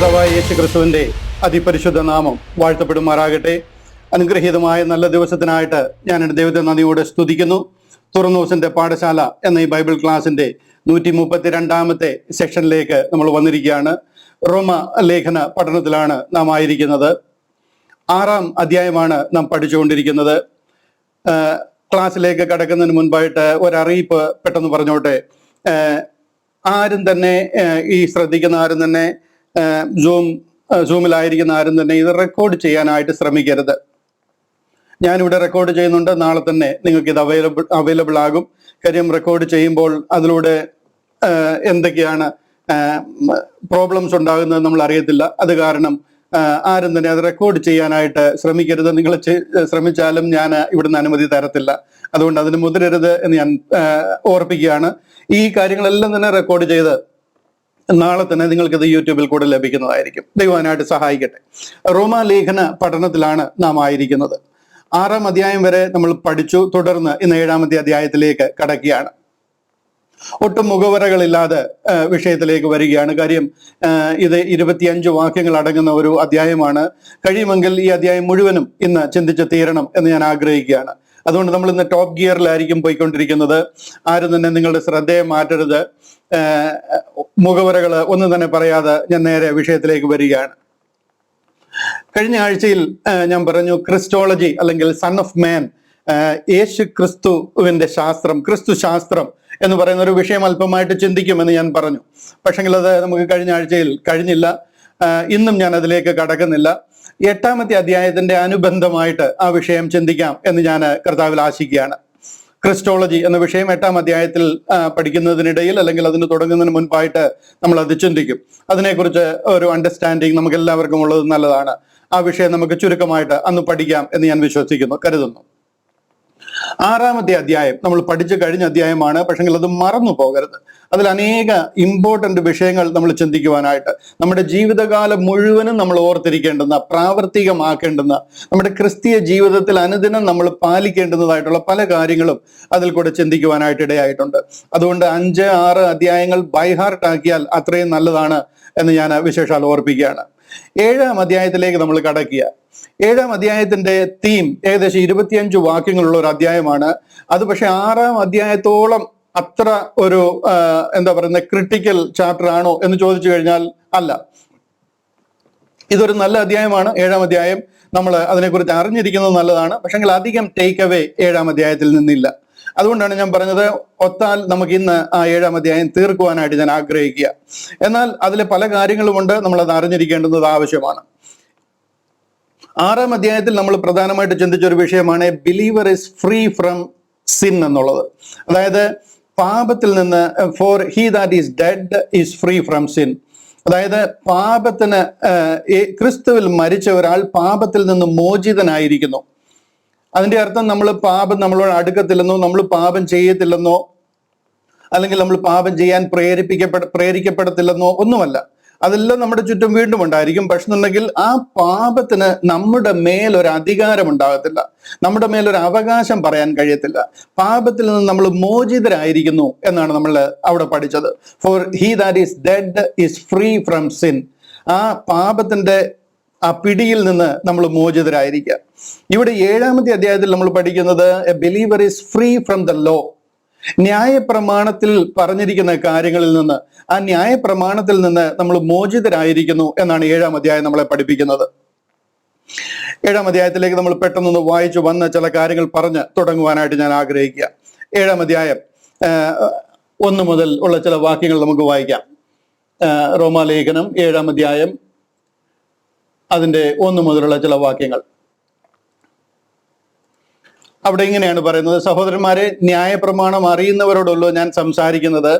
കർത്താവായ യേശു ക്രിസ്തുവിന്റെ അതിപരിശുദ്ധ നാമം വാഴ്ത്തപ്പെടുമാറാകട്ടെ. അനുഗ്രഹീതമായ നല്ല ദിവസത്തിനായിട്ട് ഞാൻ എൻ്റെ ദൈവത്തെ നന്ദിയോടെ സ്തുതിക്കുന്നു. തുറന്ന ദിവസന്റെ പാഠശാല എന്ന ഈ ബൈബിൾ ക്ലാസിന്റെ 132 സെക്ഷനിലേക്ക് നമ്മൾ വന്നിരിക്കുകയാണ്. റോമ ലേഖന പഠനത്തിലാണ് നാം ആയിരിക്കുന്നത്. 6 അധ്യായമാണ് നാം പഠിച്ചുകൊണ്ടിരിക്കുന്നത്. ക്ലാസ്സിലേക്ക് കടക്കുന്നതിന് മുൻപായിട്ട് ഒരറിയിപ്പ് പെട്ടെന്ന് പറഞ്ഞോട്ടെ. ആരും തന്നെ ഈ ശ്രദ്ധിക്കുന്ന ആരും തന്നെ സൂമിലായിരിക്കുന്ന ആരും തന്നെ ഇത് റെക്കോർഡ് ചെയ്യാനായിട്ട് ശ്രമിക്കരുത്. ഞാനിവിടെ റെക്കോർഡ് ചെയ്യുന്നുണ്ട്. നാളെ തന്നെ നിങ്ങൾക്ക് ഇത് അവൈലബിൾ ആകും. കാര്യം റെക്കോർഡ് ചെയ്യുമ്പോൾ അതിലൂടെ എന്തൊക്കെയാണ് പ്രോബ്ലംസ് ഉണ്ടാകുന്നത് നമ്മൾ അറിയത്തില്ല. അത് കാരണം ആരും തന്നെ അത് റെക്കോർഡ് ചെയ്യാനായിട്ട് ശ്രമിക്കരുത്. നിങ്ങൾ ശ്രമിച്ചാലും ഞാൻ ഇവിടുന്ന് അനുമതി തരത്തില്ല. അതുകൊണ്ട് അതിന് മുതിരരുത് എന്ന് ഞാൻ ഓർപ്പിക്കുകയാണ്. ഈ കാര്യങ്ങളെല്ലാം തന്നെ റെക്കോർഡ് ചെയ്ത് നാളെ തന്നെ നിങ്ങൾക്കിത് യൂട്യൂബിൽ കൂടെ ലഭിക്കുന്നതായിരിക്കും. ദൈവനായിട്ട് സഹായിക്കട്ടെ. റോമ ലേഖന പഠനത്തിലാണ് നാം ആയിരിക്കുന്നത്. 6 അധ്യായം വരെ നമ്മൾ പഠിച്ചു. തുടർന്ന് ഇന്ന് 7 അധ്യായത്തിലേക്ക് കടക്കുകയാണ്. ഒട്ടും മുഖവരകളില്ലാതെ വിഷയത്തിലേക്ക് വരികയാണ്. കാര്യം ഇത് 25 വാക്യങ്ങൾ അടങ്ങുന്ന ഒരു അധ്യായമാണ്. കഴിയുമെങ്കിൽ ഈ അധ്യായം മുഴുവനും ഇന്ന് ചിന്തിച്ച് തീരണം എന്ന് ഞാൻ ആഗ്രഹിക്കുകയാണ്. അതുകൊണ്ട് നമ്മൾ ഇന്ന് ടോപ്പ് ഗിയറിലായിരിക്കും പോയിക്കൊണ്ടിരിക്കുന്നത്. ആരും തന്നെ നിങ്ങളുടെ ശ്രദ്ധയെ മാറ്റരുത്. മുഖവരകൾ ഒന്നും തന്നെ പറയാതെ ഞാൻ നേരെ വിഷയത്തിലേക്ക് വരികയാണ്. കഴിഞ്ഞ ആഴ്ചയിൽ ഞാൻ പറഞ്ഞു ക്രിസ്റ്റോളജി അല്ലെങ്കിൽ സൺ ഓഫ് മാൻ, യേശു ക്രിസ്തുവിന്റെ ശാസ്ത്രം, ക്രിസ്തു ശാസ്ത്രം എന്ന് പറയുന്ന ഒരു വിഷയം അല്പമായിട്ട് ചിന്തിക്കുമെന്ന് ഞാൻ പറഞ്ഞു. പക്ഷെങ്കിൽ അത് നമുക്ക് കഴിഞ്ഞ ആഴ്ചയിൽ കഴിഞ്ഞില്ല. ഇന്നും ഞാൻ അതിലേക്ക് കടക്കുന്നില്ല. 8 അധ്യായത്തിന്റെ അനുബന്ധമായിട്ട് ആ വിഷയം ചിന്തിക്കാം എന്ന് ഞാൻ കർത്താവിൽ ആശിക്കുകയാണ്. ക്രിസ്റ്റോളജി എന്ന വിഷയം 8 അധ്യായത്തിൽ പഠിക്കുന്നതിനിടയിൽ അല്ലെങ്കിൽ അതിന് തുടങ്ങുന്നതിന് മുൻപായിട്ട് നമ്മൾ അത് ചിന്തിക്കും. അതിനെക്കുറിച്ച് ഒരു അണ്ടർസ്റ്റാൻഡിങ് നമുക്ക് എല്ലാവർക്കും ഉള്ളത് നല്ലതാണ്. ആ വിഷയം നമുക്ക് ചുരുക്കമായിട്ട് അന്ന് പഠിക്കാം എന്ന് ഞാൻ കരുതുന്നു. 6 അധ്യായം നമ്മൾ പഠിച്ചു കഴിഞ്ഞ അധ്യായമാണ്. പക്ഷെങ്കിൽ അത് മറന്നു പോകരുത്. അതിൽ അനേക ഇമ്പോർട്ടൻ്റ് വിഷയങ്ങൾ നമ്മൾ ചിന്തിക്കുവാനായിട്ട്, നമ്മുടെ ജീവിതകാലം മുഴുവനും നമ്മൾ ഓർത്തിരിക്കേണ്ടുന്ന, പ്രാവർത്തികമാക്കേണ്ടുന്ന, നമ്മുടെ ക്രിസ്തീയ ജീവിതത്തിൽ അനുദിനം നമ്മൾ പാലിക്കേണ്ടുന്നതായിട്ടുള്ള പല കാര്യങ്ങളും അതിൽ കൂടെ ചിന്തിക്കുവാനായിട്ട് ഇടയായിട്ടുണ്ട്. അതുകൊണ്ട് 5, 6 അധ്യായങ്ങൾ ബൈഹാർട്ട് ആക്കിയാൽ അത്രയും നല്ലതാണ് എന്ന് ഞാൻ വിശേഷാൽ ഓർപ്പിക്കുകയാണ്. 7 അധ്യായത്തിലേക്ക് നമ്മൾ കടക്കുക. 7 അധ്യായത്തിന്റെ തീം ഏകദേശം 25 വാക്യങ്ങളുള്ള ഒരു അധ്യായമാണ്. അത് പക്ഷെ 6 അധ്യായത്തോളം അത്ര ഒരു ക്രിട്ടിക്കൽ ചാപ്റ്റർ ആണോ എന്ന് ചോദിച്ചു കഴിഞ്ഞാൽ അല്ല. ഇതൊരു നല്ല അധ്യായമാണ്. 7 അധ്യായം നമ്മൾ അതിനെക്കുറിച്ച് അറിഞ്ഞിരിക്കുന്നത് നല്ലതാണ്. പക്ഷെങ്കിൽ അധികം ടേക്ക് അവേ 7 അധ്യായത്തിൽ നിന്നില്ല. അതുകൊണ്ടാണ് ഞാൻ പറഞ്ഞത് ഒത്താൽ നമുക്ക് ഇന്ന് ആ 7 അധ്യായം തീർക്കുവാനായിട്ട് ഞാൻ ആഗ്രഹിക്കുക. എന്നാൽ അതിൽ പല കാര്യങ്ങളുമുണ്ട്, നമ്മളത് അറിഞ്ഞിരിക്കേണ്ടുന്നത് ആവശ്യമാണ്. 6 അധ്യായത്തിൽ നമ്മൾ പ്രധാനമായിട്ട് ചിന്തിച്ചൊരു വിഷയമാണ് believer is free from sin എന്നുള്ളത്. അതായത് പാപത്തിൽ നിന്ന്, for he that is dead is free from sin. അതായത് പാപത്തിന് ക്രിസ്തുവിൽ മരിച്ച ഒരാൾ പാപത്തിൽ നിന്ന് മോചിതനായിരിക്കുന്നു. അതിന്റെ അർത്ഥം നമ്മൾ പാപം നമ്മളോട് അടുക്കത്തില്ലെന്നോ, നമ്മൾ പാപം ചെയ്യത്തില്ലെന്നോ, അല്ലെങ്കിൽ നമ്മൾ പാപം ചെയ്യാൻ പ്രേരിക്കപ്പെടത്തില്ലെന്നോ ഒന്നുമല്ല. അതെല്ലാം നമ്മുടെ ചുറ്റും വീണ്ടും ഉണ്ടായിരിക്കും. പക്ഷെ എന്നുണ്ടെങ്കിൽ ആ പാപത്തിന് നമ്മുടെ മേലൊരു അധികാരം ഉണ്ടാകത്തില്ല, നമ്മുടെ മേലൊരു അവകാശം പറയാൻ കഴിയത്തില്ല. പാപത്തിൽ നിന്ന് നമ്മൾ മോചിതരായിരിക്കുന്നു എന്നാണ് നമ്മൾ അവിടെ പഠിച്ചത്. For he that is dead is free from sin. ആ പാപത്തിന്റെ ആ പിടിയിൽ നിന്ന് നമ്മൾ മോചിതരായിരിക്കുക. ഇവിടെ 7 അധ്യായത്തിൽ നമ്മൾ പഠിക്കുന്നത് a believer is free from the law. ന്യായപ്രമാണത്തിൽ പറഞ്ഞിരിക്കുന്ന കാര്യങ്ങളിൽ നിന്ന്, ആ ന്യായപ്രമാണത്തിൽ നിന്ന് നമ്മൾ മോചിതരായിരിക്കുന്നു എന്നാണ് 7 അധ്യായം നമ്മളെ പഠിപ്പിക്കുന്നത്. 7 അധ്യായത്തിലേക്ക് നമ്മൾ പെട്ടെന്നൊന്ന് വായിച്ചു വന്ന ചില കാര്യങ്ങൾ പറഞ്ഞ് തുടങ്ങുവാനായിട്ട് ഞാൻ ആഗ്രഹിക്കുക. 7 അധ്യായം 1 മുതൽ ഉള്ള ചില വാക്യങ്ങൾ നമുക്ക് വായിക്കാം. റോമാലേഖനം 7 അധ്യായം അതിന്റെ 1 മുതലുള്ള ചില വാക്യങ്ങൾ. അവിടെ ഇങ്ങനെയാണ് പറയുന്നത്: സഹോദരന്മാരെ, ന്യായപ്രമാണം അറിയുന്നവരോടുള്ളൂ ഞാൻ സംസാരിക്കുന്നത്.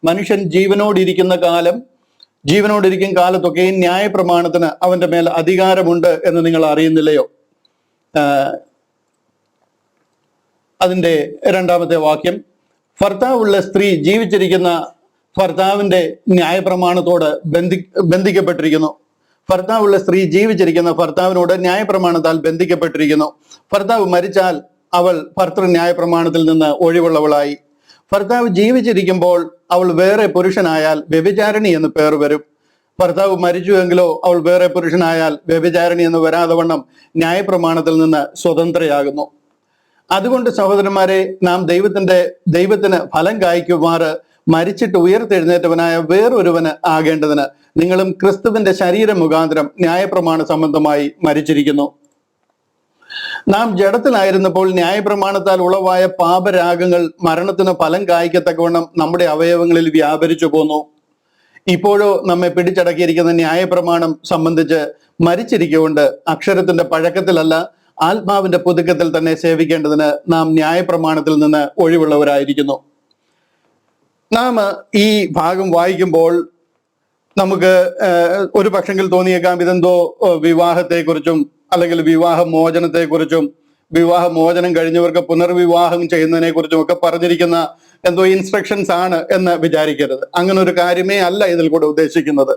മനുഷ്യൻ ജീവനോടിരിക്കും കാലത്തൊക്കെയും ന്യായപ്രമാണത്തിന് അവന്റെ മേൽ അധികാരമുണ്ട് എന്ന് നിങ്ങൾ അറിയുന്നില്ലയോ? അതിന്റെ 2 വാക്യം: ഭർത്താവുള്ള സ്ത്രീ ജീവിച്ചിരിക്കുന്ന ഭർത്താവിന്റെ ന്യായപ്രമാണത്തോട് ബന്ധിക്കപ്പെട്ടിരിക്കുന്നു. ഭർത്താവുള്ള സ്ത്രീ ജീവിച്ചിരിക്കുന്ന ഭർത്താവിനോട് ന്യായപ്രമാണത്താൽ ബന്ധിക്കപ്പെട്ടിരിക്കുന്നു. ഭർത്താവ് മരിച്ചാൽ അവൾ ഭർത്തൃ ന്യായപ്രമാണത്തിൽ നിന്ന് ഒഴിവുള്ളവളായി. ഭർത്താവ് ജീവിച്ചിരിക്കുമ്പോൾ അവൾ വേറെ പുരുഷനായാൽ വ്യഭിചാരിണി എന്ന് പേർ വരും. ഭർത്താവ് മരിച്ചുവെങ്കിലോ അവൾ വേറെ പുരുഷനായാൽ വ്യഭിചാരിണി എന്ന് വരാതെ വണ്ണം ന്യായപ്രമാണത്തിൽ നിന്ന് സ്വതന്ത്രയാകുന്നു. അതുകൊണ്ട് സഹോദരന്മാരെ, നാം ദൈവത്തിന് ഫലം കായ്ക്കുമാറ് മരിച്ചിട്ട് ഉയർത്തെഴുന്നേറ്റവനായ വേറൊരുവന് ആകേണ്ടതിന് നിങ്ങളും ക്രിസ്തുവിന്റെ ശരീരം മുഖാന്തരം ന്യായപ്രമാണ സംബന്ധമായി മരിച്ചിരിക്കുന്നു. നാം ജഡത്തിലായിരുന്നപ്പോൾ ന്യായപ്രമാണത്താൽ ഉളവായ പാപരാഗങ്ങൾ മരണത്തിന് ഫലം കായ്ക്കത്തക്കവണ്ണം നമ്മുടെ അവയവങ്ങളിൽ വ്യാപരിച്ചു പോന്നു. ഇപ്പോഴോ നമ്മെ പിടിച്ചടക്കിയിരിക്കുന്ന ന്യായപ്രമാണം സംബന്ധിച്ച് മരിച്ചിരിക്കൊണ്ട് അക്ഷരത്തിന്റെ പഴക്കത്തിലല്ല, ആത്മാവിന്റെ പുതുക്കത്തിൽ തന്നെ സേവിക്കേണ്ടതിന് നാം ന്യായപ്രമാണത്തിൽ നിന്ന് ഒഴിവുള്ളവരായിരിക്കുന്നു. നാം ഈ ഭാഗം വായിക്കുമ്പോൾ നമുക്ക് ഒരു പക്ഷെങ്കിൽ തോന്നിയേക്കാം ഇതെന്തോ വിവാഹത്തെക്കുറിച്ചും അല്ലെങ്കിൽ വിവാഹമോചനത്തെക്കുറിച്ചും വിവാഹമോചനം കഴിഞ്ഞവർക്ക് പുനർവിവാഹം ചെയ്യുന്നതിനെ കുറിച്ചും ഒക്കെ പറഞ്ഞിരിക്കുന്ന എന്തോ ഇൻസ്ട്രക്ഷൻസ് ആണ് എന്ന് വിചാരിക്കരുത്. അങ്ങനെ ഒരു കാര്യമേ അല്ല ഇതിൽ കൂടെ ഉദ്ദേശിക്കുന്നത്.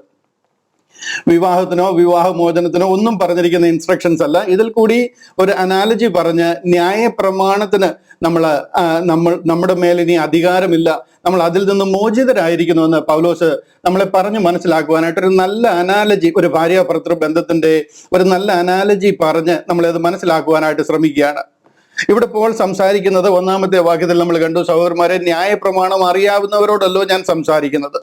വിവാഹത്തിനോ വിവാഹമോചനത്തിനോ ഒന്നും പറഞ്ഞിരിക്കുന്ന ഇൻസ്ട്രക്ഷൻസ് അല്ല. ഇതിൽ കൂടി ഒരു അനാലജി പറഞ്ഞ് ന്യായപ്രമാണത്തിന് നമ്മുടെ മേൽ ഇനി അധികാരമില്ല, നമ്മൾ അതിൽ നിന്ന് മോചിതരായിരിക്കുന്നുവെന്ന് പൗലോസ് നമ്മളെ പറഞ്ഞ് മനസ്സിലാക്കുവാനായിട്ട് ഒരു നല്ല അനാലജി, ഒരു ഭാര്യാഭർത്തൃ ബന്ധത്തിന്റെ ഒരു നല്ല അനാലജി പറഞ്ഞ് നമ്മളത് മനസ്സിലാക്കുവാനായിട്ട് ശ്രമിക്കുകയാണ്. ഇവിടെ പോൾ സംസാരിക്കുന്നത് ഒന്നാമത്തെ വാക്യത്തിൽ നമ്മൾ കണ്ടു, സഹോദരന്മാരെ, ന്യായപ്രമാണം അറിയാവുന്നവരോടല്ലോ ഞാൻ സംസാരിക്കുന്നത്.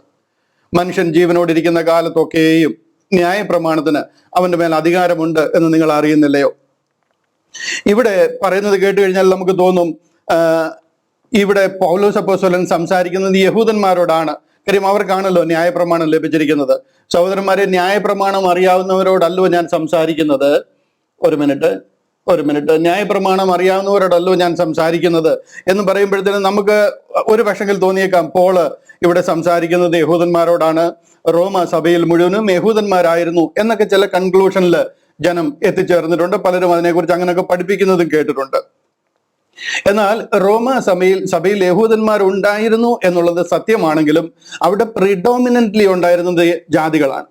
മനുഷ്യൻ ജീവനോടിരിക്കുന്ന കാലത്തൊക്കെയും ന്യായപ്രമാണത്തിന് അവന്റെ മേൽ അധികാരമുണ്ട് എന്ന് നിങ്ങൾ അറിയുന്നില്ലയോ? ഇവിടെ പറയുന്നത് കേട്ട് കഴിഞ്ഞാൽ നമുക്ക് തോന്നും ഇവിടെ പൗലോസ് അപ്പോസ്തലൻ സംസാരിക്കുന്നത് യഹൂദന്മാരോടാണ്. കാര്യം അവർക്കാണല്ലോ ന്യായപ്രമാണം ലഭിച്ചിരിക്കുന്നത്. സഹോദരന്മാരെ, ന്യായപ്രമാണം അറിയാവുന്നവരോടല്ലോ ഞാൻ സംസാരിക്കുന്നത്. ഒരു മിനിറ്റ് ന്യായപ്രമാണം അറിയാവുന്നവരോടല്ലോ ഞാൻ സംസാരിക്കുന്നത് എന്ന് പറയുമ്പോഴത്തേനും നമുക്ക് ഒരു പക്ഷെങ്കിൽ തോന്നിയേക്കാം പോള് ഇവിടെ സംസാരിക്കുന്നത് യഹൂദന്മാരോടാണ്, റോമ സഭയിൽ മുഴുവനും യഹൂദന്മാരായിരുന്നു എന്നൊക്കെ ചില കൺക്ലൂഷനിൽ ജനം എത്തിച്ചേർന്നിട്ടുണ്ട്. പലരും അതിനെക്കുറിച്ച് അങ്ങനെയൊക്കെ പഠിപ്പിക്കുന്നതും കേട്ടിട്ടുണ്ട്. എന്നാൽ റോമ സഭയിൽ യഹൂദന്മാർ ഉണ്ടായിരുന്നു എന്നുള്ളത് സത്യമാണെങ്കിലും അവിടെ പ്രിഡോമിനന്റ്ലി ഉണ്ടായിരുന്നത് ജാതികളാണ്.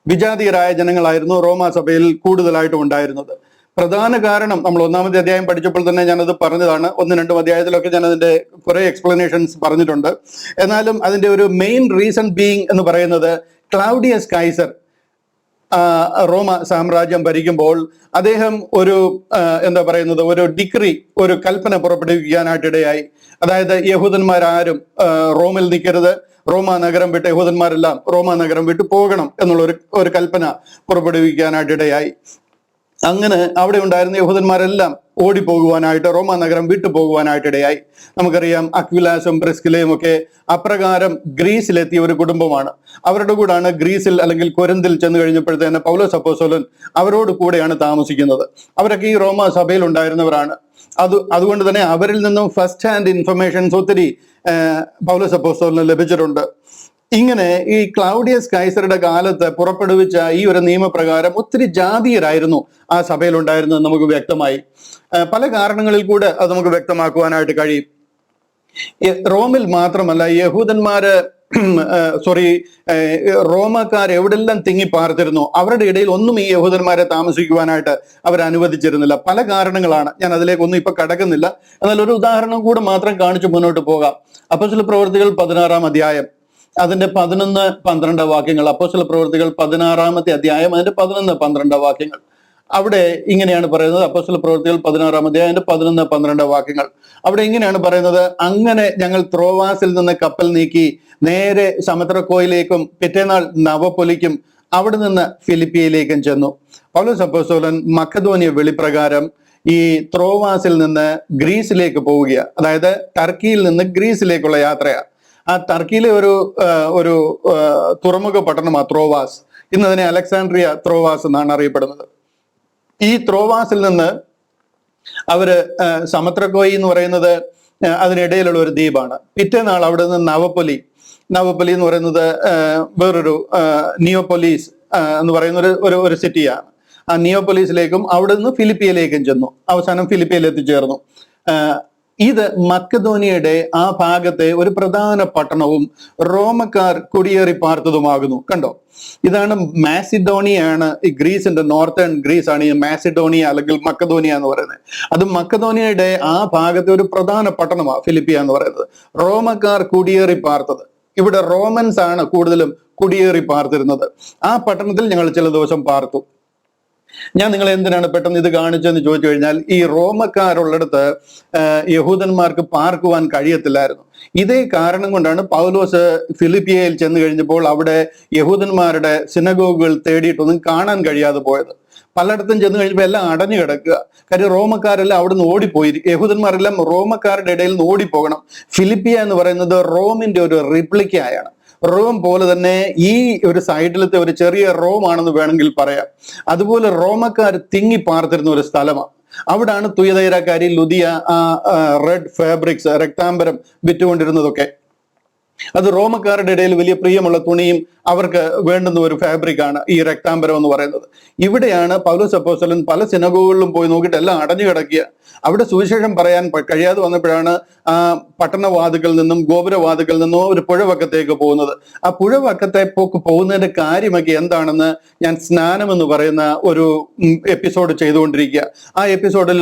വിജാതീയരായ ജനങ്ങളായിരുന്നു റോമ സഭയിൽ കൂടുതലായിട്ടും ഉണ്ടായിരുന്നത്. പ്രധാന കാരണം നമ്മൾ ഒന്നാമത്തെ അധ്യായം പഠിച്ചപ്പോൾ തന്നെ ഞാനത് പറഞ്ഞതാണ്. 1-2 അധ്യായത്തിലൊക്കെ ഞാൻ അതിന്റെ കുറെ എക്സ്പ്ലനേഷൻസ് പറഞ്ഞിട്ടുണ്ട്. എന്നാലും അതിന്റെ ഒരു മെയിൻ റീസൺ ബീയിങ് എന്ന് പറയുന്നത് ക്ലൗഡിയസ് കൈസർ റോമ സാമ്രാജ്യം ഭരിക്കുമ്പോൾ അദ്ദേഹം ഒരു ഒരു ഡിക്രി, ഒരു കൽപ്പന പുറപ്പെടുവിക്കാനായിട്ടിടയായി. അതായത് യഹൂദന്മാരാരും റോമിൽ നിൽക്കരുത്, റോമ നഗരം വിട്ട് യഹൂദന്മാരെല്ലാം റോമ നഗരം വിട്ട് പോകണം എന്നുള്ള ഒരു കൽപ്പന പുറപ്പെടുവിക്കാനായിട്ടിടയായി. അങ്ങനെ അവിടെ ഉണ്ടായിരുന്ന യഹൂദന്മാരെല്ലാം ഓടിപ്പോകുവാനായിട്ട്, റോമ നഗരം വിട്ടു പോകുവാനായിട്ടിടയായി. നമുക്കറിയാം അക്വിലാസും പ്രിസ്കിലയും ഒക്കെ അപ്രകാരം ഗ്രീസിലെത്തിയ ഒരു കുടുംബമാണ്. അവരുടെ കൂടാണ് ഗ്രീസിൽ അല്ലെങ്കിൽ കൊരിന്തിൽ ചെന്ന് കഴിഞ്ഞപ്പോഴത്തേന് പൗലോസ് അപ്പോസ്തലൻ അവരോട് കൂടെയാണ് താമസിക്കുന്നത്. അവരൊക്കെ ഈ റോമ സഭയിൽ ഉണ്ടായിരുന്നവരാണ്. അതുകൊണ്ട് തന്നെ അവരിൽ നിന്നും ഫസ്റ്റ് ഹാൻഡ് ഇൻഫർമേഷൻസ് ഒത്തിരി പൗലോസ് അപ്പോസ്തലന് ലഭിച്ചിട്ടുണ്ട്. ഇങ്ങനെ ഈ ക്ലൗഡിയസ് കൈസറുടെ കാലത്ത് പുറപ്പെടുവിച്ച ഈ ഒരു നിയമപ്രകാരം ഒത്തിരി ജാതീയരായിരുന്നു ആ സഭയിൽ ഉണ്ടായിരുന്നത് നമുക്ക് വ്യക്തമായി. പല കാരണങ്ങളിൽ കൂടെ അത് നമുക്ക് വ്യക്തമാക്കുവാനായിട്ട് കഴിയും. റോമിൽ മാത്രമല്ല, റോമക്കാർ എവിടെല്ലാം തിങ്ങിപ്പാർത്തിരുന്നു അവരുടെ ഇടയിൽ ഒന്നും ഈ യഹൂദന്മാരെ താമസിക്കുവാനായിട്ട് അവർ അനുവദിച്ചിരുന്നില്ല. പല കാരണങ്ങളാണ്, ഞാൻ അതിലേക്കൊന്നും ഇപ്പൊ കടക്കുന്നില്ല. എന്നാൽ ഒരു ഉദാഹരണം കൂടെ മാത്രം കാണിച്ചു മുന്നോട്ട് പോകാം. അപ്പോസ്തല പ്രവൃത്തികൾ 16-ാം അധ്യായം അതിന്റെ 11-12 വാക്യങ്ങൾ. അപ്പോസ്തല പ്രവൃത്തികൾ 16-ാമത്തെ അധ്യായം അതിന്റെ 11-12 വാക്യങ്ങൾ. അവിടെ ഇങ്ങനെയാണ് പറയുന്നത്. അപ്പോസ്തല പ്രവൃത്തികൾ 16-ാം അധ്യായം അതിന്റെ 11-12 വാക്യങ്ങൾ. അവിടെ ഇങ്ങനെയാണ് പറയുന്നത്: അങ്ങനെ ഞങ്ങൾ ത്രോവാസിൽ നിന്ന് കപ്പൽ നീക്കി നേരെ സമത്രക്കോയിലേക്കും പിറ്റേനാൾ നവപൊലിക്കും അവിടെ നിന്ന് ഫിലിപ്പിയയിലേക്കും ചെന്നു. പൗലോസ് അപ്പോസ്തലൻ മക്കദോനിയ വെളിപ്രകാരം ഈ ത്രോവാസിൽ നിന്ന് ഗ്രീസിലേക്ക് പോവുകയാണ്. അതായത് ടർക്കിയിൽ നിന്ന് ഗ്രീസിലേക്കുള്ള യാത്രയാണ്. ആ ടർക്കിയിലെ ഒരു തുറമുഖ പട്ടണമാണ് ത്രോവാസ്. ഇന്നതിനെ അലക്സാണ്ട്രിയ ത്രോവാസ് എന്നാണ് അറിയപ്പെടുന്നത്. ഈ ത്രോവാസിൽ നിന്ന് അവര് സമത്രക്കോയി എന്ന് പറയുന്നത് അതിനിടയിലുള്ള ഒരു ദ്വീപാണ്. പിറ്റേനാൾ അവിടെ നിന്ന് നവപൊലി എന്ന് പറയുന്നത് വേറൊരു നിയോപൊലീസ് എന്ന് പറയുന്ന ഒരു സിറ്റിയാണ്. ആ നിയോപൊലീസിലേക്കും അവിടെ നിന്ന് ഫിലിപ്പിയയിലേക്കും ചെന്നു. അവസാനം ഫിലിപ്പിയയിൽ എത്തിച്ചേർന്നു. ഇത് മക്കദോനിയയുടെ ആ ഭാഗത്തെ ഒരു പ്രധാന പട്ടണവും റോമക്കാർ കുടിയേറി പാർത്തതുമാകുന്നു. കണ്ടോ, ഇതാണ് മാസിഡോണിയാണ്. ഈ ഗ്രീസിന്റെ നോർത്തേൺ ഗ്രീസ് ആണ് ഈ മാസിഡോണിയ അല്ലെങ്കിൽ മക്കദോനിയ എന്ന് പറയുന്നത്. അത് മക്കദോനിയയുടെ ആ ഭാഗത്തെ ഒരു പ്രധാന പട്ടണമാണ് ഫിലിപ്പിയ എന്ന് പറയുന്നത്. റോമക്കാർ കുടിയേറി പാർത്തത്. ഇവിടെ റോമൻസ് ആണ് കൂടുതലും കുടിയേറി പാർത്തിരുന്നത്. ആ പട്ടണത്തിൽ ഞങ്ങൾ ചില ദിവസം പാർത്തു. ഞാൻ നിങ്ങളെ എന്തിനാണ് പെട്ടെന്ന് ഇത് കാണിച്ചതെന്ന് ചോദിച്ചു കഴിഞ്ഞാൽ, ഈ റോമക്കാരുള്ളിടത്ത് യഹൂദന്മാർക്ക് പാർക്കുവാൻ കഴിയത്തില്ലായിരുന്നു. ഇതേ കാരണം കൊണ്ടാണ് പൗലോസ് ഫിലിപ്പിയയിൽ ചെന്ന് കഴിഞ്ഞപ്പോൾ അവിടെ യഹൂദന്മാരുടെ സിനഗോഗുകൾ തേടിയിട്ടൊന്നും കാണാൻ കഴിയാതെ പോയത്. പലയിടത്തും ചെന്ന് കഴിഞ്ഞപ്പോൾ എല്ലാം അടഞ്ഞു കിടക്കുക. കാര്യം റോമക്കാരെല്ലാം അവിടുന്ന് ഓടിപ്പോയി, യഹൂദന്മാരെല്ലാം റോമക്കാരുടെ ഇടയിൽ നിന്ന് ഓടിപ്പോകണം. ഫിലിപ്പിയ എന്ന് പറയുന്നത് റോമിന്റെ ഒരു റിപ്ലിക്കയാണ്. റോം പോലെ തന്നെ ഈ ഒരു സൈഡിലത്തെ ഒരു ചെറിയ റോം ആണെന്ന് വേണമെങ്കിൽ പറയാം. അതുപോലെ റോമക്കാർ തിങ്ങി പാർത്തിരുന്ന ഒരു സ്ഥലമാണ്. അവിടാണ് തുയതൈരക്കാരി ലുദിയ റെഡ് ഫാബ്രിക്സ്, രക്താംബരം വിറ്റുകൊണ്ടിരുന്നതൊക്കെ. അത് റോമക്കാരുടെ ഇടയിൽ വലിയ പ്രിയമുള്ള തുണിയും അവർക്ക് വേണ്ടുന്ന ഒരു ഫാബ്രിക്കാണ് ഈ രക്താംബരം എന്ന് പറയുന്നത്. ഇവിടെയാണ് പൗലോസ് അപ്പോസ്തലൻ പല സിനഗോഗുകളിലും പോയി നോക്കിയിട്ട് എല്ലാം അടഞ്ഞു കിടക്കുക. അവിടെ സുവിശേഷം പറയാൻ കഴിയാതെ വന്നപ്പോഴാണ് ആ പട്ടണവാതിക്കൽ നിന്നും ഗോപുരവാതിക്കൽ നിന്നും ഒരു പുഴവക്കത്തേക്ക് പോകുന്നത്. ആ പുഴവക്കത്തേക്ക് പോകുന്നതിന്റെ കാര്യമൊക്കെ എന്താണെന്ന് ഞാൻ സ്നാനം എന്ന് പറയുന്ന ഒരു എപ്പിസോഡ് ചെയ്തുകൊണ്ടിരിക്കുക. ആ എപ്പിസോഡിൽ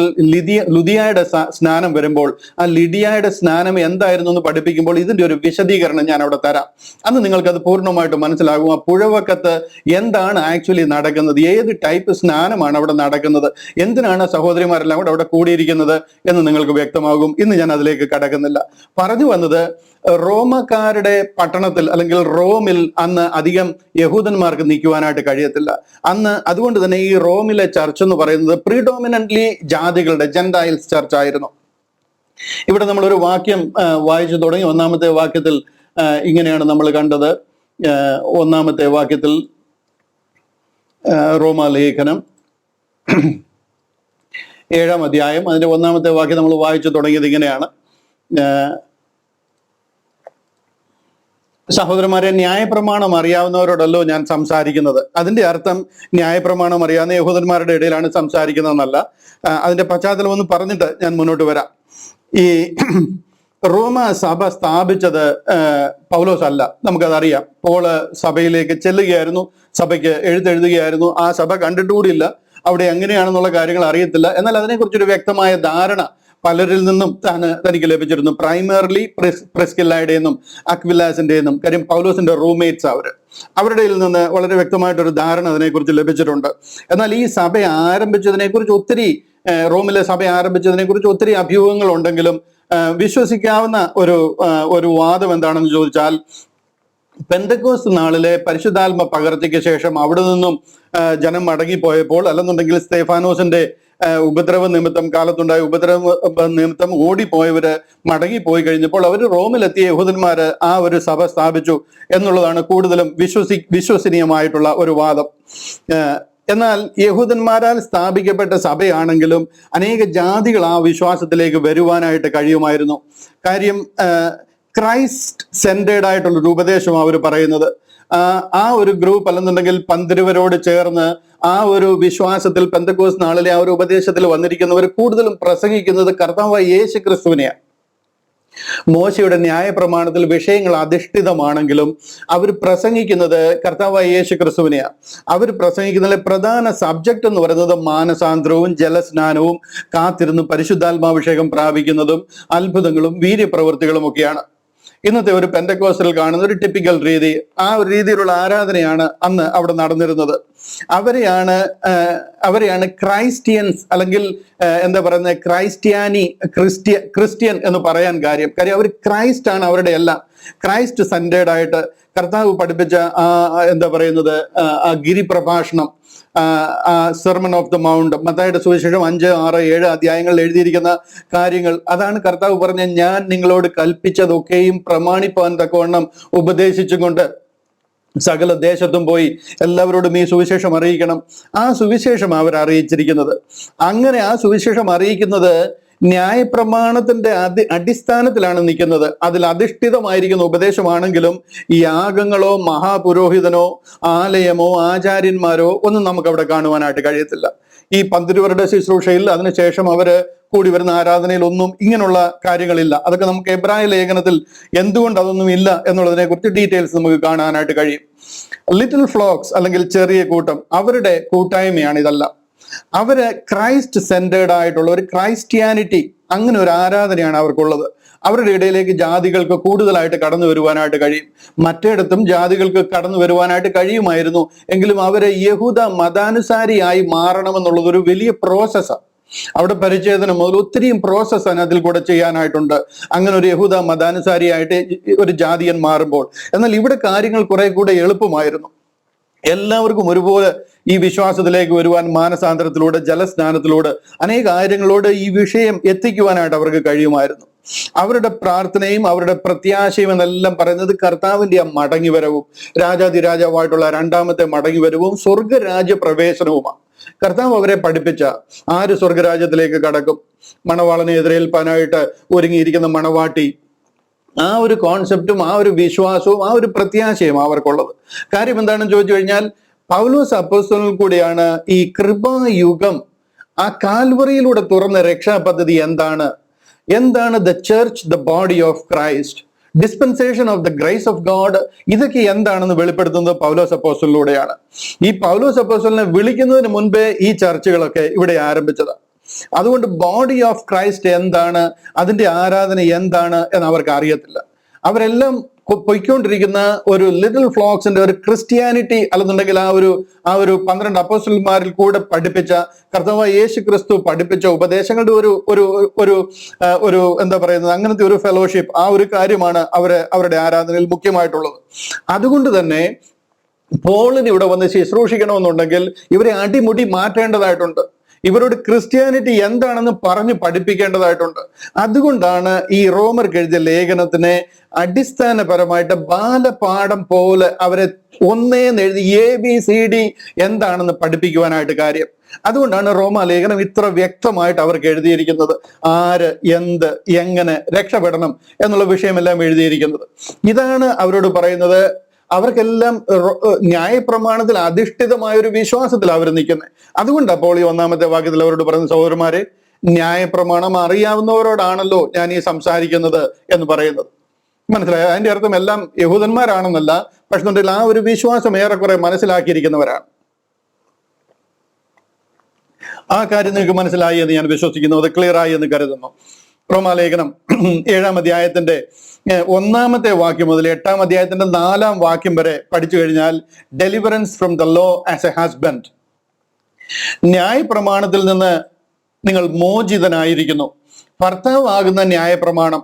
ലുദിയയുടെ സ്നാനം വരുമ്പോൾ ആ ലിഡിയയുടെ സ്നാനം എന്തായിരുന്നു എന്ന് പഠിപ്പിക്കുമ്പോൾ ഇതിന്റെ ഒരു വിശദീകരണം ഞാൻ അവിടെ തരാം. അന്ന് നിങ്ങൾക്കത് പൂർണ്ണമായിട്ട് മനസ്സിലാകും. ആ പുഴവക്കത്ത് എന്താണ് ആക്ച്വലി നടക്കുന്നത്, ഏത് ടൈപ്പ് സ്നാനമാണ് അവിടെ നടക്കുന്നത്, എന്തിനാണ് സഹോദരിമാരെല്ലാം കൂടെ അവിടെ കൂടിയിരിക്കുന്നത് എന്ന് നിങ്ങൾക്ക് വ്യക്തമാകും. ഇന്ന് ഞാൻ അതിലേക്ക് കടക്കുന്നില്ല. പറഞ്ഞു വന്നത്, റോമക്കാരുടെ പട്ടണത്തിൽ അല്ലെങ്കിൽ റോമിൽ അന്ന് അധികം യഹൂദന്മാർക്ക് നിൽക്കുവാനായിട്ട് കഴിയത്തില്ല. അന്ന് അതുകൊണ്ട് തന്നെ ഈ റോമിലെ ചർച്ച് എന്ന് പറയുന്നത് പ്രീഡോമിനന്റ്ലി ജാതികളുടെ ജെന്റൈൽസ് ചർച്ച് ആയിരുന്നു. ഇവിടെ നമ്മളൊരു വാക്യം വായിച്ചു തുടങ്ങി. ഒന്നാമത്തെ വാക്യത്തിൽ ഇങ്ങനെയാണ് നമ്മൾ കണ്ടത്. ഒന്നാമത്തെ വാക്യത്തിൽ റോമാലേഖനം 7-ാം അധ്യായം അതിന്റെ 1-ാമത്തെ വാക്യം നമ്മൾ വായിച്ചു തുടങ്ങിയത് ഇങ്ങനെയാണ്: സഹോദരന്മാരെ, ന്യായപ്രമാണം അറിയാവുന്നവരോടല്ലോ ഞാൻ സംസാരിക്കുന്നത്. അതിന്റെ അർത്ഥം ന്യായപ്രമാണം അറിയാവുന്ന യഹൂദന്മാരുടെ ഇടയിലാണ് സംസാരിക്കുന്നതെന്നല്ല. അതിന്റെ പശ്ചാത്തലം ഒന്ന് പറഞ്ഞിട്ട് ഞാൻ മുന്നോട്ട് വരാം. ഈ റോമ സഭ സ്ഥാപിച്ചത് പൗലോസ് അല്ല, നമുക്കതറിയാം. പോള് സഭയിലേക്ക് ചെല്ലുകയായിരുന്നു, സഭയ്ക്ക് എഴുതുകയായിരുന്നു. ആ സഭ കണ്ടിട്ടുകൂടിയില്ല, അവിടെ എങ്ങനെയാണെന്നുള്ള കാര്യങ്ങൾ അറിയത്തില്ല. എന്നാൽ അതിനെക്കുറിച്ചൊരു വ്യക്തമായ ധാരണ പലരിൽ നിന്നും തനിക്ക് ലഭിച്ചിരുന്നു. പ്രൈമറിലി പ്രിസ്കില്ലയുടെ നിന്നും അക്വിലാസിന്റെ നിന്നും. കാര്യം പൗലോസിന്റെ റൂംമേറ്റ്സ് അവരുടെ നിന്ന് വളരെ വ്യക്തമായിട്ടൊരു ധാരണ അതിനെക്കുറിച്ച് ലഭിച്ചിട്ടുണ്ട്. എന്നാൽ ഈ സഭ ആരംഭിച്ചതിനെ കുറിച്ച് റോമിലെ സഭ ആരംഭിച്ചതിനെ കുറിച്ച് ഒത്തിരി അഭ്യൂഹങ്ങൾ ഉണ്ടെങ്കിലും വിശ്വസിക്കാവുന്ന ഒരു വാദം എന്താണെന്ന് ചോദിച്ചാൽ, പെന്തക്കോസ്ത് നാളിലെ പരിശുദ്ധാത്മ പകർച്ചയ്ക്ക് ശേഷം അവിടെ നിന്നും ജനം മടങ്ങിപ്പോയപ്പോൾ, അല്ലെന്നുണ്ടെങ്കിൽ സ്തേഫാനോസിന്റെ ഉപദ്രവ നിമിത്തം, കാലത്തുണ്ടായ ഉപദ്രവ നിമിത്തം ഓടിപ്പോയവര് മടങ്ങിപ്പോയി കഴിഞ്ഞപ്പോൾ അവർ റോമിലെത്തിയ യഹൂദന്മാര് ആ ഒരു സഭ സ്ഥാപിച്ചു എന്നുള്ളതാണ് കൂടുതലും വിശ്വസനീയമായിട്ടുള്ള ഒരു വാദം. എന്നാൽ യഹൂദന്മാരാൽ സ്ഥാപിക്കപ്പെട്ട സഭയാണെങ്കിലും അനേക ജാതികൾ ആ വിശ്വാസത്തിലേക്ക് വരുവാനായിട്ട് കഴിയുമായിരുന്നു. കാര്യം ക്രൈസ്റ്റ് സെന്റേഡ് ആയിട്ടുള്ളൊരു ഉപദേശം അവർ പറയുന്നത്. ആ ഒരു ഗ്രൂപ്പ് അല്ലെന്നുണ്ടെങ്കിൽ പന്തിരുവരോട് ചേർന്ന് ആ ഒരു വിശ്വാസത്തിൽ പെന്തക്കോസ്ത് നാളിലെ ആ ഒരു ഉപദേശത്തിൽ വന്നിരിക്കുന്നവർ കൂടുതലും പ്രസംഗിക്കുന്നത് കർത്താവായ യേശു ക്രിസ്തുവിനെയാണ്. മോശയുടെ ന്യായപ്രമാണത്തിൽ വിഷയങ്ങൾ അധിഷ്ഠിതമാണെങ്കിലും അവർ പ്രസംഗിക്കുന്നത് കർത്താവായ യേശു ക്രിസ്തുവിനെയാണ്. അവർ പ്രസംഗിക്കുന്നതിലെ പ്രധാന സബ്ജക്റ്റ് എന്ന് പറയുന്നത് മാനസാന്തരവും ജലസ്നാനവും കാത്തിരുന്ന് പരിശുദ്ധാത്മാഭിഷേകം പ്രാപിക്കുന്നതും അത്ഭുതങ്ങളും വീര്യപ്രവൃത്തികളും ഒക്കെയാണ്. ഇന്നത്തെ ഒരു പെന്തക്കോസ്റ്റൽ കാണുന്ന ഒരു ടിപ്പിക്കൽ രീതി, ആ ഒരു രീതിയിലുള്ള ആരാധനയാണ് അന്ന് അവിടെ നടന്നിരുന്നത്. അവരെയാണ് ക്രൈസ്ത്യൻസ് അല്ലെങ്കിൽ എന്താ പറയുന്നത് ക്രിസ്ത്യൻ എന്ന് പറയാൻ കാര്യം അവർ ക്രൈസ്റ്റ് ആണ് അവരുടെ എല്ലാം. ക്രൈസ്റ്റ് സെന്റേഡ് ആയിട്ട് കർത്താവ് പഠിപ്പിച്ച എന്താ പറയുന്നത് ആ ഗിരിപ്രഭാഷണം, സെർമൺ ഓഫ് ദ മൗണ്ട്, മത്തായിയുടെ സുവിശേഷം 5, 6, 7 അധ്യായങ്ങളിൽ എഴുതിയിരിക്കുന്ന കാര്യങ്ങൾ, അതാണ് കർത്താവ് പറഞ്ഞ ഞാൻ നിങ്ങളോട് കൽപ്പിച്ചതൊക്കെയും പ്രമാണിപ്പാൻ തക്കവണ്ണം ഉപദേശിച്ചും കൊണ്ട് സകല ദേശത്തും പോയി എല്ലാവരോടും ഈ സുവിശേഷം അറിയിക്കണം. ആ സുവിശേഷം അവർ അറിയിച്ചിരിക്കുന്നത്. അങ്ങനെ ആ സുവിശേഷം അറിയിക്കുന്നത് ന്യായപ്രമാണത്തിന്റെ അടിസ്ഥാനത്തിലാണ് നിൽക്കുന്നത്. അതിൽ അധിഷ്ഠിതമായിരിക്കുന്ന ഉപദേശമാണെങ്കിലും യാഗങ്ങളോ മഹാപുരോഹിതനോ ആലയമോ ആചാര്യന്മാരോ ഒന്നും നമുക്ക് അവിടെ കാണുവാനായിട്ട് കഴിയത്തില്ല. ഈ പന്തിരുവരുടെ ശുശ്രൂഷയിൽ അതിനുശേഷം അവര് കൂടി വരുന്ന ആരാധനയിൽ ഒന്നും ഇങ്ങനെയുള്ള കാര്യങ്ങളില്ല. അതൊക്കെ നമുക്ക് എബ്രായ ലേഖനത്തിൽ എന്തുകൊണ്ട് അതൊന്നും ഇല്ല എന്നുള്ളതിനെ കുറിച്ച് ഡീറ്റെയിൽസ് നമുക്ക് കാണാനായിട്ട് കഴിയും. ലിറ്റിൽ ഫ്ലോക്സ് അല്ലെങ്കിൽ ചെറിയ കൂട്ടം, അവരുടെ കൂട്ടായ്മയാണ് ഇതെല്ലാം. അവര് ക്രൈസ്റ്റ് സെന്റേഡ് ആയിട്ടുള്ള ഒരു ക്രൈസ്ത്യാനിറ്റി അങ്ങനെ ഒരു ആരാധനയാണ് അവർക്കുള്ളത്. അവരുടെ ഇടയിലേക്ക് ജാതികൾക്ക് കൂടുതലായിട്ട് കടന്നു വരുവാനായിട്ട് കഴിയും. മറ്റിടത്തും ജാതികൾക്ക് കടന്നു വരുവാനായിട്ട് കഴിയുമായിരുന്നു. എങ്കിലും അവരെ യഹൂദ മതാനുസാരിയായി മാറണമെന്നുള്ളത് ഒരു വലിയ പ്രോസസ്സാണ്. അവിടെ പരിച്ഛേദന മുതൽ ഒത്തിരിയും പ്രോസസ്സ് അതിൽ കൂടെ ചെയ്യാനായിട്ടുണ്ട്. അങ്ങനെ ഒരു യഹൂദ മതാനുസാരിയായിട്ട് ഒരു ജാതിയൻ മാറുമ്പോൾ. എന്നാൽ ഇവിടെ കാര്യങ്ങൾ കുറെ കൂടെ എളുപ്പമായിരുന്നു. എല്ലാവർക്കും ഒരുപോലെ ഈ വിശ്വാസത്തിലേക്ക് വരുവാൻ മാനസാന്തരത്തിലൂടെ, ജലസ്നാനത്തിലൂടെ, അനേക കാര്യങ്ങളോട് ഈ വിഷയം എത്തിക്കുവാനായിട്ട് അവർക്ക് കഴിയുമായിരുന്നു. അവരുടെ പ്രാർത്ഥനയും അവരുടെ പ്രത്യാശയും എന്നെല്ലാം പറയുന്നത് കർത്താവിന്റെ ആ മടങ്ങിവരവും, രാജാതിരാജാവായിട്ടുള്ള രണ്ടാമത്തെ മടങ്ങിവരവും സ്വർഗരാജ്യ പ്രവേശനവുമാണ്. കർത്താവ് അവരെ പഠിപ്പിച്ച ആര് സ്വർഗരാജ്യത്തിലേക്ക് കടക്കും, മണവാളനെ എതിരേൽപ്പാനായിട്ട് ഒരുങ്ങിയിരിക്കുന്ന മണവാട്ടി, ആ ഒരു കോൺസെപ്റ്റും ആ ഒരു വിശ്വാസവും ആ ഒരു പ്രത്യാശയും അവർക്കുള്ളത്. കാര്യം എന്താണെന്ന് ചോദിച്ചു കഴിഞ്ഞാൽ, പൗലോസ് അപ്പോസ്തലനിൽ കൂടിയാണ് ഈ കൃപായുഗം, ആ കാൽവറിയിലൂടെ തുറന്ന രക്ഷാപദ്ധതി എന്താണ് the church, the body of Christ, dispensation of the grace of God, ഇതൊക്കെ എന്താണെന്ന് വെളിപ്പെടുത്തുന്നത് പൗലോസ് അപ്പോസ്തലനിലൂടെയാണ്. ഈ പൗലോസ് അപ്പോസ്തലനെ വിളിക്കുന്നതിന് മുൻപേ ഈ ചർച്ചകളൊക്കെ ഇവിടെ ആരംഭിച്ചതാണ്. അതുകൊണ്ട് ബോഡി ഓഫ് ക്രൈസ്റ്റ് എന്താണ്, അതിന്റെ ആരാധന എന്താണ് എന്ന് അവർക്ക് അറിയത്തില്ല. അവരെല്ലാം പൊയ്ക്കൊണ്ടിരിക്കുന്ന ഒരു ലിറ്റിൽ ഫ്ലോക്സിന്റെ ഒരു ക്രിസ്ത്യാനിറ്റി, അല്ലെന്നുണ്ടെങ്കിൽ ആ ഒരു 12 അപ്പോസ്റ്റലന്മാരിൽ കൂടെ പഠിപ്പിച്ച കർത്താവായ യേശു ക്രിസ്തു പഠിപ്പിച്ച ഉപദേശങ്ങളുടെ ഒരു എന്താ പറയുന്നത്, അങ്ങനത്തെ ഒരു ഫെലോഷിപ്പ്, ആ ഒരു കാര്യമാണ് അവരുടെ ആരാധനയിൽ മുഖ്യമായിട്ടുള്ളത്. അതുകൊണ്ട് തന്നെ പോളിന് ഇവിടെ വന്ന് ശുശ്രൂഷിക്കണമെന്നുണ്ടെങ്കിൽ ഇവരെ അടിമുടി മാറ്റേണ്ടതായിട്ടുണ്ട്. ഇവരോട് ക്രിസ്ത്യാനിറ്റി എന്താണെന്ന് പറഞ്ഞു പഠിപ്പിക്കേണ്ടതായിട്ടുണ്ട്. അതുകൊണ്ടാണ് ഈ റോമർക്ക് എഴുതിയ ലേഖനത്തിനെ അടിസ്ഥാനപരമായിട്ട് ബാലപാഠം പോലെ അവരെ ഒന്നേന്ന് ABCD എന്താണെന്ന് പഠിപ്പിക്കുവാനായിട്ട് കാര്യം. അതുകൊണ്ടാണ് റോമാലേഖനം ഇത്ര വ്യക്തമായിട്ട് അവർക്ക് എഴുതിയിരിക്കുന്നത്. ആര്, എന്ത്, എങ്ങനെ രക്ഷപ്പെടണം എന്നുള്ള വിഷയമെല്ലാം എഴുതിയിരിക്കുന്നത്. ഇതാണ് അവരോട് പറയുന്നത്. അവർക്കെല്ലാം ന്യായപ്രമാണത്തിൽ അധിഷ്ഠിതമായ ഒരു വിശ്വാസത്തിൽ അവർ നിൽക്കുന്നത്. അതുകൊണ്ട് അപ്പോൾ ഈ 1-ാമത്തെ വാക്യത്തിൽ അവരോട് പറയുന്ന, സഹോദരന്മാരെ, ന്യായപ്രമാണം അറിയാവുന്നവരോടാണല്ലോ ഞാൻ ഈ സംസാരിക്കുന്നത് എന്ന് പറയുന്നത്. മനസ്സിലായോ? അതിന്റെ അർത്ഥം എല്ലാം യഹൂദന്മാരാണെന്നല്ല, പക്ഷെ ആ ഒരു വിശ്വാസം ഏറെക്കുറെ മനസ്സിലാക്കിയിരിക്കുന്നവരാണ്. ആ കാര്യം നിങ്ങൾക്ക് മനസ്സിലായി എന്ന് ഞാൻ വിശ്വസിക്കുന്നു. അത് ക്ലിയർ ആയി എന്ന് കരുതുന്നു. റോമാലേഖനം 7-ാം അധ്യായത്തിന്റെ 1-ാമത്തെ വാക്യം മുതൽ 8-ാം അധ്യായത്തിന്റെ 4-ാം വാക്യം വരെ പഠിച്ചു കഴിഞ്ഞാൽ, deliverance from the law as a husband, ന്യായപ്രമാണത്തിൽ നിന്ന് നിങ്ങൾ മോചിതനായിരിക്കുന്നു. ഭർത്താവാകുന്ന ന്യായപ്രമാണം,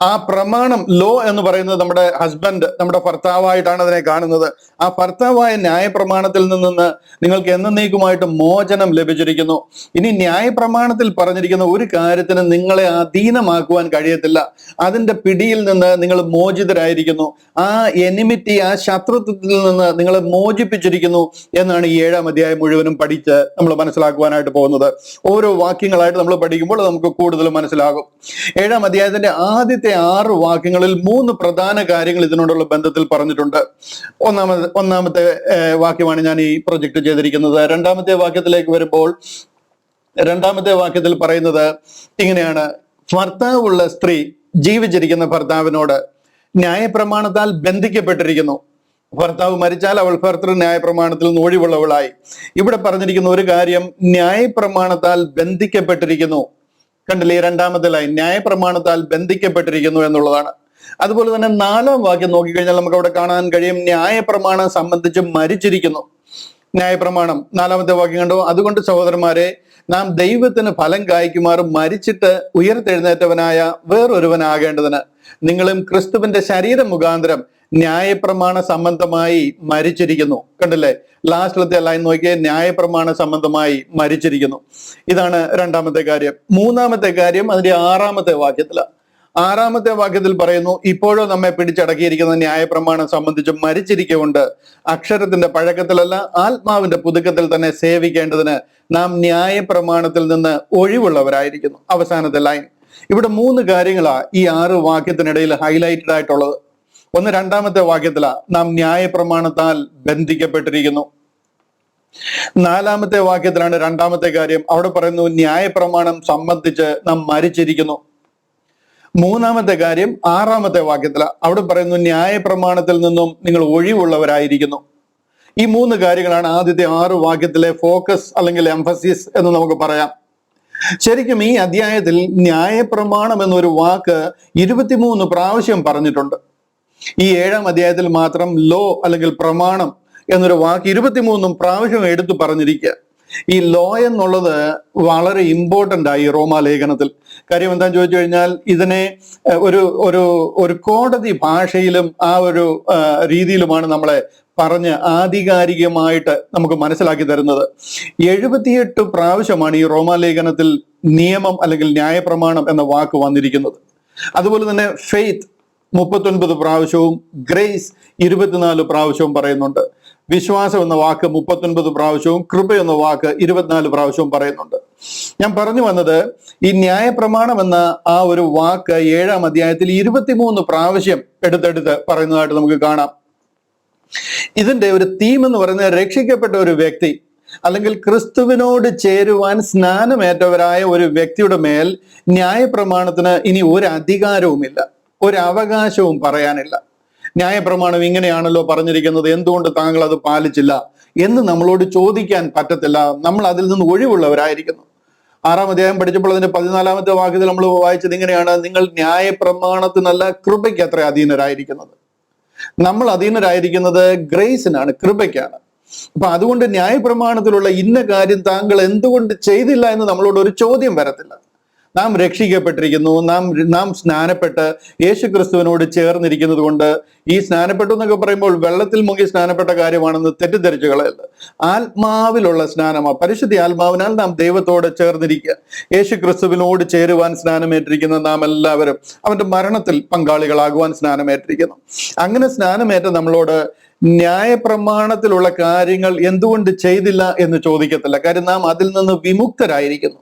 ആ പ്രമാണം, ലോ എന്ന് പറയുന്നത് നമ്മുടെ ഹസ്ബൻഡ്, നമ്മുടെ ഭർത്താവായിട്ടാണ് അതിനെ കാണുന്നത്. ആ ഭർത്താവായ ന്യായപ്രമാണത്തിൽ നിന്ന് നിങ്ങൾക്ക് എന്നേക്കുമായിട്ട് മോചനം ലഭിച്ചിരിക്കുന്നു. ഇനി ന്യായപ്രമാണത്തിൽ പറഞ്ഞിരിക്കുന്ന ഒരു കാര്യത്തിന് നിങ്ങളെ അധീനമാക്കുവാൻ കഴിയത്തില്ല. അതിന്റെ പിടിയിൽ നിന്ന് നിങ്ങൾ മോചിതരായിരിക്കുന്നു. ആ എനിമിറ്റി, ആ ശത്രുത്വത്തിൽ നിന്ന് നിങ്ങളെ മോചിപ്പിച്ചിരിക്കുന്നു എന്നാണ് ഈ 7-ാം അധ്യായം മുഴുവനും പഠിച്ച് നമ്മൾ മനസ്സിലാക്കുവാനായിട്ട് പോകുന്നത്. ഓരോ വാക്യങ്ങളായിട്ട് നമ്മൾ പഠിക്കുമ്പോൾ നമുക്ക് കൂടുതൽ മനസ്സിലാകും. 7-ാം അധ്യായത്തിന്റെ ആദ്യത്തെ 6 വാക്യങ്ങളിൽ 3 പ്രധാന കാര്യങ്ങൾ ഇതിനോടുള്ള ബന്ധത്തിൽ പറഞ്ഞിട്ടുണ്ട്. ഒന്നാമത്തെ വാക്യമാണ് ഞാൻ ഈ പ്രൊജക്ട് ചെയ്തിരിക്കുന്നത്. 2-ാമത്തെ വാക്യത്തിലേക്ക് വരുമ്പോൾ 2-ാമത്തെ വാക്യത്തിൽ പറയുന്നത് ഇങ്ങനെയാണ്: ഭർത്താവുള്ള സ്ത്രീ ജീവിച്ചിരിക്കുന്ന ഭർത്താവിനോട് ന്യായപ്രമാണത്താൽ ബന്ധിക്കപ്പെട്ടിരിക്കുന്നു. ഭർത്താവ് മരിച്ചാൽ അവൾ ഭർത്തൃ ന്യായപ്രമാണത്തിൽ നിന്ന് ഒഴിവുള്ളവളായി. ഇവിടെ പറഞ്ഞിരിക്കുന്ന ഒരു കാര്യം, ന്യായപ്രമാണത്താൽ ബന്ധിക്കപ്പെട്ടിരിക്കുന്നു. കണ്ടില്ലേ? 2-ാമത്തെ ലൈൻ ന്യായപ്രമാണത്താൽ ബന്ധിക്കപ്പെട്ടിരിക്കുന്നു എന്നുള്ളതാണ്. അതുപോലെ തന്നെ 4-ാം വാക്യം നോക്കിക്കഴിഞ്ഞാൽ നമുക്ക് അവിടെ കാണാൻ കഴിയും, ന്യായപ്രമാണം സംബന്ധിച്ച് മരിച്ചിരിക്കുന്നു. ന്യായപ്രമാണം 4-ാമത്തെ വാക്യം കണ്ടോ? അതുകൊണ്ട് സഹോദരന്മാരെ, നാം ദൈവത്തിന് ഫലം കായ്ക്കുമാറും മരിച്ചിട്ട് ഉയർത്തെഴുന്നേറ്റവനായ വേറൊരുവനാകേണ്ടതിന് നിങ്ങളും ക്രിസ്തുവിന്റെ ശരീരം മുഖാന്തരം ന്യായപ്രമാണ സംബന്ധമായി മരിച്ചിരിക്കുന്നു. കണ്ടില്ലേ? ലാസ്റ്റിലത്തെ ലൈൻ നോക്കിയേ, ന്യായപ്രമാണ സംബന്ധമായി മരിച്ചിരിക്കുന്നു. ഇതാണ് 2-ാമത്തെ കാര്യം. 3-ാമത്തെ കാര്യം അതിന്റെ 6-ാമത്തെ വാക്യത്തിലാണ്. 6-ാമത്തെ വാക്യത്തിൽ പറയുന്നു, ഇപ്പോഴോ നമ്മെ പിടിച്ചടക്കിയിരിക്കുന്ന ന്യായപ്രമാണം സംബന്ധിച്ച് മരിച്ചിരിക്കൊണ്ട് അക്ഷരത്തിന്റെ പഴക്കത്തിലല്ല ആത്മാവിന്റെ പുതുക്കത്തിൽ തന്നെ സേവിക്കേണ്ടതിന് നാം ന്യായപ്രമാണത്തിൽ നിന്ന് ഒഴിവുള്ളവരായിരിക്കുന്നു. അവസാനത്തെ ലൈൻ. ഇവിടെ 3 കാര്യങ്ങളാ ഈ 6 വാക്യത്തിനിടയിൽ ഹൈലൈറ്റഡ് ആയിട്ടുള്ളത്. ഒന്ന് 2-ാമത്തെ വാക്യത്തിലാ, നാം ന്യായപ്രമാണത്താൽ ബന്ധിക്കപ്പെട്ടിരിക്കുന്നു. 4-ാമത്തെ വാക്യത്തിലാണ് 2-ാമത്തെ കാര്യം. അവിടെ പറയുന്നു ന്യായപ്രമാണം സംബന്ധിച്ച് നാം മരിച്ചിരിക്കുന്നു. 3-ാമത്തെ കാര്യം 6-ാമത്തെ വാക്യത്തിലാ. അവിടെ പറയുന്നു ന്യായപ്രമാണത്തിൽ നിന്നും നിങ്ങൾ ഒഴിവുള്ളവരായിരിക്കുന്നു. ഈ 3 കാര്യങ്ങളാണ് ആദ്യത്തെ 6 വാക്യത്തിലെ ഫോക്കസ് അല്ലെങ്കിൽ എംഫസിസ് എന്ന് നമുക്ക് പറയാം. ശരിക്കും ഈ അധ്യായത്തിൽ ന്യായപ്രമാണം എന്നൊരു വാക്ക് 23 പ്രാവശ്യം പറഞ്ഞിട്ടുണ്ട്. ഈ 7-ാം അധ്യായത്തിൽ മാത്രം ലോ അല്ലെങ്കിൽ പ്രമാണം എന്നൊരു വാക്ക് 23 പ്രാവശ്യം എടുത്തു പറഞ്ഞിരിക്കുക. ഈ ലോ എന്നുള്ളത് വളരെ ഇമ്പോർട്ടൻ്റ് ആയി റോമാലേഖനത്തിൽ. കാര്യം എന്താണെന്ന് ചോദിച്ചു കഴിഞ്ഞാൽ ഇതിനെ ഒരു ഒരു ഒരു കോടതി ഭാഷയിലും ആ ഒരു രീതിയിലുമാണ് നമ്മളെ പറഞ്ഞ് ആധികാരികമായിട്ട് നമുക്ക് മനസ്സിലാക്കി തരുന്നത്. 78 പ്രാവശ്യമാണ് ഈ റോമാലേഖനത്തിൽ നിയമം അല്ലെങ്കിൽ ന്യായപ്രമാണം എന്ന വാക്ക് വന്നിരിക്കുന്നത്. അതുപോലെ തന്നെ ഫെയ്ത്ത് 39 പ്രാവശ്യവും ഗ്രേസ് 24 പ്രാവശ്യവും പറയുന്നുണ്ട്. വിശ്വാസം എന്ന വാക്ക് 39 പ്രാവശ്യവും കൃപ എന്ന വാക്ക് 24 പ്രാവശ്യവും പറയുന്നുണ്ട്. ഞാൻ പറഞ്ഞു വന്നത് ഈ ന്യായപ്രമാണം എന്ന ആ ഒരു വാക്ക് 7-ാം അധ്യായത്തിൽ 23 പ്രാവശ്യം എടുത്തെടുത്ത് പറയുന്നതായിട്ട് നമുക്ക് കാണാം. ഇതിന്റെ ഒരു തീം എന്ന് പറയുന്നത് രക്ഷിക്കപ്പെട്ട ഒരു വ്യക്തി അല്ലെങ്കിൽ ക്രിസ്തുവിനോട് ചേരുവാൻ സ്നാനമേറ്റവരായ ഒരു വ്യക്തിയുടെ മേൽ ന്യായപ്രമാണത്തിന് ഇനി ഒരു അധികാരവുമില്ല, ഒരു അവകാശവും പറയാനില്ല. ന്യായപ്രമാണം ഇങ്ങനെയാണല്ലോ പറഞ്ഞിരിക്കുന്നത്, എന്തുകൊണ്ട് താങ്കൾ അത് പാലിച്ചില്ല എന്ന് നമ്മളോട് ചോദിക്കാൻ പറ്റത്തില്ല. നമ്മൾ അതിൽ നിന്ന് ഒഴിവുള്ളവരായിരിക്കുന്നു. 6-ാം അധ്യായം പഠിച്ചപ്പോൾ അതിന്റെ 14-ാമത്തെ വാക്യത്തിൽ നമ്മൾ വായിച്ചത് ഇങ്ങനെയാണ്: നിങ്ങൾ ന്യായപ്രമാണത്തിനല്ല കൃപയ്ക്ക് അത്ര അധീനരായിരിക്കുന്നത്. നമ്മൾ അധീനരായിരിക്കുന്നത് ഗ്രേസിനാണ്, കൃപയ്ക്കാണ്. അപ്പൊ അതുകൊണ്ട് ന്യായപ്രമാണത്തിലുള്ള ഇന്ന കാര്യം താങ്കൾ എന്തുകൊണ്ട് ചെയ്തില്ല എന്ന് നമ്മളോട് ഒരു ചോദ്യം വരത്തില്ല. നാം രക്ഷിക്കപ്പെട്ടിരിക്കുന്നു, നാം സ്നാനപ്പെട്ട് യേശു ക്രിസ്തുവിനോട് ചേർന്നിരിക്കുന്നത് കൊണ്ട്, ഈ സ്നാനപ്പെട്ടു എന്നൊക്കെ പറയുമ്പോൾ വെള്ളത്തിൽ മുങ്ങി സ്നാനപ്പെട്ട കാര്യമാണെന്ന് തെറ്റിദ്ധരിച്ചു കളയരുത്. ആത്മാവിലുള്ള സ്നാനമാണ്. പരിശുദ്ധ ആത്മാവിനാൽ നാം ദൈവത്തോട് ചേർന്നിരിക്കുക. യേശു ക്രിസ്തുവിനോട് ചേരുവാൻ സ്നാനമേറ്റിരിക്കുന്ന നാം എല്ലാവരും അവന്റെ മരണത്തിൽ പങ്കാളികളാകുവാൻ സ്നാനമേറ്റിരിക്കുന്നു. അങ്ങനെ സ്നാനമേറ്റ നമ്മളോട് ന്യായപ്രമാണത്തിലുള്ള കാര്യങ്ങൾ എന്തുകൊണ്ട് ചെയ്തില്ല എന്ന് ചോദിക്കത്തില്ല. കാര്യം നാം അതിൽ നിന്ന് വിമുക്തരായിരിക്കുന്നു.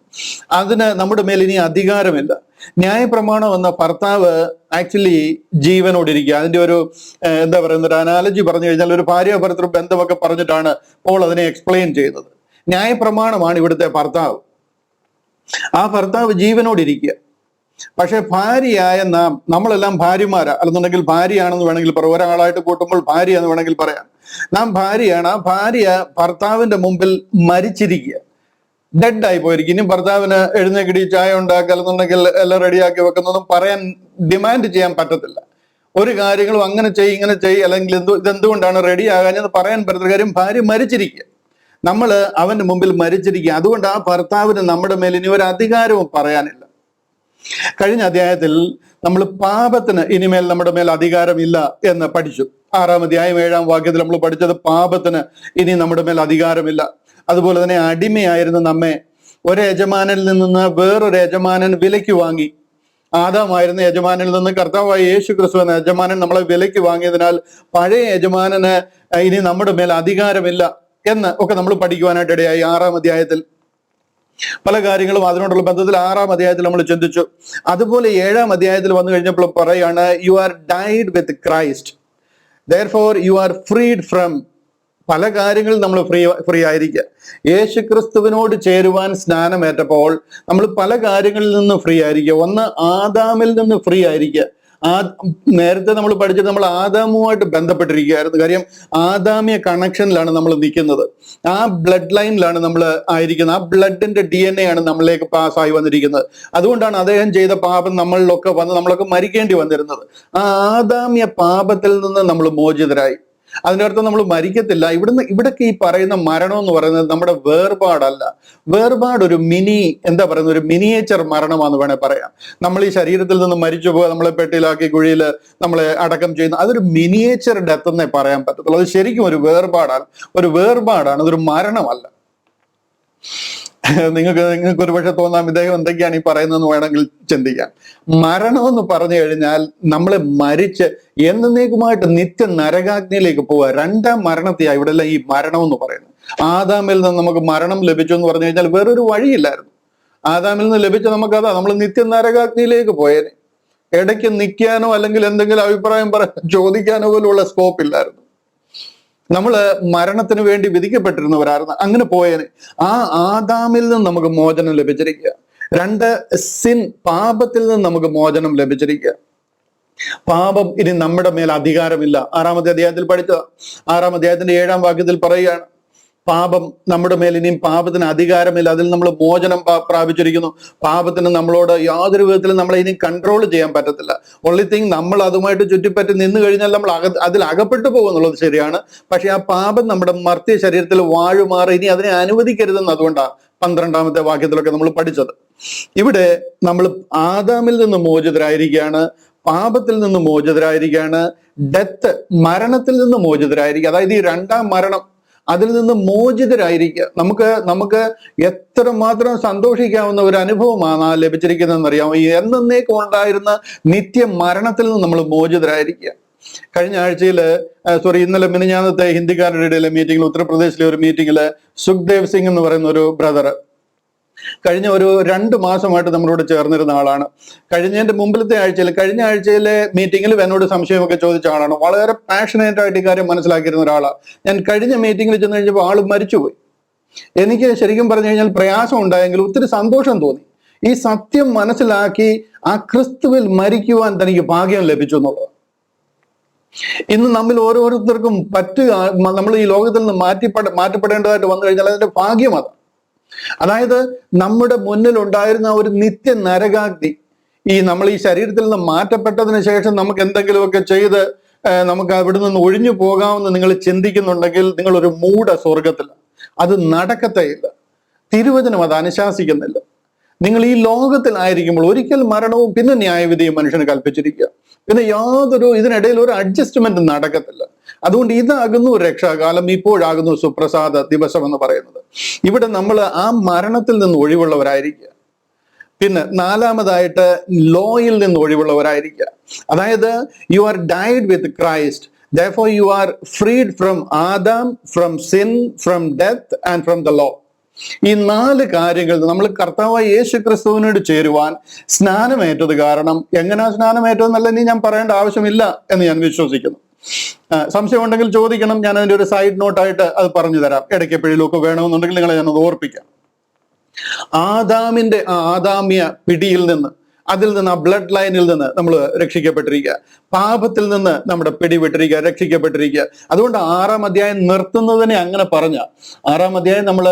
അതിന് നമ്മുടെ മേൽ ഇനി അധികാരമില്ല. ന്യായപ്രമാണം എന്ന ഭർത്താവ് ആക്ച്വലി ജീവനോടിരിക്കുക. അതിന്റെ ഒരു എന്താ പറയുന്ന ഒരു അനാലജി പറഞ്ഞു കഴിഞ്ഞാൽ ഒരു ഭാര്യ ഭർത്തൃ ബന്ധമൊക്കെ പറഞ്ഞിട്ടാണ് പോൾ അതിനെ എക്സ്പ്ലെയിൻ ചെയ്യുന്നത്. ന്യായപ്രമാണമാണ് ഇവിടുത്തെ ഭർത്താവ്. ആ ഭർത്താവ് ജീവനോടിരിക്കുക. പക്ഷെ ഭാര്യയായ നമ്മളെല്ലാം ഭാര്യമാരാ, അല്ലെന്നുണ്ടെങ്കിൽ ഭാര്യയാണെന്ന് വേണമെങ്കിൽ പറയാം. ഒരാളായിട്ട് കൂട്ടുമ്പോൾ ഭാര്യ എന്ന് വേണമെങ്കിൽ പറയാം. നാം ഭാര്യയാണ്. ആ ഭാര്യ ഭർത്താവിന്റെ മുമ്പിൽ മരിച്ചിരിക്കുക, ഡെഡ് ആയി പോയിരിക്കും. ഇനി ഭർത്താവിന് എഴുന്നേക്കിടി ചായ ഉണ്ടാക്കുക അല്ലെന്നുണ്ടെങ്കിൽ എല്ലാം റെഡിയാക്കി വെക്കുന്നൊന്നും പറയാൻ ഡിമാൻഡ് ചെയ്യാൻ പറ്റത്തില്ല. ഒരു കാര്യങ്ങളും അങ്ങനെ ഇങ്ങനെ അല്ലെങ്കിൽ ഇതെന്തുകൊണ്ടാണ് റെഡി ആകാഞ്ഞെന്ന് പറയാൻ പറ്റത്തില്ല. കാര്യം ഭാര്യ മരിച്ചിരിക്കുക, നമ്മൾ അവന്റെ മുമ്പിൽ മരിച്ചിരിക്കുക. അതുകൊണ്ട് ആ ഭർത്താവിന് നമ്മുടെ മേൽ ഇനി ഒരു അധികാരവും പറയാനില്ല. കഴിഞ്ഞ അധ്യായത്തിൽ നമ്മൾ പാപത്തിന് ഇനിമേൽ നമ്മുടെ മേൽ അധികാരമില്ല എന്ന് പഠിച്ചു. 6-ാം അധ്യായം 7-ാം വാക്യത്തിൽ നമ്മൾ പഠിച്ചത് പാപത്തിന് ഇനി നമ്മുടെ മേൽ അധികാരമില്ല. അതുപോലെ തന്നെ അടിമയായിരുന്ന നമ്മെ ഒരു യജമാനിൽ നിന്ന് വേറൊരു യജമാനൻ വിലയ്ക്ക് വാങ്ങി. ആദാമായിരുന്ന യജമാനിൽ നിന്ന് കർത്താവായ യേശു ക്രിസ്തു എന്ന യജമാനൻ നമ്മളെ വിലയ്ക്ക് വാങ്ങിയതിനാൽ പഴയ യജമാനന് ഇനി നമ്മുടെ മേൽ അധികാരമില്ല എന്ന് ഒക്കെ നമ്മൾ പഠിക്കുവാനായിട്ട് ഇടയായി. 6-ാം അധ്യായത്തിൽ പല കാര്യങ്ങളും അതിനോടുള്ള ബന്ധത്തിൽ 6-ാം അധ്യായത്തിൽ നമ്മൾ ചിന്തിച്ചു. അതുപോലെ 7-ാം അധ്യായത്തിൽ വന്നു കഴിഞ്ഞപ്പോൾ പറയാണ്, you are died with Christ, therefore you are freed from. പല കാര്യങ്ങളിൽ നമ്മൾ ഫ്രീ ആയിരിക്കുക. യേശു ക്രിസ്തുവിനോട് ചേരുവാൻ സ്നാനമേറ്റപ്പോൾ നമ്മൾ പല കാര്യങ്ങളിൽ നിന്ന് ഫ്രീ ആയിരിക്കുക. ഒന്ന്, ആദാമിൽ നിന്ന് ഫ്രീ ആയിരിക്കുക. നേരത്തെ നമ്മൾ പഠിച്ചത് നമ്മൾ ആദാമുമായിട്ട് ബന്ധപ്പെട്ടിരിക്കുകയായിരുന്നു. കാര്യം ആദാമിയ കണക്ഷനിലാണ് നമ്മൾ നിൽക്കുന്നത്. ആ ബ്ലഡ് ലൈനിലാണ് നമ്മൾ ആയിരിക്കുന്നത്. ആ ബ്ലഡിന്റെ DNA ആണ് നമ്മളിലേക്ക് പാസ്സായി വന്നിരിക്കുന്നത്. അതുകൊണ്ടാണ് അദ്ദേഹം ചെയ്ത പാപം നമ്മളിലൊക്കെ വന്ന് നമ്മളൊക്കെ മരിക്കേണ്ടി വന്നിരുന്നത്. ആ ആദാമ്യ പാപത്തിൽ നിന്ന് നമ്മൾ മോചിതരായി. അതിൻ്റെ അർത്ഥം നമ്മൾ മരിക്കത്തില്ല. ഇവിടൊക്കെ ഈ പറയുന്ന മരണം എന്ന് പറയുന്നത് നമ്മുടെ വേർപാടല്ല. വേർപാട് ഒരു ഒരു മിനിയേച്ചർ മരണമാണെന്ന് വേണേൽ പറയാം. നമ്മൾ ഈ ശരീരത്തിൽ നിന്ന് മരിച്ചു പോവുക, നമ്മളെ പെട്ടിയിലാക്കി കുഴിയിൽ നമ്മളെ അടക്കം ചെയ്യുന്ന, അതൊരു മിനിയേച്ചർ ഡെത്ത് എന്നേ പറയാൻ പറ്റത്തുള്ളൂ. അത് ശരിക്കും ഒരു വേർപാടാണ്, അതൊരു മരണമല്ല. നിങ്ങൾക്ക് ഒരു പക്ഷെ തോന്നാം ഇദ്ദേഹം എന്തൊക്കെയാണ് ഈ പറയുന്നതെന്ന് വേണമെങ്കിൽ ചിന്തിക്കാം. മരണമെന്ന് പറഞ്ഞു കഴിഞ്ഞാൽ നമ്മളെ മരിച്ച് എന്നേക്കുമായിട്ട് നിത്യ നരകാഗ്നിയിലേക്ക് പോവുക. 2ാം മരണത്തെയാണ് ഇവിടെ എല്ലാം ഈ മരണം എന്ന് പറയുന്നത്. ആദാമിൽ നിന്ന് നമുക്ക് മരണം ലഭിച്ചു എന്ന് പറഞ്ഞു കഴിഞ്ഞാൽ വേറൊരു വഴിയില്ലായിരുന്നു. ആദാമിൽ നിന്ന് ലഭിച്ച നമുക്കതാ, നമ്മൾ നിത്യ നരകാഗ്നിയിലേക്ക് പോയേനെ. ഇടയ്ക്ക് നിൽക്കാനോ അല്ലെങ്കിൽ എന്തെങ്കിലും അഭിപ്രായം ചോദിക്കാനോ പോലുള്ള സ്കോപ്പ് ഇല്ലായിരുന്നു. നമ്മൾ മരണത്തിന് വേണ്ടി വിധിക്കപ്പെട്ടിരുന്നവരായിരുന്നു. അങ്ങനെ പോയേനെ. ആ ആദാമിൽ നിന്ന് നമുക്ക് മോചനം ലഭിച്ചിരിക്കുക. 2, സിൻ, പാപത്തിൽ നിന്ന് നമുക്ക് മോചനം ലഭിച്ചിരിക്കുക. പാപം ഇനി നമ്മുടെ മേൽ അധികാരമില്ല. 6-ാമത്തെ അധ്യായത്തിൽ പഠിച്ചത്. 6-ാം അധ്യായത്തിന്റെ 7-ാം വാക്യത്തിൽ പറയുകയാണ്, പാപം നമ്മുടെ മേൽ ഇനിയും പാപത്തിന് അധികാരമില്ല, അതിൽ നമ്മൾ മോചനം പ്രാപിച്ചിരിക്കുന്നു. പാപത്തിന് നമ്മളോട് യാതൊരു വിധത്തിലും നമ്മളെ ഇനി കൺട്രോൾ ചെയ്യാൻ പറ്റത്തില്ല. ഓൺലി തിങ്, നമ്മൾ അതുമായിട്ട് ചുറ്റിപ്പറ്റി നിന്ന് കഴിഞ്ഞാൽ നമ്മൾ അതിൽ അകപ്പെട്ടു പോകുന്നുള്ളത് ശരിയാണ്. പക്ഷെ ആ പാപം നമ്മുടെ മർത്യ ശരീരത്തിൽ വാഴുമാറി ഇനി അതിനെ അനുവദിക്കരുതെന്ന് അതുകൊണ്ടാണ് 12-ാമത്തെ വാക്യത്തിലൊക്കെ നമ്മൾ പഠിച്ചത്. ഇവിടെ നമ്മൾ ആദാമിൽ നിന്ന് മോചിതരായിരിക്കുകയാണ്, പാപത്തിൽ നിന്ന് മോചിതരായിരിക്കുകയാണ്, ഡെത്ത് മരണത്തിൽ നിന്ന് മോചിതരായിരിക്കുക. അതായത് ഈ രണ്ടാം മരണം, അതിൽ നിന്ന് മോചിതരായിരിക്കുക. നമുക്ക് എത്രമാത്രം സന്തോഷിക്കാവുന്ന ഒരു അനുഭവമാണ് ലഭിച്ചിരിക്കുന്നതെന്ന് അറിയാമോ? ഈ എന്നേക്കും ഉണ്ടായിരുന്ന നിത്യ മരണത്തിൽ നിന്ന് നമ്മൾ മോചിതരായിരിക്കുക. കഴിഞ്ഞ ആഴ്ചയിൽ ഇന്നലെ മിനിഞ്ഞാന്നത്തെ ഹിന്ദിക്കാരുടെ ഇടയിലെ മീറ്റിംഗിൽ, ഉത്തർപ്രദേശിലെ ഒരു മീറ്റിംഗില് സുഖ്ദേവ് സിംഗ് എന്ന് പറയുന്ന ഒരു ബ്രദർ കഴിഞ്ഞ ഒരു 2 മാസമായിട്ട് നമ്മളോട് ചേർന്നിരുന്ന ആളാണ്. കഴിഞ്ഞ ആഴ്ചയിലെ മീറ്റിംഗിൽ എന്നോട് സംശയമൊക്കെ ചോദിച്ച ആളാണ്. വളരെ പാഷനേറ്റ് ആയിട്ട് ഇക്കാര്യം മനസ്സിലാക്കിയിരുന്ന ഒരാളാണ്. ഞാൻ കഴിഞ്ഞ മീറ്റിംഗിൽ ചെന്ന് കഴിഞ്ഞപ്പോൾ ആള് മരിച്ചുപോയി. എനിക്ക് ശരിക്കും പറഞ്ഞു കഴിഞ്ഞാൽ പ്രയാസം ഉണ്ടായെങ്കിലും ഒത്തിരി സന്തോഷം തോന്നി. ഈ സത്യം മനസ്സിലാക്കി ആ ക്രിസ്തുവിൽ മരിക്കുവാൻ തനിക്ക് ഭാഗ്യം ലഭിച്ചു എന്നുള്ളത്. ഇന്ന് നമ്മിൽ ഓരോരുത്തർക്കും നമ്മൾ ഈ ലോകത്തിൽ നിന്ന് മാറ്റപ്പെടേണ്ടതായിട്ട് വന്നു കഴിഞ്ഞാൽ അതിന്റെ ഭാഗ്യം അതാണ്. അതായത് നമ്മുടെ മുന്നിൽ ഉണ്ടായിരുന്ന ഒരു നിത്യ നരകാഗ്നി, നമ്മൾ ഈ ശരീരത്തിൽ നിന്ന് മാറ്റപ്പെട്ടതിന് ശേഷം നമുക്ക് എന്തെങ്കിലുമൊക്കെ ചെയ്ത് നമുക്ക് അവിടെ നിന്ന് ഒഴിഞ്ഞു പോകാമെന്ന് നിങ്ങൾ ചിന്തിക്കുന്നുണ്ടെങ്കിൽ നിങ്ങൾ ഒരു മൂഢ സ്വർഗത്തില്ല. അത് നടക്കത്തേയില്ല. തിരുവചനം അത് അനുശാസിക്കുന്നില്ല. നിങ്ങൾ ഈ ലോകത്തിലായിരിക്കുമ്പോൾ ഒരിക്കൽ മരണവും പിന്നെ ന്യായവിധിയും മനുഷ്യന് കൽപ്പിച്ചിരിക്കുക. പിന്നെ ഇതിനിടയിൽ ഒരു അഡ്ജസ്റ്റ്മെന്റ് നടക്കത്തില്ല. അതുകൊണ്ട് ഇതാകുന്നു രക്ഷാകാലം, ഇപ്പോഴാകുന്നു സുപ്രസാദ ദിവസം എന്ന് പറയുന്നത്. ഇവിടെ നമ്മൾ ആ മരണത്തിൽ നിന്ന് ഒഴിവുള്ളവരായിരിക്കുക. പിന്നെ 4-മതായിട്ട് ലോയിൽ നിന്ന് ഒഴിവുള്ളവരായിരിക്കുക. അതായത് you are died with Christ, therefore you are freed from Adam, from sin, from death and from the law. ഈ 4 കാര്യങ്ങൾ നമ്മൾ കർത്താവായ യേശു ക്രിസ്തുവിനോട് ചേരുവാൻ സ്നാനമേറ്റത് കാരണം, എങ്ങനെയാ സ്നാനമേറ്റതെന്നല്ല ഇനി ഞാൻ പറയേണ്ട ആവശ്യമില്ല എന്ന് ഞാൻ വിശ്വസിക്കുന്നു. സംശയം ഉണ്ടെങ്കിൽ ചോദിക്കണം, ഞാൻ അതിന്റെ ഒരു സൈഡ് നോട്ടായിട്ട് അത് പറഞ്ഞു തരാം. ഇടയ്ക്ക് എപ്പോഴേലൊക്കെ വേണമെന്നുണ്ടെങ്കിൽ നിങ്ങളെ ഞാനത് ഓർപ്പിക്കാം. ആദാമിന്റെ ആദാമ്യ പിടിയിൽ നിന്ന്, അതിൽ നിന്ന്, ആ ബ്ലഡ് ലൈനിൽ നിന്ന് നമ്മൾ രക്ഷിക്കപ്പെട്ടിരിക്കുക. പാപത്തിൽ നിന്ന് നമ്മുടെ പിടിവിട്ടിരിക്കുക, രക്ഷിക്കപ്പെട്ടിരിക്കുക. അതുകൊണ്ട് 6-ാം അധ്യായം നിർത്തുന്നതിനെ അങ്ങനെ പറഞ്ഞ 6-ാം അധ്യായം നമ്മൾ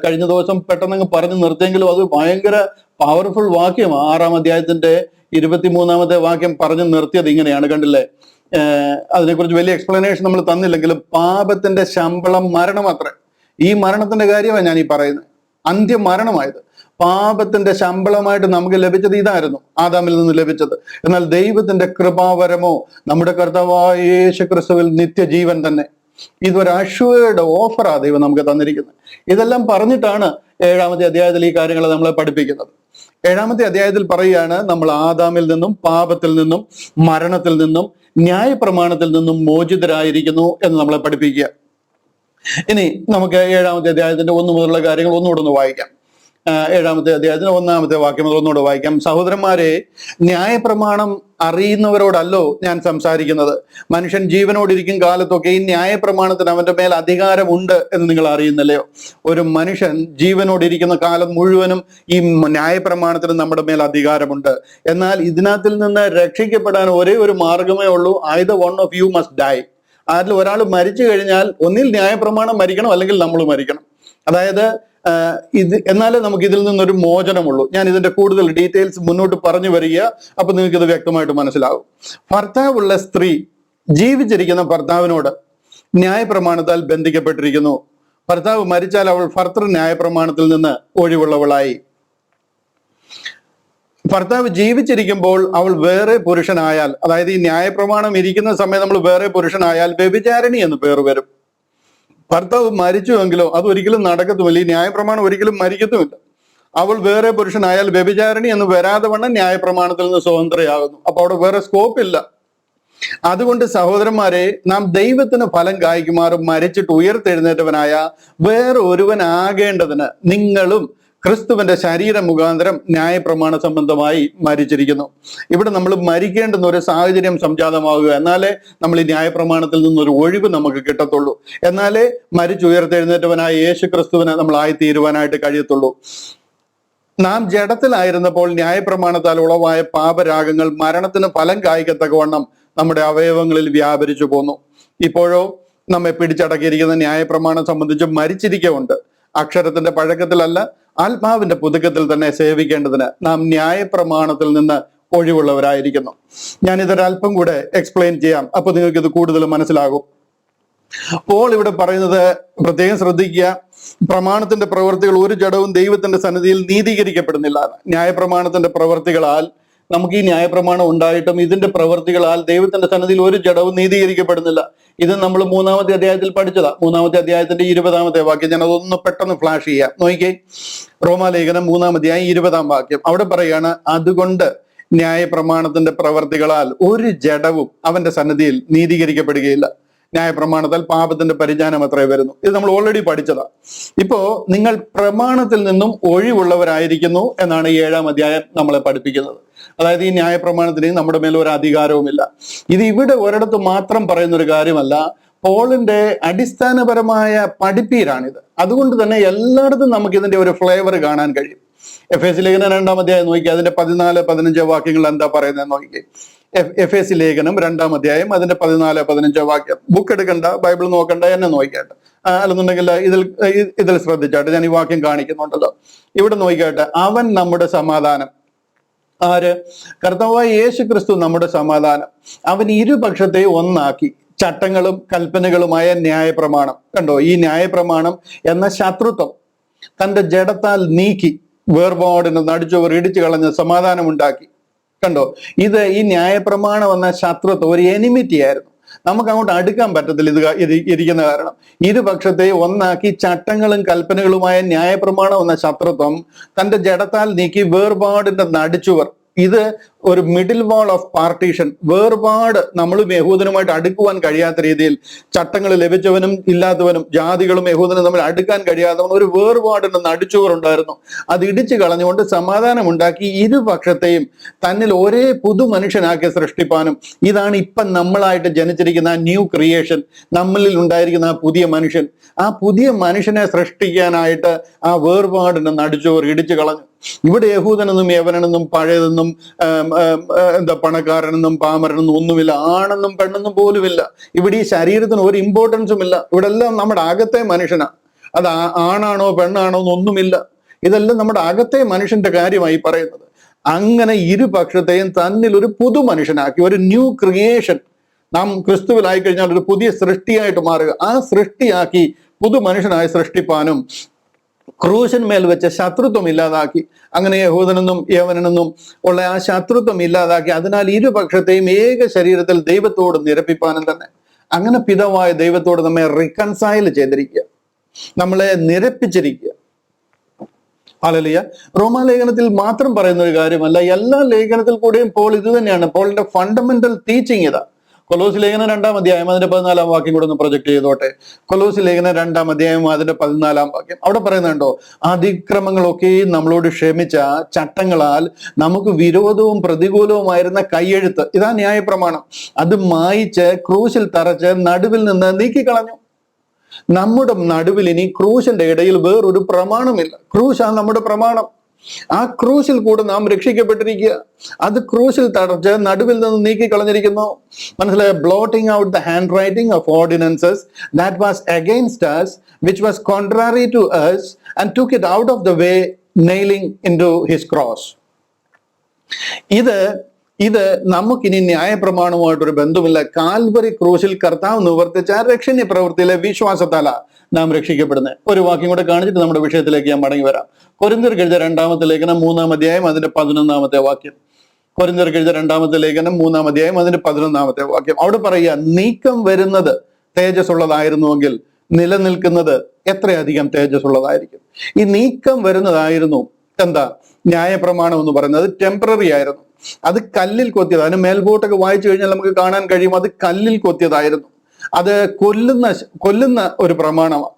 കഴിഞ്ഞ ദിവസം പെട്ടെന്ന് പറഞ്ഞു നിർത്തിയെങ്കിലും അത് ഭയങ്കര പവർഫുൾ വാക്യമാണ്. 6-ാം അധ്യായത്തിന്റെ 23-ാമത്തെ വാക്യം പറഞ്ഞു നിർത്തിയത് ഇങ്ങനെയാണ്, കണ്ടില്ലേ? അതിനെക്കുറിച്ച് വലിയ എക്സ്പ്ലനേഷൻ നമ്മൾ തന്നില്ലെങ്കിലും പാപത്തിന്റെ ശമ്പളം മരണം അത്രേ. ഈ മരണത്തിന്റെ കാര്യമാണ് ഞാൻ ഈ പറയുന്നത്, അന്ത്യമരണമായത്. പാപത്തിന്റെ ശമ്പളമായിട്ട് നമുക്ക് ലഭിച്ചത് ഇതായിരുന്നു, ആദാമിൽ നിന്ന് ലഭിച്ചത്. എന്നാൽ ദൈവത്തിന്റെ കൃപാവരമോ നമ്മുടെ കർത്താവായ യേശു ക്രിസ്തുവിൽ നിത്യജീവൻ തന്നെ. ഇതൊരു അഷ്വേർഡ് ഓഫറാ ദൈവം നമുക്ക് തന്നിരിക്കുന്നത്. ഇതെല്ലാം പറഞ്ഞിട്ടാണ് 7-ാമത്തെ അധ്യായത്തിൽ ഈ കാര്യങ്ങൾ നമ്മളെ പഠിപ്പിക്കുന്നത്. 7-ാമത്തെ അധ്യായത്തിൽ പറയുകയാണ്, നമ്മൾ ആദാമിൽ നിന്നും, പാപത്തിൽ നിന്നും, മരണത്തിൽ നിന്നും, ന്യായപ്രമാണത്തിൽ നിന്നും മോചിതരായിരിക്കുന്നു എന്ന് നമ്മളെ പഠിപ്പിക്കുക. ഇനി നമുക്ക് 7-ാമത്തെ അധ്യായത്തിന്റെ 1 മുതലുള്ള കാര്യങ്ങൾ ഒന്നുകൂടെ ഒന്ന് വായിക്കാം. 7-ാമത്തെ അധ്യായത്തിന് 1-ാമത്തെ വാക്യം മുതൽ ഒന്നുകൂടെ വായിക്കാം. സഹോദരന്മാരെ, ന്യായപ്രമാണം അറിയുന്നവരോടല്ലോ ഞാൻ സംസാരിക്കുന്നത്. മനുഷ്യൻ ജീവനോടിരിക്കും കാലത്തൊക്കെ ഈ ന്യായപ്രമാണത്തിന് അവന്റെ മേൽ അധികാരമുണ്ട് എന്ന് നിങ്ങൾ അറിയുന്നില്ലയോ? ഒരു മനുഷ്യൻ ജീവനോടിരിക്കുന്ന കാലം മുഴുവനും ഈ ന്യായപ്രമാണത്തിന് നമ്മുടെ മേൽ അധികാരമുണ്ട്. എന്നാൽ ഇതിനകത്തിൽ നിന്ന് രക്ഷിക്കപ്പെടാൻ ഒരേ ഒരു മാർഗമേ ഉള്ളൂ. either one of you must die. അതിൽ ഒരാൾ മരിച്ചു കഴിഞ്ഞാൽ ഒന്നിൽ ന്യായപ്രമാണം മരിക്കണം, അല്ലെങ്കിൽ നമ്മൾ മരിക്കണം. അതായത് എന്നാലേ നമുക്ക് ഇതിൽ നിന്നൊരു മോചനമുള്ളൂ. ഞാൻ ഇതിന്റെ കൂടുതൽ ഡീറ്റെയിൽസ് മുന്നോട്ട് പറഞ്ഞു വരിക, അപ്പൊ നിങ്ങൾക്ക് ഇത് വ്യക്തമായിട്ട് മനസ്സിലാവും. ഭർത്താവുള്ള സ്ത്രീ ജീവിച്ചിരിക്കുന്ന ഭർത്താവിനോട് ന്യായപ്രമാണത്താൽ ബന്ധിക്കപ്പെട്ടിരിക്കുന്നു. ഭർത്താവ് മരിച്ചാൽ അവൾ ഭർത്തൃ ന്യായപ്രമാണത്തിൽ നിന്ന് ഒഴിവുള്ളവളായി. ഭർത്താവ് ജീവിച്ചിരിക്കുമ്പോൾ അവൾ വേറെ പുരുഷനായാൽ, അതായത് ഈ ന്യായപ്രമാണം ഇരിക്കുന്ന സമയം നമ്മൾ വേറെ പുരുഷനായാൽ വ്യഭിചാരിണി എന്ന് പേർ വരും. ഭർത്താവ് മരിച്ചുവെങ്കിലോ അതൊരിക്കലും നടക്കത്തുമില്ല. ഈ ന്യായപ്രമാണം ഒരിക്കലും മരിക്കത്തുമില്ല. അവൾ വേറെ പുരുഷനായാൽ വ്യഭിചാരിണി എന്ന് വരാതെ വണ്ണം ന്യായപ്രമാണത്തിൽ നിന്ന് സ്വതന്ത്രയാകുന്നു. അപ്പൊ അവിടെ വേറെ സ്കോപ്പ് ഇല്ല. അതുകൊണ്ട് സഹോദരന്മാരെ, നാം ദൈവത്തിന് ഫലം കായ്ക്കുമാറും മരിച്ചിട്ട് ഉയർത്തെഴുന്നേറ്റവനായ വേറെ ഒരുവനാകേണ്ടതിന് നിങ്ങളും ക്രിസ്തുവിന്റെ ശരീര മുഖാന്തരം ന്യായപ്രമാണ സംബന്ധമായി മരിച്ചിരിക്കുന്നു. ഇവിടെ നമ്മൾ മരിക്കേണ്ടുന്ന ഒരു സാഹചര്യം സംജാതമാവുക, എന്നാലേ നമ്മൾ ഈ ന്യായപ്രമാണത്തിൽ നിന്നൊരു ഒഴിവ് നമുക്ക് കിട്ടത്തുള്ളൂ. എന്നാലേ മരിച്ചുയർത്തെഴുന്നേറ്റവനായ യേശു ക്രിസ്തുവിനെ നമ്മൾ ആയിത്തീരുവാനായിട്ട് കഴിയത്തുള്ളൂ. നാം ജഡത്തിലായിരുന്നപ്പോൾ ന്യായപ്രമാണത്താൽ ഉളവായ പാപരാഗങ്ങൾ മരണത്തിന് ഫലം കായ്ക്കത്തക്കവണ്ണം നമ്മുടെ അവയവങ്ങളിൽ വ്യാപരിച്ചു പോന്നു. ഇപ്പോഴോ നമ്മെ പിടിച്ചടക്കിയിരിക്കുന്ന ന്യായപ്രമാണം സംബന്ധിച്ച് മരിച്ചിരിക്കുന്നുണ്ട്. അക്ഷരത്തിന്റെ പഴക്കത്തിലല്ല, ആത്മാവിന്റെ പുതുക്കത്തിൽ തന്നെ സേവിക്കേണ്ടതിന് നാം ന്യായപ്രമാണത്തിൽ നിന്ന് ഒഴിവുള്ളവരായിരിക്കുന്നു. ഞാനിതൊരല്പം കൂടെ എക്സ്പ്ലെയിൻ ചെയ്യാം, അപ്പൊ നിങ്ങൾക്ക് ഇത് കൂടുതൽ മനസ്സിലാകും. പോൾ ഇവിടെ പറയുന്നത് പ്രത്യേകം ശ്രദ്ധിക്കുക, പ്രമാണത്തിന്റെ പ്രവൃത്തികൾ ഒരു ജഡവും ദൈവത്തിന്റെ സന്നിധിയിൽ നീതീകരിക്കപ്പെടുന്നില്ല. ന്യായപ്രമാണത്തിന്റെ പ്രവൃത്തികളാൽ നമുക്ക് ഈ ന്യായപ്രമാണം ഉണ്ടായിട്ടും ഇതിന്റെ പ്രവൃത്തികളാൽ ദൈവത്തിന്റെ സന്നിധിയിൽ ഒരു ജഡവും നീതീകരിക്കപ്പെടുന്നില്ല. ഇത് നമ്മൾ 3-ാമത്തെ അധ്യായത്തിൽ പഠിച്ചതാ. 3-ാമത്തെ അധ്യായത്തിന്റെ 20-ാമത്തെ വാക്യം ഞാൻ അതൊന്ന് പെട്ടെന്ന് ഫ്ലാഷ് ചെയ്യാം. നോക്കിക്കേ, റോമാലേഖനം 3-ാം അധ്യായം 20-ാം വാക്യം. അവിടെ പറയാണ്, അതുകൊണ്ട് ന്യായപ്രമാണത്തിന്റെ പ്രവൃത്തികളാൽ ഒരു ജഡവും അവന്റെ സന്നിധിയിൽ നീതീകരിക്കപ്പെടുകയില്ല. ന്യായപ്രമാണത്താൽ പാപത്തിന്റെ പരിജ്ഞാനം അത്രേ വരുന്നു. ഇത് നമ്മൾ ഓൾറെഡി പഠിച്ചതാ. ഇപ്പോ നിങ്ങൾ പ്രമാണത്തിൽ നിന്നും ഒഴിവുള്ളവരായിരിക്കുന്നു എന്നാണ് 7-ാം അധ്യായം നമ്മളെ പഠിപ്പിക്കുന്നത്. അതായത് ഈ ന്യായപ്രമാണത്തിന് നമ്മുടെ മേൽ ഒരു അധികാരവുമില്ല. ഇത് ഇവിടെ ഒരിടത്ത് മാത്രം പറയുന്ന ഒരു കാര്യമല്ല, പോളിന്റെ അടിസ്ഥാനപരമായ പഠിപ്പീരാണിത്. അതുകൊണ്ട് തന്നെ എല്ലായിടത്തും നമുക്ക് ഇതിന്റെ ഒരു ഫ്ലേവർ കാണാൻ കഴിയും. എഫേസ്യ ലേഖനം 2-ാം അധ്യായം നോക്കി, അതിന്റെ 14-15 വാക്യങ്ങൾ എന്താ പറയുന്നത് നോക്കി. എഫേസ്യ ലേഖനം 2-ാം അധ്യായം അതിന്റെ 14-15 വാക്യം. ബുക്ക് എടുക്കണ്ട, ബൈബിൾ നോക്കണ്ട, എന്നെ നോക്കിയാട്ടെ, അല്ലെന്നുണ്ടെങ്കിൽ ഇതിൽ ശ്രദ്ധിച്ചാട്ടെ. ഞാൻ ഈ വാക്യം കാണിക്കുന്നുണ്ടല്ലോ. ഇവിടെ നോക്കിയാട്ടെ, അവൻ നമ്മുടെ സമാധാനം. ആര്? കർത്താവായ യേശു ക്രിസ്തു നമ്മുടെ സമാധാനം. അവൻ ഇരുപക്ഷത്തെ ഒന്നാക്കി ചട്ടങ്ങളും കൽപ്പനകളുമായ ന്യായപ്രമാണം. കണ്ടോ, ഈ ന്യായപ്രമാണം എന്ന ശത്രുത്വം തന്റെ ജഡത്താൽ നീക്കി വേർപാടിന് നടിച്ചവർ ഇടിച്ചു കളഞ്ഞ് സമാധാനം ഉണ്ടാക്കി. കണ്ടോ, ഈ ന്യായപ്രമാണം എന്ന ശത്രുത്വം ഒരു എനിമിറ്റി ആയിരുന്നു. നമുക്ക് അങ്ങോട്ട് അടുക്കാൻ പറ്റത്തില്ല ഇത് ഇരിക്കുന്ന കാരണം. ഇരുപക്ഷത്തെ ഒന്നാക്കി ചട്ടങ്ങളും കൽപ്പനകളുമായ ന്യായപ്രമാണം എന്ന ശത്രുത്വം തന്റെ ജഡത്താൽ നീക്കി വേർപാടിന്റെ നടിച്ചുവർ. ഇത് ഒരു മിഡിൽ വാൾ ഓഫ് പാർട്ടീഷൻ. വേർപാട് നമ്മളും യഹൂദനുമായിട്ട് അടുക്കുവാൻ കഴിയാത്ത രീതിയിൽ ചട്ടങ്ങൾ ലഭിച്ചവനും ഇല്ലാത്തവനും ജാതികളും യഹൂദനും തമ്മിൽ അടുക്കാൻ കഴിയാത്തവൻ ഒരു വേർപാടിന്റെ നടിച്ചുവർ ഉണ്ടായിരുന്നു. അത് ഇടിച്ചു കളഞ്ഞുകൊണ്ട് സമാധാനമുണ്ടാക്കി ഇരുപക്ഷത്തെയും തന്നിൽ ഒരേ പുതു മനുഷ്യനാക്കി സൃഷ്ടിപ്പാനും. ഇതാണ് ഇപ്പം നമ്മളായിട്ട് ജനിച്ചിരിക്കുന്ന ന്യൂ ക്രിയേഷൻ, നമ്മളിൽ ഉണ്ടായിരിക്കുന്ന ആ പുതിയ മനുഷ്യൻ. ആ പുതിയ മനുഷ്യനെ സൃഷ്ടിക്കാനായിട്ട് ആ വേർപാടിന്റെ നടിച്ചുവർ ഇടിച്ചു കളഞ്ഞു. ഇവിടെ യഹൂദനെന്നും യവനെന്നും പഴയതെന്നും പണക്കാരനെന്നും പാമരനെന്നും ഒന്നുമില്ല, ആണെന്നും പെണ്ണെന്നും പോലുമില്ല. ഇവിടെ ഈ ശരീരത്തിന് ഒരു ഇമ്പോർട്ടൻസും ഇല്ല. ഇവിടെ എല്ലാം നമ്മുടെ അകത്തെ മനുഷ്യനാ. അത് ആണാണോ പെണ്ണാണോ എന്നൊന്നുമില്ല. ഇതെല്ലാം നമ്മുടെ അകത്തെ മനുഷ്യന്റെ കാര്യമായി പറയുന്നത്. അങ്ങനെ ഇരുപക്ഷത്തെയും തന്നിൽ ഒരു പുതു മനുഷ്യനാക്കി, ഒരു ന്യൂ ക്രിയേഷൻ. നാം ക്രിസ്തുവിലായി കഴിഞ്ഞാൽ ഒരു പുതിയ സൃഷ്ടിയായിട്ട് മാറുക. ആ സൃഷ്ടിയാക്കി പുതു മനുഷ്യനായി സൃഷ്ടിപ്പാനും ക്രൂശന്മേൽ വെച്ച ശത്രുത്വം ഇല്ലാതാക്കി. അങ്ങനെ യഹൂദനെന്നും യവനെന്നും ഉള്ള ആ ശത്രുത്വം ഇല്ലാതാക്കി. അതിനാൽ ഇരുപക്ഷത്തെയും ഏക ശരീരത്തിൽ ദൈവത്തോട് നിരപ്പിപ്പാനും തന്നെ. അങ്ങനെ പിതാവായ ദൈവത്തോട് നമ്മെ റിക്കൺസൈൽ ചെയ്തിരിക്കുക, നമ്മളെ നിരപ്പിച്ചിരിക്കുക. ഹല്ലേലൂയ. റോമാലേഖനത്തിൽ മാത്രം പറയുന്ന ഒരു കാര്യമല്ല, എല്ലാ ലേഖനത്തിൽ കൂടെയും പോൾ ഇത് തന്നെയാണ്. പോളിന്റെ ഫണ്ടമെന്റൽ ടീച്ചിങ് ഇതാ. കൊലോസ് ലേഖനം 2-ാം അധ്യായം അതിന്റെ 14-ാം വാക്യം കൂടെ ഒന്ന് പ്രൊജക്ട് ചെയ്തോട്ടെ. കൊലോസ് ലേഖനം 2-ാം അധ്യായം അതിന്റെ 14-ാം വാക്യം. അവിടെ പറയുന്നുണ്ടോ, അതിക്രമങ്ങളൊക്കെയും നമ്മളോട് ക്ഷമിച്ച ചട്ടങ്ങളാൽ നമുക്ക് വിരോധവും പ്രതികൂലവുമായിരുന്ന കയ്യെഴുത്ത്, ഇതാ ന്യായപ്രമാണം, അത് മായിച്ച് ക്രൂശിൽ തറച്ച് നടുവിൽ നിന്ന് നീക്കിക്കളഞ്ഞു. നമ്മുടെ നടുവിൽ ഇനി ക്രൂശിന്റെ ഇടയിൽ വേറൊരു പ്രമാണമില്ല. ക്രൂശാണ് നമ്മുടെ പ്രമാണം. ആ ക്രൂശിൽ കൂടെ നാം രക്ഷിക്കപ്പെട്ടിരിക്കുക. അത് ക്രൂശിൽ തടച്ച് നടുവിൽ നിന്ന് നീക്കിക്കളഞ്ഞിരിക്കുന്നു. മനസ്സിലായ? Blotting out the handwriting of ordinances that was against us, which was contrary to us, and took it out of the way, nailing into his cross. ഇത് നമുക്കിനി ന്യായപ്രമാണവുമായിട്ടൊരു ബന്ധമില്ല. കാൽവറി ക്രൂശിൽ കർത്താവ് നിവർത്തിച്ച ആ രക്ഷണീയ പ്രവൃത്തിയിലെ വിശ്വാസത്താല നാം രക്ഷിക്കപ്പെടുന്നത്. ഒരു വാക്യം കൂടെ കാണിച്ചിട്ട് നമ്മുടെ വിഷയത്തിലേക്ക് ഞാൻ മടങ്ങി വരാം. കൊരിന്ത്യർക്ക് എഴുതിയ 2-ാമത്തെ ലേഖനം 3-ാം അധ്യായം അതിന്റെ 11-ാമത്തെ വാക്യം. കൊരിന്ത്യർക്ക് എഴുതിയ 2-ാമത്തെ ലേഖനം 3-ാം അധ്യായം അതിന്റെ 11-ാമത്തെ വാക്യം. അവിടെ പറയുക, നീക്കം വരുന്നത് തേജസ്സുള്ളതായിരുന്നുവെങ്കിൽ നിലനിൽക്കുന്നത് എത്രയധികം തേജസ്സുള്ളതായിരിക്കും. ഈ നീക്കം വരുന്നതായിരുന്നു എന്താ? ന്യായപ്രമാണം എന്ന് പറയുന്നത് ടെമ്പററി ആയിരുന്നു. അത് കല്ലിൽ കൊത്തിയത്. അതിന് മേൽപോട്ടൊക്കെ വായിച്ചു കഴിഞ്ഞാൽ നമുക്ക് കാണാൻ കഴിയും, അത് കല്ലിൽ കൊത്തിയതായിരുന്നു. അത് കൊല്ലുന്ന ഒരു പ്രമാണമാണ്.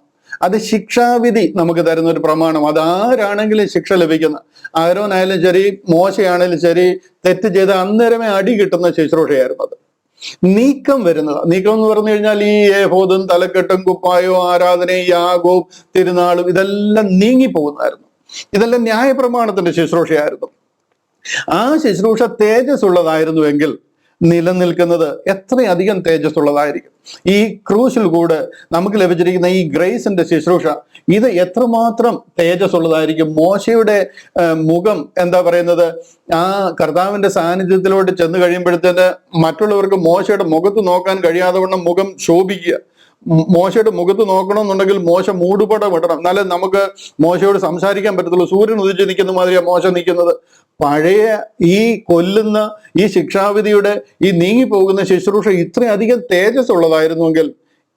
അത് ശിക്ഷാവിധി നമുക്ക് തരുന്ന ഒരു പ്രമാണം. അത് ആരാണെങ്കിലും ശിക്ഷ ലഭിക്കുന്ന, ആരോനായാലും ശരി മോശയാണെങ്കിലും ശരി, തെറ്റ് ചെയ്ത് അന്നേരമേ അടി കിട്ടുന്ന ശുശ്രൂഷയായിരുന്നു അത്. നീക്കം വരുന്നത്, നീക്കം എന്ന് പറഞ്ഞു കഴിഞ്ഞാൽ ഈ ഏഹോദും തലക്കെട്ടും കുപ്പായവും ആരാധനയും യാഗവും തിരുനാളും ഇതെല്ലാം നീങ്ങിപ്പോകുന്നതായിരുന്നു. ഇതെല്ലാം ന്യായപ്രമാണത്തിന്റെ ശുശ്രൂഷയായിരുന്നു. ആ ശുശ്രൂഷ തേജസ്സുള്ളതായിരുന്നുവെങ്കിൽ നിലനിൽക്കുന്നത് എത്രയധികം തേജസ്സുള്ളതായിരിക്കും. ഈ ക്രൂശിൽ കൂടെ നമുക്ക് ലഭിച്ചിരിക്കുന്ന ഈ ഗ്രേസിന്റെ ശുശ്രൂഷ ഇത് എത്രമാത്രം തേജസ്സുള്ളതായിരിക്കും. മോശയുടെ മുഖം എന്താ പറയുന്നത്, ആ കർത്താവിന്റെ സാന്നിധ്യത്തിലോട്ട് ചെന്ന് കഴിയുമ്പോഴത്തേന് മറ്റുള്ളവർക്ക് മോശയുടെ മുഖത്ത് നോക്കാൻ കഴിയാതെ വണ്ണം മുഖം ശോഭിക്കുക. മോശയുടെ മുഖത്ത് നോക്കണമെന്നുണ്ടെങ്കിൽ മോശ മൂടുപടം ഇടണം, എന്നാലേ നമുക്ക് മോശയോട് സംസാരിക്കാൻ പറ്റത്തുള്ളൂ. സൂര്യൻ ഉദിച്ച് നിൽക്കുന്ന മാതിരിയാണ് മോശ നിൽക്കുന്നത്. പഴയ ഈ കൊല്ലുന്ന ഈ ശിക്ഷാവിധിയുടെ ഈ നീങ്ങിപ്പോകുന്ന ശുശ്രൂഷ ഇത്രയധികം തേജസ് ഉള്ളതായിരുന്നുവെങ്കിൽ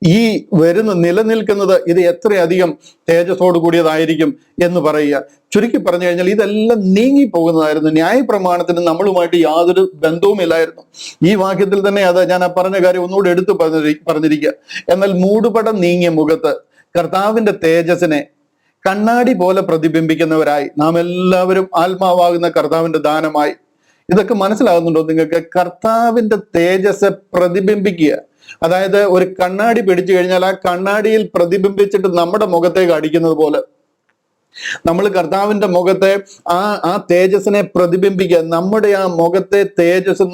ഈ വരുന്ന നിലനിൽക്കുന്നത് ഇത് എത്രയധികം തേജസ്സോട് കൂടിയതായിരിക്കും എന്ന് പറയുക. ചുരുക്കി പറഞ്ഞു കഴിഞ്ഞാൽ ഇതെല്ലാം നീങ്ങിപ്പോകുന്നതായിരുന്നു. ന്യായപ്രമാണത്തിന് നമ്മളുമായിട്ട് യാതൊരു ബന്ധവുമില്ലായിരുന്നു. ഈ വാക്യത്തിൽ തന്നെ അത് ഞാൻ ആ പറഞ്ഞ കാര്യം ഒന്നുകൂടെ എടുത്തു പറഞ്ഞിരിക്കുക. എന്നാൽ മൂടുപടം നീങ്ങിയ മുഖത്ത് കർത്താവിന്റെ തേജസ്സിനെ കണ്ണാടി പോലെ പ്രതിബിംബിക്കുന്നവരായി നാം എല്ലാവരും ആത്മാവാകുന്ന കർത്താവിന്റെ ദാനമായി. ഇതൊക്കെ മനസ്സിലാകുന്നുണ്ടോ നിങ്ങൾക്ക്? കർത്താവിന്റെ തേജസ് പ്രതിബിംബിക്കുക, അതായത് ഒരു കണ്ണാടി പിടിച്ചു കഴിഞ്ഞാൽ ആ കണ്ണാടിയിൽ പ്രതിബിംബിച്ചിട്ട് നമ്മുടെ മുഖത്തേക്ക് അടിക്കുന്നത് പോലെ നമ്മൾ കർത്താവിന്റെ മുഖത്തെ ആ തേജസ്സിനെ പ്രതിബിംബിക്കുക. നമ്മുടെ ആ മുഖത്തെ തേജസ്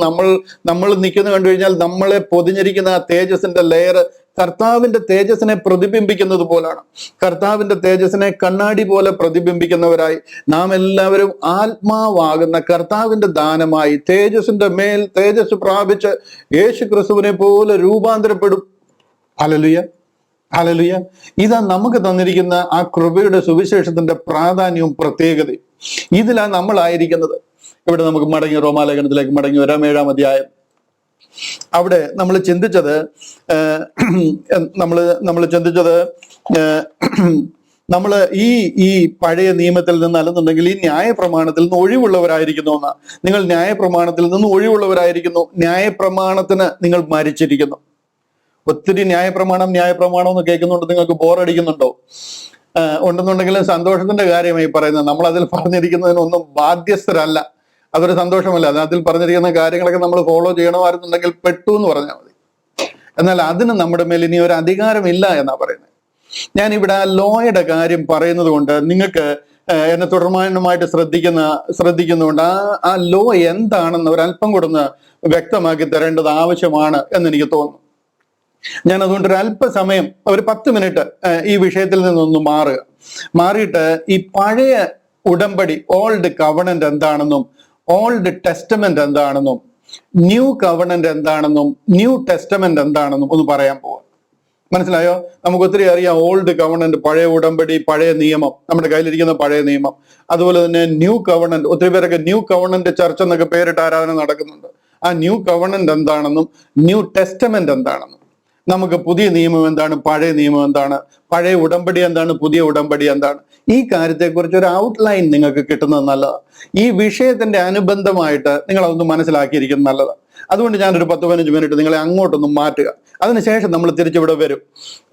നമ്മൾ നിൽക്കുന്ന കണ്ടു കഴിഞ്ഞാൽ നമ്മളെ പൊതിഞ്ഞിരിക്കുന്ന ആ തേജസ്സിന്റെ ലെയർ കർത്താവിന്റെ തേജസ്സിനെ പ്രതിബിംബിക്കുന്നത് പോലാണ്. കർത്താവിന്റെ തേജസ്സിനെ കണ്ണാടി പോലെ പ്രതിബിംബിക്കുന്നവരായി നാം എല്ലാവരും ആത്മാവാകുന്ന കർത്താവിന്റെ ദാനമായി തേജസ്സിന്റെ മേൽ തേജസ് പ്രാപിച്ച് യേശു ക്രിസ്തുവിനെ പോലെ രൂപാന്തരപ്പെടും. Hallelujah, hallelujah. ഇതാ നമുക്ക് തന്നിരിക്കുന്ന ആ കൃപയുടെ സുവിശേഷത്തിന്റെ പ്രാധാന്യവും പ്രത്യേകതയും. ഇതിലാണ് നമ്മളായിരിക്കുന്നത്. ഇവിടെ നമുക്ക് മടങ്ങി റോമാലേഖനത്തിലേക്ക് മടങ്ങി വരാം. 7-ാം അധ്യായം. അവിടെ നമ്മൾ ചിന്തിച്ചത് നമ്മൾ ഈ പഴയ നിയമത്തിൽ നിന്ന് അല്ലെന്നുണ്ടെങ്കിൽ ഈ ന്യായപ്രമാണത്തിൽ നിന്ന് ഒഴിവുള്ളവരായിരിക്കുന്നു എന്നാ. നിങ്ങൾ ന്യായപ്രമാണത്തിൽ നിന്ന് ഒഴിവുള്ളവരായിരിക്കുന്നു. ന്യായപ്രമാണത്തിന് നിങ്ങൾ മരിച്ചിരിക്കുന്നു. ഒത്തിരി ന്യായപ്രമാണം എന്ന് കേൾക്കുന്നുണ്ട്. നിങ്ങൾക്ക് ബോറടിക്കുന്നുണ്ടോ? ഉണ്ടെന്നുണ്ടെങ്കിലും സന്തോഷത്തിന്റെ കാര്യമായി പറയുന്നത്. നമ്മൾ അതിൽ പറഞ്ഞിരിക്കുന്നതിനൊന്നും ബാധ്യസ്ഥരല്ല. അതൊരു സന്തോഷമല്ല. അതിൽ പറഞ്ഞിരിക്കുന്ന കാര്യങ്ങളൊക്കെ നമ്മൾ ഫോളോ ചെയ്യണമായിരുന്നുണ്ടെങ്കിൽ പെട്ടു എന്ന് പറഞ്ഞാൽ മതി. എന്നാൽ അതിന് നമ്മുടെ മേൽ ഇനി ഒരു അധികാരമില്ല എന്നാ പറയുന്നത്. ഞാൻ ഇവിടെ ആ ലോയുടെ കാര്യം പറയുന്നത് കൊണ്ട് നിങ്ങൾക്ക് എന്നെ തുടർമാനമായിട്ട് ശ്രദ്ധിക്കുന്നതുകൊണ്ട് ആ ലോ എന്താണെന്ന് ഒരല്പം കൂടെ വ്യക്തമാക്കി തരേണ്ടത് ആവശ്യമാണ് എന്ന് എനിക്ക് തോന്നുന്നു. ഞാൻ അതുകൊണ്ട് ഒരു അല്പസമയം ഒരു 10 മിനിറ്റ് ഈ വിഷയത്തിൽ നിന്നൊന്ന് മാറിയിട്ട് ഈ പഴയ ഉടമ്പടി ഓൾഡ് കവണന്റ് എന്താണെന്നും ഓൾഡ് ടെസ്റ്റമെന്റ് എന്താണെന്നും ന്യൂ കവണന്റ് എന്താണെന്നും ന്യൂ ടെസ്റ്റമെന്റ് എന്താണെന്നും ഒന്ന് പറയാൻ പോവാം. മനസ്സിലായോ? നമുക്ക് ഒത്തിരി അറിയാം ഓൾഡ് കവണന്റ്, പഴയ ഉടമ്പടി, പഴയ നിയമം, നമ്മുടെ കയ്യിലിരിക്കുന്ന പഴയ നിയമം. അതുപോലെ തന്നെ ന്യൂ കവണന്റ്. ഒത്തിരി പേരൊക്കെ ന്യൂ കവണന്റ് ചർച്ച എന്നൊക്കെ പേരിട്ട് ആരാധന നടക്കുന്നുണ്ട്. ആ ന്യൂ കവണന്റ് എന്താണെന്നും ന്യൂ ടെസ്റ്റമെന്റ് എന്താണെന്നും, നമുക്ക് പുതിയ നിയമം എന്താണ്, പഴയ നിയമം എന്താണ്, പഴയ ഉടമ്പടി എന്താണ്, പുതിയ ഉടമ്പടി എന്താണ്, ഈ കാര്യത്തെക്കുറിച്ച് ഒരു ഔട്ട്ലൈൻ നിങ്ങൾക്ക് കിട്ടുന്നത് നല്ലതാണ്. ഈ വിഷയത്തിന്റെ അനുബന്ധമായിട്ട് നിങ്ങൾ അതൊന്ന് മനസ്സിലാക്കിയിരിക്കുന്നത് നല്ലതാണ്. അതുകൊണ്ട് ഞാനൊരു 10-15 മിനിറ്റ് നിങ്ങളെ അങ്ങോട്ടൊന്നും മാറ്റുക. അതിനുശേഷം നമ്മൾ തിരിച്ചിവിടെ വരും.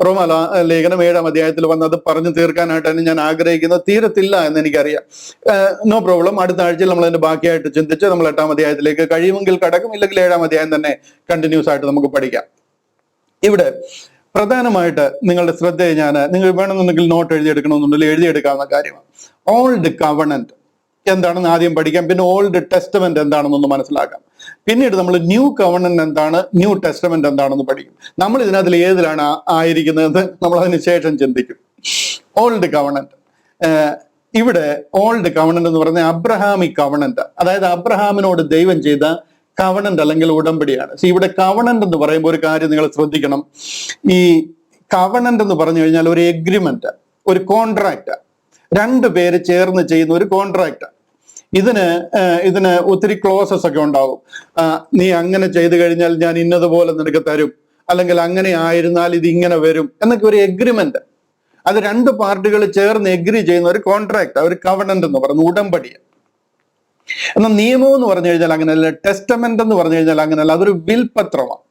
റോമാലേഖനം 7-ാം അധ്യായത്തിൽ വന്ന് അത് പറഞ്ഞു തീർക്കാനായിട്ടാണ് ഞാൻ ആഗ്രഹിക്കുന്നത്. തീരത്തില്ല എന്ന് എനിക്കറിയാം. No problem. അടുത്ത ആഴ്ചയിൽ നമ്മൾ അതിന്റെ ബാക്കിയായിട്ട് ചിന്തിച്ച് നമ്മൾ 8-ാം അധ്യായത്തിലേക്ക് കഴിയുമെങ്കിൽ കടക്കും, ഇല്ലെങ്കിൽ 7-ാം അധ്യായം തന്നെ കണ്ടിന്യൂസ് ആയിട്ട് നമുക്ക് പഠിക്കാം. ഇവിടെ പ്രധാനമായിട്ട് നിങ്ങളുടെ ശ്രദ്ധയെ നിങ്ങൾ വേണമെന്നുണ്ടെങ്കിൽ നോട്ട് എഴുതിയെടുക്കണമെന്നുണ്ടെങ്കിൽ എഴുതിയെടുക്കാവുന്ന കാര്യമാണ്. ഓൾഡ് കവണന്റ് എന്താണെന്ന് ആദ്യം പഠിക്കാം. പിന്നെ ഓൾഡ് ടെസ്റ്റമെന്റ് എന്താണെന്നൊന്ന് മനസ്സിലാക്കാം. പിന്നീട് നമ്മൾ ന്യൂ കവണന്റ് എന്താണ്, ന്യൂ ടെസ്റ്റമെന്റ് എന്താണെന്ന് പഠിക്കും. നമ്മൾ ഇതിനകത്തിൽ ഏതിലാണ് ആയിരിക്കുന്നത് നമ്മൾ അതിന് ശേഷം ചിന്തിക്കും. Old covenant. ഇവിടെ ഓൾഡ് കവണന്റ് എന്ന് പറഞ്ഞാൽ അബ്രഹാമിക് കവണന്റ്, അതായത് അബ്രഹാമിനോട് ദൈവം ചെയ്ത കവണന്റ് അല്ലെങ്കിൽ ഉടമ്പടിയാണ്. ഇവിടെ കവണന്റ് എന്ന് പറയുമ്പോൾ ഒരു കാര്യം നിങ്ങൾ ശ്രദ്ധിക്കണം. ഈ കവണന്റ് എന്ന് പറഞ്ഞു കഴിഞ്ഞാൽ ഒരു എഗ്രിമെന്റ്, ഒരു കോൺട്രാക്റ്റ്, 2 പേര് ചേർന്ന് ചെയ്യുന്ന ഒരു കോൺട്രാക്റ്റ്. ഇതിന് ഒത്തിരി ക്ലോസസ് ഒക്കെ ഉണ്ടാവും. നീ അങ്ങനെ ചെയ്തു കഴിഞ്ഞാൽ ഞാൻ ഇന്നതുപോലെ നിനക്ക് തരും, അല്ലെങ്കിൽ അങ്ങനെ ആയിരുന്നാൽ ഇത് ഇങ്ങനെ വരും എന്നൊക്കെ ഒരു എഗ്രിമെന്റ്. അത് 2 പാർട്ടികൾ ചേർന്ന് എഗ്രി ചെയ്യുന്ന ഒരു കോൺട്രാക്റ്റ്, ഒരു കവണന്റ് എന്ന് പറയുന്ന ഉടമ്പടിയാണ്. എന്നാൽ നിയമം എന്ന് പറഞ്ഞു കഴിഞ്ഞാൽ അങ്ങനെയല്ല. ടെസ്റ്റമെന്റ് എന്ന് പറഞ്ഞു കഴിഞ്ഞാൽ അങ്ങനെയല്ല. അതൊരു വിൽപത്രമാണ്.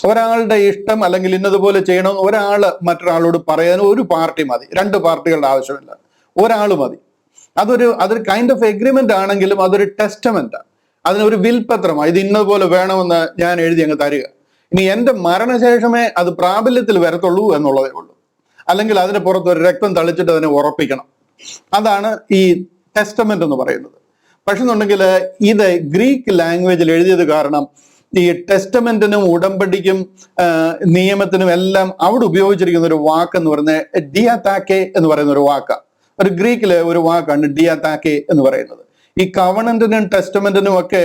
ഒരാളുടെ ഇഷ്ടം അല്ലെങ്കിൽ ഇന്നതുപോലെ ചെയ്യണമെന്ന് ഒരാൾ മറ്റൊരാളോട് പറയാൻ ഒരു പാർട്ടി മതി. 2 പാർട്ടികളുടെ ആവശ്യമില്ല, ഒരാൾ മതി. അതൊരു കൈൻഡ് ഓഫ് എഗ്രിമെന്റ് ആണെങ്കിലും അതൊരു ടെസ്റ്റമെന്റ്, അതിനൊരു വിൽപത്രമാണ്. ഇത് ഇന്നതുപോലെ വേണമെന്ന് ഞാൻ എഴുതി അങ്ങ് തരിക. ഇനി എന്റെ മരണശേഷമേ അത് പ്രാബല്യത്തിൽ വരത്തുള്ളൂ എന്നുള്ളതേ ഉള്ളൂ. അല്ലെങ്കിൽ അതിന് പുറത്ത് ഒരു രക്തം തളിച്ചിട്ട് അതിനെ ഉറപ്പിക്കണം. അതാണ് ഈ ടെസ്റ്റമെന്റ് എന്ന് പറയുന്നത്. പക്ഷെ എന്നുണ്ടെങ്കിൽ ഇത് ഗ്രീക്ക് ലാംഗ്വേജിൽ എഴുതിയത് കാരണം ഈ ടെസ്റ്റമെന്റിനും ഉടമ്പടിക്കും നിയമത്തിനും എല്ലാം അവിടെ ഉപയോഗിച്ചിരിക്കുന്ന ഒരു വാക്ക് എന്ന് പറയുന്നത് ഡിയാതാക്കെ എന്ന് പറയുന്ന ഒരു വാക്കാണ്. ഒരു ഗ്രീക്കിലെ ഒരു വാക്കാണ് ഡിയാതാക്കെ എന്ന് പറയുന്നത്. ഈ കവണന്റിനും ടെസ്റ്റമെന്റിനും ഒക്കെ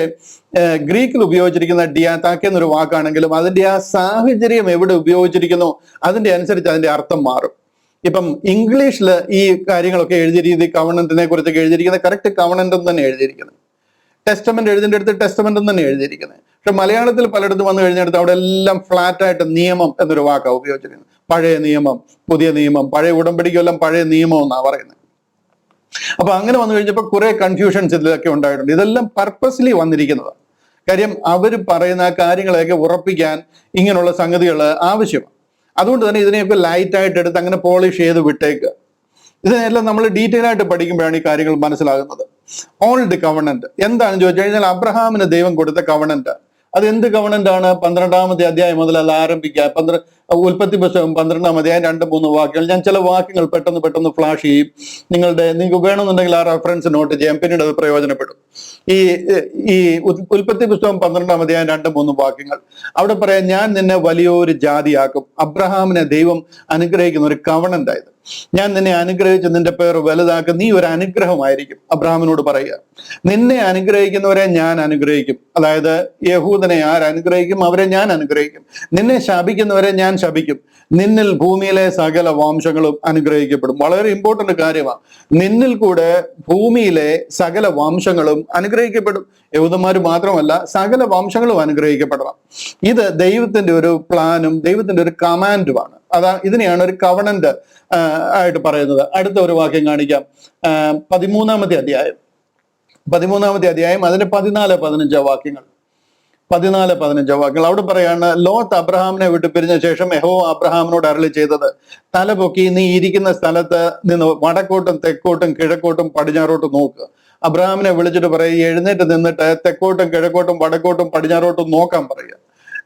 ഗ്രീക്കിൽ ഉപയോഗിച്ചിരിക്കുന്ന ഡിയാതാക്കെ എന്നൊരു വാക്കാണെങ്കിലും അതിന്റെ ആ സാഹചര്യം എവിടെ ഉപയോഗിച്ചിരിക്കുന്നു അതിന്റെ അനുസരിച്ച് അതിന്റെ അർത്ഥം മാറും. ഇപ്പം ഇംഗ്ലീഷിൽ ഈ കാര്യങ്ങളൊക്കെ എഴുതിയിരിക്കുന്നത്, കവണന്റിനെ കുറിച്ചൊക്കെ എഴുതിയിരിക്കുന്നത് കറക്റ്റ് കവണന്റ് എന്ന് തന്നെ എഴുതിയിരിക്കുന്നത്. ടെസ്റ്റമെന്റ് എഴുതിൻ്റെ അടുത്ത് ടെസ്റ്റമെന്റ് എന്ന് തന്നെ എഴുതിയിരിക്കുന്നത്. പക്ഷെ മലയാളത്തിൽ പലയിടത്തും വന്നു കഴിഞ്ഞിടത്ത് അവിടെ എല്ലാം ഫ്ലാറ്റ് ആയിട്ട് നിയമം എന്നൊരു വാക്കാണ് ഉപയോഗിച്ചിരിക്കുന്നത്. പഴയ നിയമം, പുതിയ നിയമം, പഴയ ഉടമ്പടിക്കെല്ലാം പഴയ നിയമം എന്നാണ് പറയുന്നത്. അപ്പൊ അങ്ങനെ വന്നു കഴിഞ്ഞപ്പോൾ കുറെ കൺഫ്യൂഷൻസ് ഇതിലൊക്കെ ഉണ്ടായിട്ടുണ്ട്. ഇതെല്ലാം പർപ്പസ്ലി വന്നിരിക്കുന്നതാണ്. കാര്യം അവർ പറയുന്ന കാര്യങ്ങളെയൊക്കെ ഉറപ്പിക്കാൻ ഇങ്ങനെയുള്ള സംഗതികൾ ആവശ്യമാണ്. അതുകൊണ്ട് തന്നെ ഇതിനെയൊക്കെ ലൈറ്റായിട്ട് എടുത്ത് അങ്ങനെ പോളിഷ് ചെയ്ത് വിട്ടേക്കുക. ഇതിനെല്ലാം നമ്മൾ ഡീറ്റെയിൽ ആയിട്ട് പഠിക്കുമ്പോഴാണ് ഈ കാര്യങ്ങൾ മനസ്സിലാകുന്നത്. ഓൾഡ് കവണന്റ് എന്താണെന്ന് ചോദിച്ചു കഴിഞ്ഞാൽ അബ്രഹാമിന് ദൈവം കൊടുത്ത കവണന്റ്. അത് എന്ത് കവണന്റ് ആണ്? 12-ാമത്തെ അധ്യായം മുതൽ അത് ആരംഭിക്കുക. ഉൽപ്പത്തി പുസ്തകം 12-ാം അധ്യായം 2-3 വാക്യങ്ങൾ. ഞാൻ ചില വാക്യങ്ങൾ പെട്ടെന്ന് ഫ്ലാഷ് ചെയ്യും. നിങ്ങൾക്ക് വേണമെന്നുണ്ടെങ്കിൽ ആ റെഫറൻസ് നോട്ട് ചെയ്യാം, പിന്നീട് അത് പ്രയോജനപ്പെടും. ഈ ഉൽപ്പത്തി പുസ്തകം 12-ാം അധ്യായം 2-3 വാക്യങ്ങൾ. അവിടെ പറയാം, ഞാൻ നിന്നെ വലിയൊരു ജാതിയാക്കും. അബ്രഹാമിനെ ദൈവം അനുഗ്രഹിക്കുന്ന ഒരു കവണന്റ് ആയത്. ഞാൻ നിന്നെ അനുഗ്രഹിച്ച് നിന്റെ പേർ വലുതാക്കും, നീ ഒരു അനുഗ്രഹമായിരിക്കും. അബ്രഹാമിനോട് പറയുക, നിന്നെ അനുഗ്രഹിക്കുന്നവരെ ഞാൻ അനുഗ്രഹിക്കും. അതായത് യഹൂദനെ ആരനുഗ്രഹിക്കും അവരെ ഞാൻ അനുഗ്രഹിക്കും. നിന്നെ ശപിക്കുന്നവരെ ഞാൻ ശപിക്കും. നിന്നിൽ ഭൂമിയിലെ സകല വംശങ്ങളും അനുഗ്രഹിക്കപ്പെടും. വളരെ ഇമ്പോർട്ടന്റ് കാര്യമാണ്. നിന്നിൽ കൂടെ ഭൂമിയിലെ സകല വംശങ്ങളും അനുഗ്രഹിക്കപ്പെടും. യഹൂദന്മാർ മാത്രമല്ല, സകല വംശങ്ങളും അനുഗ്രഹിക്കപ്പെടണം. ഇത് ദൈവത്തിന്റെ ഒരു പ്ലാനും ദൈവത്തിന്റെ ഒരു കമാൻഡുമാണ്. ഇതിനെയാണ് ഒരു കവണന്റ് ആയിട്ട് പറയുന്നത്. അടുത്ത ഒരു വാക്യം കാണിക്കാം. 13-ാമത്തെ അധ്യായം അതിന്റെ 14-15 വാക്യങ്ങൾ. 14-15 വാക്യങ്ങൾ. അവിടെ പറയാണ്, ലോത്ത് അബ്രഹാമിനെ വിട്ടു പിരിഞ്ഞ ശേഷം യഹോവ അബ്രഹാമിനോട് അരുളി ചെയ്തത്, തല പൊക്കി നീ ഇരിക്കുന്ന സ്ഥലത്ത് നിന്ന് വടക്കോട്ടും തെക്കോട്ടും കിഴക്കോട്ടും പടിഞ്ഞാറോട്ടും നോക്കുക. അബ്രഹാമിനെ വിളിച്ചിട്ട് പറയുക, എഴുന്നേറ്റ് നിന്നിട്ട് തെക്കോട്ടും കിഴക്കോട്ടും വടക്കോട്ടും പടിഞ്ഞാറോട്ടും നോക്കാൻ പറയുക.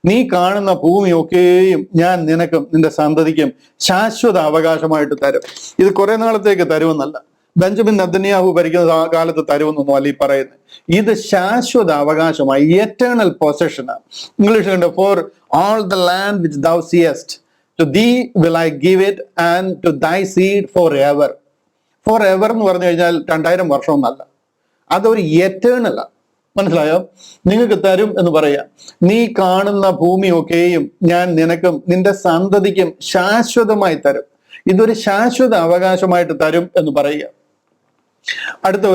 നീ കാണുന്ന ഭൂമിയൊക്കെയും ഞാൻ നിനക്കും നിന്റെ സന്തതിക്കും ശാശ്വത അവകാശമായിട്ട് തരും. ഇത് കുറെ നാളത്തേക്ക് തരുമെന്നല്ല, ബെഞ്ചമിൻ നെതന്യാഹു ഭരിക്കുന്ന കാലത്ത് തരുമെന്നൊന്നും അല്ല ഈ പറയുന്നത്. ഇത് ശാശ്വത അവകാശമായി, എറ്റേണൽ പൊസഷനാണ്. ഇംഗ്ലീഷിലുണ്ട്, for all the land which thou seest to thee will I give it and to thy seed for ever. For ever എന്ന് പറഞ്ഞു കഴിഞ്ഞാൽ 2000 വർഷം എന്നല്ല, അതൊരു എറ്റേണലാണ്. മനസ്സിലായോ? നിങ്ങൾക്ക് തരും എന്ന് പറയാം. നീ കാണുന്ന ഭൂമിയൊക്കെയും ഞാൻ നിനക്കും നിന്റെ സന്തതിക്കും ശാശ്വതമായി തരും. ഇതൊരു ശാശ്വത അവകാശമായിട്ട് തരും എന്ന് പറയുക. അടുത്ത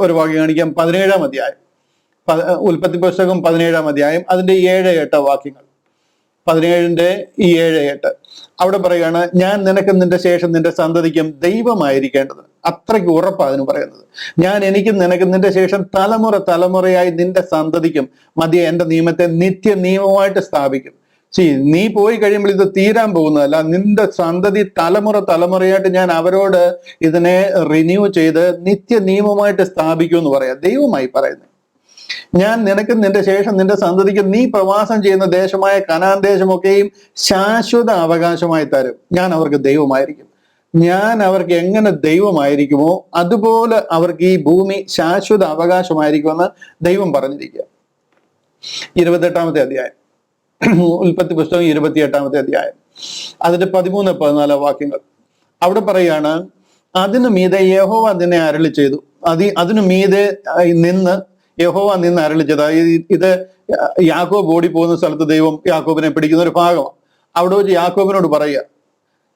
ഒരു വാക്യം കാണിക്കാം. 17-ാം അധ്യായം, ഉൽപ്പത്തി പുസ്തകം 17-ാം അധ്യായം അതിന്റെ 7-8 വാക്യങ്ങൾ. 17-ന്റെ ഈ 7-8 അവിടെ പറയുകയാണ്, ഞാൻ നിനക്കും നിന്റെ ശേഷം നിന്റെ സന്തതിക്കും ദൈവമായിരിക്കേണ്ടത്. അത്രയ്ക്ക് ഉറപ്പാണ് അതിന് പറയുന്നത്. ഞാൻ എനിക്കും നിനക്കും നിന്റെ ശേഷം തലമുറയായി നിന്റെ സന്തതിക്കും മധ്യ എന്റെ നിയമത്തെ നിത്യ നിയമമായിട്ട് സ്ഥാപിക്കും. നീ പോയി കഴിയുമ്പോൾ ഇത് തീരാൻ പോകുന്നതല്ല, നിന്റെ സന്തതി തലമുറയായിട്ട് ഞാൻ അവരോട് ഇതിനെ റിന്യൂ ചെയ്ത് നിത്യ നിയമമായിട്ട് സ്ഥാപിക്കും എന്ന് പറയാം. ദൈവമായി പറയുന്നത്, ഞാൻ നിനക്കും നിന്റെ ശേഷം നിന്റെ സന്തതിക്കും നീ പ്രവാസം ചെയ്യുന്ന ദേശമായ കനാൻ ദേശമൊക്കെയും ശാശ്വത അവകാശമായി തരും. ഞാൻ അവർക്ക് ദൈവമായിരിക്കും. ഞാൻ അവർക്ക് എങ്ങനെ ദൈവമായിരിക്കുമോ അതുപോലെ അവർക്ക് ഈ ഭൂമി ശാശ്വത അവകാശമായിരിക്കുമെന്ന് ദൈവം പറഞ്ഞിരിക്കുക. 28-ാമത്തെ അധ്യായം, ഉൽപ്പത്തി പുസ്തകം 28-ാമത്തെ അധ്യായം അതിന്റെ 13-14 വാക്യങ്ങൾ. അവിടെ പറയാണ്, അതിനു മീതെ യഹോവ നിന്നെ അരുളി ചെയ്തു. അതിനു മീതെ യഹോവ നിന്ന് അരുളി ചെയ്ത. ഇത് യാക്കോബ് ഓടി പോകുന്ന സ്ഥലത്ത് ദൈവം യാക്കോബിനെ പിടിക്കുന്ന ഒരു ഭാഗമാണ്. അവിടെ വെച്ച് യാക്കോബിനോട് പറയുക,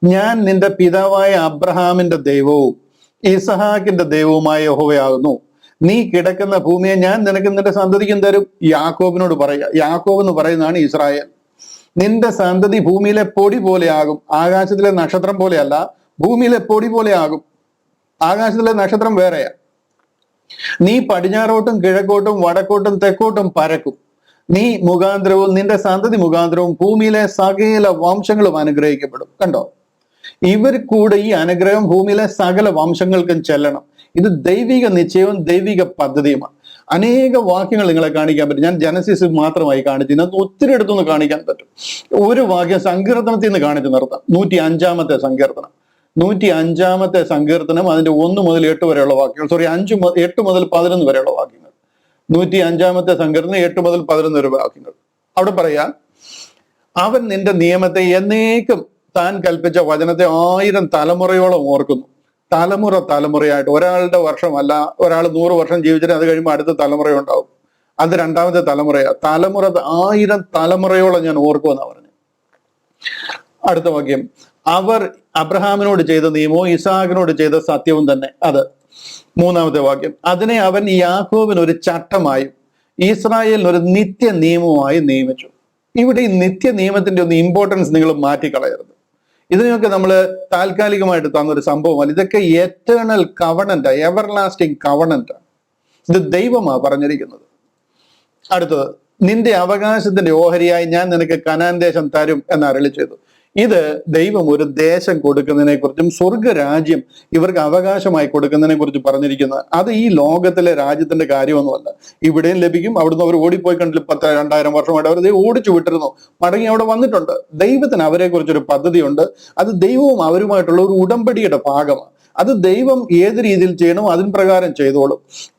ഞാൻ നിന്റെ പിതാവായ അബ്രഹാമിന്റെ ദൈവവും ഇസഹാക്കിന്റെ ദൈവവുമായ യഹോവയാകുന്നു. നീ കിടക്കുന്ന ഭൂമിയെ ഞാൻ നിനക്ക് നിന്റെ സന്തതിക്കും തരും. യാക്കോബിനോട് പറയുക. യാക്കോബ് എന്ന് പറയുന്നതാണ് ഇസ്രായേൽ. നിന്റെ സന്തതി ഭൂമിയിലെ പൊടി പോലെയാകും. ആകാശത്തിലെ നക്ഷത്രം പോലെയല്ല, ഭൂമിയിലെ പൊടി പോലെയാകും. ആകാശത്തിലെ നക്ഷത്രം വേറെയാ. നീ പടിഞ്ഞാറോട്ടും കിഴക്കോട്ടും വടക്കോട്ടും തെക്കോട്ടും പരക്കും. നീ മുഖാന്തരവും നിന്റെ സന്തതി മുഖാന്തരവും ഭൂമിയിലെ സകല വംശങ്ങളും അനുഗ്രഹിക്കപ്പെടും. കണ്ടോ? ഇവർ കൂടെ ഈ അനുഗ്രഹം ഭൂമിയിലെ സകല വംശങ്ങൾക്കും ചെല്ലണം. ഇത് ദൈവിക നിശ്ചയവും ദൈവിക പദ്ധതിയുമാണ്. അനേക വാക്യങ്ങൾ നിങ്ങളെ കാണിക്കാൻ പറ്റും. ഞാൻ ജനസിസ് മാത്രമായി കാണിച്ചു, ഇതിനകത്ത് ഒത്തിരി അടുത്തൊന്ന് കാണിക്കാൻ പറ്റും. ഒരു വാക്യം സങ്കീർത്തനത്തിൽ നിന്ന് കാണിച്ചു നിർത്താം. 105-ാമത്തെ സങ്കീർത്തനം. 105-ാമത്തെ സങ്കീർത്തനം അതിന്റെ 1 മുതൽ 8 വരെയുള്ള വാക്യങ്ങൾ, 8 മുതൽ 11 വരെയുള്ള വാക്യങ്ങൾ. 105-ാമത്തെ സങ്കീർത്തനം 8 മുതൽ 11 വരെ വാക്യങ്ങൾ. അവിടെ പറയാ, അവൻ നിന്റെ നിയമത്തെ എന്നേക്കും താൻ കൽപ്പിച്ച വചനത്തെ 1000 തലമുറയോളം ഓർക്കുന്നു. തലമുറയായിട്ട്, ഒരാളുടെ വർഷമല്ല. ഒരാൾ 100 വർഷം ജീവിച്ചിട്ട് അത് കഴിയുമ്പോൾ അടുത്ത തലമുറ ഉണ്ടാവും. അത് രണ്ടാമത്തെ തലമുറയാ. 1000 തലമുറയോളം ഞാൻ ഓർക്കുമെന്നാ പറഞ്ഞു. അടുത്ത വാക്യം, അവർ അബ്രഹാമിനോട് ചെയ്ത നിയമവും ഇസ്ഹാക്കിനോട് ചെയ്ത സത്യവും തന്നെ. അത് മൂന്നാമത്തെ വാക്യം, അതിനെ അവൻ യാക്കോബിന് ഒരു ചട്ടമായും ഇസ്രായേലിന് ഒരു നിത്യ നിയമമായി നിയമിച്ചു. ഇവിടെ ഈ നിത്യ നിയമത്തിന്റെ ഒന്ന് ഇമ്പോർട്ടൻസ് നിങ്ങൾ മാറ്റിക്കളയരുത്. ഇതിനെയൊക്കെ നമ്മൾ താൽക്കാലികമായിട്ട് തന്നൊരു സംഭവമല്ല. ഇതൊക്കെ എറ്റേണൽ കവണന്റ്, എവർലാസ്റ്റിംഗ് കവണന്റ്. ഇത് ദൈവമാ പറഞ്ഞിരിക്കുന്നത്. അടുത്തത്, നിന്റെ അവകാശത്തിന്റെ ഓഹരിയായി ഞാൻ നിനക്ക് കനാൻ ദേശം തരും എന്ന് അരുളി ചെയ്തു. ഇത് ദൈവം ഒരു ദേശം കൊടുക്കുന്നതിനെ കുറിച്ചും സ്വർഗരാജ്യം ഇവർക്ക് അവകാശമായി കൊടുക്കുന്നതിനെ കുറിച്ച് പറഞ്ഞിരിക്കുന്നത്. അത് ഈ ലോകത്തിലെ രാജ്യത്തിന്റെ കാര്യമൊന്നുമല്ല. ഇവിടെയും ലഭിക്കും. അവിടുന്ന് അവർ ഓടിപ്പോയി കണ്ടില്ല. 2000 വർഷമായിട്ട് അവർ ഓടിച്ചു വിട്ടിരുന്നു, മടങ്ങി അവിടെ വന്നിട്ടുണ്ട്. ദൈവത്തിന് അവരെ കുറിച്ചൊരു പദ്ധതിയുണ്ട്. അത് ദൈവവും അവരുമായിട്ടുള്ള ഒരു ഉടമ്പടിയുടെ ഭാഗമാണ്. അത് ദൈവം ഏത് രീതിയിൽ ചെയ്യണോ അതിന് പ്രകാരം ചെയ്തോളും.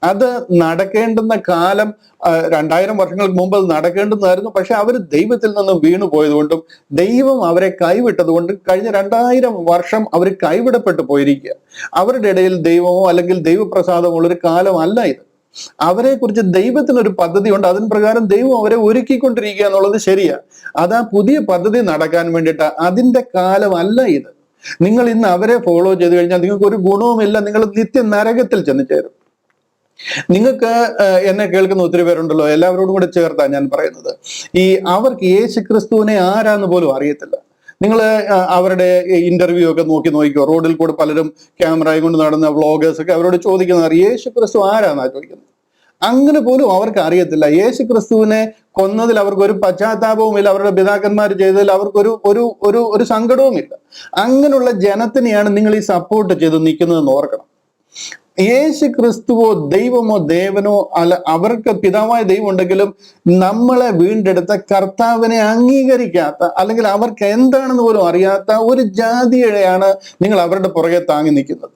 അത് നടക്കേണ്ടുന്ന കാലം 2000 വർഷങ്ങൾക്ക് മുമ്പ് അത് നടക്കേണ്ടുന്നതായിരുന്നു. പക്ഷെ അവർ ദൈവത്തിൽ നിന്ന് വീണു പോയതുകൊണ്ടും ദൈവം അവരെ കൈവിട്ടതുകൊണ്ടും കഴിഞ്ഞ 2000 വർഷം അവർ കൈവിടപ്പെട്ടു പോയിരിക്കുക. അവരുടെ ഇടയിൽ ദൈവമോ അല്ലെങ്കിൽ ദൈവപ്രസാദമോ ഉള്ളൊരു കാലമല്ല ഇത്. അവരെ കുറിച്ച് ദൈവത്തിനൊരു പദ്ധതി ഉണ്ട്. അതിന് പ്രകാരം ദൈവം അവരെ ഒരുക്കിക്കൊണ്ടിരിക്കുക എന്നുള്ളത് ശരിയാ. അത് ആ പുതിയ പദ്ധതി നടക്കാൻ വേണ്ടിയിട്ട് അതിന്റെ കാലമല്ല ഇത്. നിങ്ങൾ ഇന്ന് അവരെ ഫോളോ ചെയ്ത് കഴിഞ്ഞാൽ നിങ്ങൾക്ക് ഒരു ഗുണവുമില്ല. നിങ്ങൾ നിത്യ നരകത്തിൽ ചെന്ന് ചേരും. നിങ്ങൾക്ക് എന്നെ കേൾക്കുന്ന ഒത്തിരി പേരുണ്ടല്ലോ, എല്ലാവരോടും കൂടെ ചേർത്താ ഞാൻ പറയുന്നത്. അവർക്ക് യേശു ക്രിസ്തുവിനെ ആരാന്ന് പോലും അറിയത്തില്ല. നിങ്ങൾ അവരുടെ ഇന്റർവ്യൂ ഒക്കെ നോക്കിക്കോ. റോഡിൽ കൂടെ പലരും ക്യാമറയും കൊണ്ട് നടന്ന വ്ളോഗേഴ്സ് ഒക്കെ അവരോട് ചോദിക്കുന്നത് യേശു ക്രിസ്തു ആരാന്നാ ചോദിക്കുന്നത്. അങ്ങനെ പോലും അവർക്ക് അറിയത്തില്ല. യേശു ക്രിസ്തുവിനെ കൊന്നതിൽ അവർക്കൊരു പശ്ചാത്താപവുമില്ല. അവരുടെ പിതാക്കന്മാർ ചെയ്തതിൽ അവർക്കൊരു ഒരു ഒരു ഒരു സങ്കടവുമില്ല. അങ്ങനെയുള്ള ജനത്തിനെയാണ് നിങ്ങൾ ഈ സപ്പോർട്ട് ചെയ്ത് നിൽക്കുന്നതെന്ന് ഓർക്കണം. യേശു ക്രിസ്തുവോ ദൈവമോ ദേവനോ അല്ല, അവർക്ക് പിതാവായ ദൈവം ഉണ്ടെങ്കിലും നമ്മളെ വീണ്ടെടുത്ത കർത്താവിനെ അംഗീകരിക്കാത്ത, അല്ലെങ്കിൽ അവർക്ക് എന്താണെന്ന് പോലും അറിയാത്ത ഒരു ജാതിയെയാണ് നിങ്ങൾ അവരുടെ പുറകെ താങ്ങി നിൽക്കുന്നത്.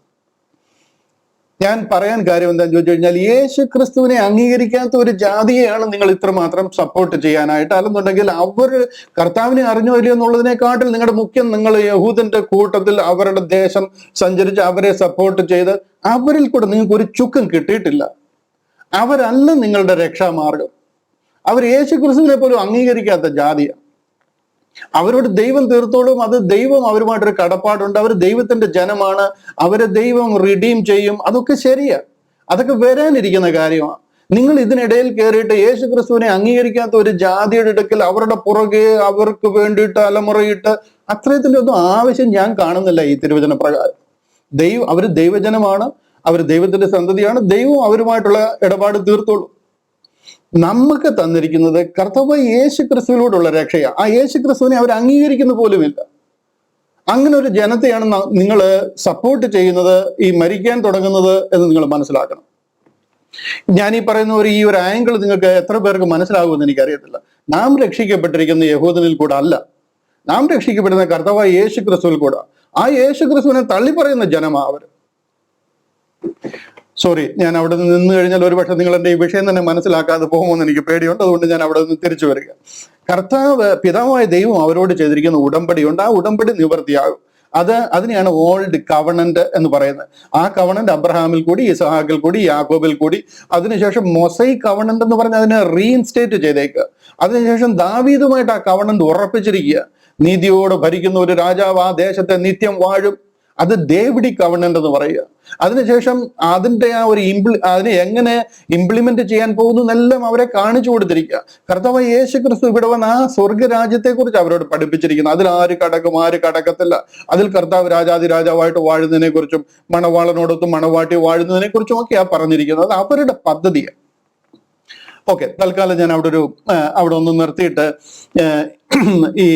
ഞാൻ പറയാൻ കാര്യം എന്താണെന്ന് ചോദിച്ചു കഴിഞ്ഞാൽ, യേശു ക്രിസ്തുവിനെ അംഗീകരിക്കാത്ത ഒരു ജാതിയെയാണ് നിങ്ങൾ ഇത്രമാത്രം സപ്പോർട്ട് ചെയ്യാനായിട്ട്. അല്ലെന്നുണ്ടെങ്കിൽ അവർ കർത്താവിനെ അറിഞ്ഞോ ഇല്ലയോ എന്നുള്ളതിനെക്കാട്ടിൽ നിങ്ങളുടെ മുഖ്യം നിങ്ങൾ യഹൂദന്റെ കൂട്ടത്തിൽ അവരുടെ ദേശം സഞ്ചരിച്ച് അവരെ സപ്പോർട്ട് ചെയ്ത് അവരിൽ കൂടെ നിങ്ങൾക്ക് ഒരു ചുക്കും കിട്ടിയിട്ടില്ല. അവരല്ല നിങ്ങളുടെ രക്ഷാമാർഗം. അവർ യേശു ക്രിസ്തുവിനെ പോലും അംഗീകരിക്കാത്ത ജാതിയാണ്. അവരോട് ദൈവം തീർത്തോളും. അത് ദൈവം അവരുമായിട്ടൊരു കടപ്പാടുണ്ട്. അവർ ദൈവത്തിന്റെ ജനമാണ്. അവരെ ദൈവം റിഡീം ചെയ്യും. അതൊക്കെ ശരിയാ. അതൊക്കെ വരാനിരിക്കുന്ന കാര്യമാണ്. നിങ്ങൾ ഇതിനിടയിൽ കയറിയിട്ട് യേശു ക്രിസ്തുവിനെ അംഗീകരിക്കാത്ത ഒരു ജാതിയുടെ അടുക്കൽ അവരുടെ പുറകെ അവർക്ക് വേണ്ടിയിട്ട് അലമുറയിട്ട് അത്രയത്തിന്റെ ഒന്നും ആവശ്യം ഞാൻ കാണുന്നില്ല ഈ തിരുവചന പ്രകാരം. അവര് ദൈവജനമാണ്. അവർ ദൈവത്തിന്റെ സന്തതിയാണ്. ദൈവം അവരുമായിട്ടുള്ള ഇടപാട് തീർത്തോളും. നമുക്ക് തന്നിരിക്കുന്നത് കർത്താവായ യേശു ക്രിസ്തുവിനോടുള്ള രക്ഷയാണ്. ആ യേശു ക്രിസ്തുവിനെ അവർ അംഗീകരിക്കുന്ന പോലുമില്ല. അങ്ങനെ ഒരു ജനത്തെയാണ് നിങ്ങൾ സപ്പോർട്ട് ചെയ്യുന്നത്, ഈ മരിക്കാൻ തുടങ്ങുന്നത് എന്ന് നിങ്ങൾ മനസ്സിലാക്കണം. ഞാൻ ഈ പറയുന്ന ഈ ഒരു ആംഗിൾ നിങ്ങൾക്ക് എത്ര പേർക്ക് മനസ്സിലാകുമെന്ന് എനിക്കറിയത്തില്ല. നാം രക്ഷിക്കപ്പെട്ടിരിക്കുന്ന യഹൂദനിൽ കൂടെ അല്ല. നാം രക്ഷിക്കപ്പെടുന്ന കർത്താവായ യേശു ക്രിസ്തുവിൽ കൂടെ. ആ യേശു ക്രിസ്തുവിനെ തള്ളി പറയുന്ന ജനമാ അവര്. സോറി, ഞാൻ അവിടെ നിന്ന് കഴിഞ്ഞാൽ ഒരുപക്ഷെ നിങ്ങൾ എൻ്റെ ഈ വിഷയം തന്നെ മനസ്സിലാക്കാതെ പോകുമെന്ന് എനിക്ക് പേടിയുണ്ട്. അതുകൊണ്ട് ഞാൻ അവിടെ നിന്ന് തിരിച്ചു വരിക. പിതാവായ ദൈവം അവരോട് ചെയ്തിരിക്കുന്ന ഉടമ്പടിയുണ്ട്. ആ ഉടമ്പടി നിവൃത്തിയാകും. അതിനെയാണ് ഓൾഡ് കവണന്റ് എന്ന് പറയുന്നത്. ആ കവണന്റ് അബ്രഹാമിൽ കൂടി, ഇസ്ഹാക്കിൽ കൂടി, യാക്കോബിൽ കൂടി, അതിനുശേഷം മൊസൈക് കവണന്റ് എന്ന് പറഞ്ഞ് അതിനെ റീഇൻസ്റ്റേറ്റ് ചെയ്തേക്കുക. അതിനുശേഷം ദാവീദുമായിട്ട് ആ കവണന്റ് ഉറപ്പിച്ചിരിക്കുക. നീതിയോട് ഭരിക്കുന്ന ഒരു രാജാവ് ആ ദേശത്തെ നിത്യം വാഴും. അത് ഡേവിഡിക് കവണന്റ് എന്ന് പറയുക. അതിനുശേഷം അതിന്റെ ആ ഒരു അതിനെ എങ്ങനെ ഇംപ്ലിമെന്റ് ചെയ്യാൻ പോകുന്നു എന്നെല്ലാം അവരെ കാണിച്ചു കൊടുത്തിരിക്കുക. കർത്താവ് യേശു ക്രിസ്തു ഇവിടെ വന്ന് ആ സ്വർഗരാജ്യത്തെ കുറിച്ച് അവരോട് പഠിപ്പിച്ചിരിക്കുന്നു. അതിൽ ആര് കടക്കും, ആര് കടക്കത്തില്ല. അതിൽ കർത്താവ് രാജാവായിട്ട് വാഴുന്നതിനെ കുറിച്ചും മണവാളനോടൊത്തും മണവാട്ടി വാഴുന്നതിനെ കുറിച്ചും ഒക്കെയാണ് പറഞ്ഞിരിക്കുന്നത്. അത് അവരുടെ പദ്ധതിയാണ്. ഓക്കെ, തൽക്കാലം ഞാൻ അവിടെ ഒന്ന് നിർത്തിയിട്ട് ഈ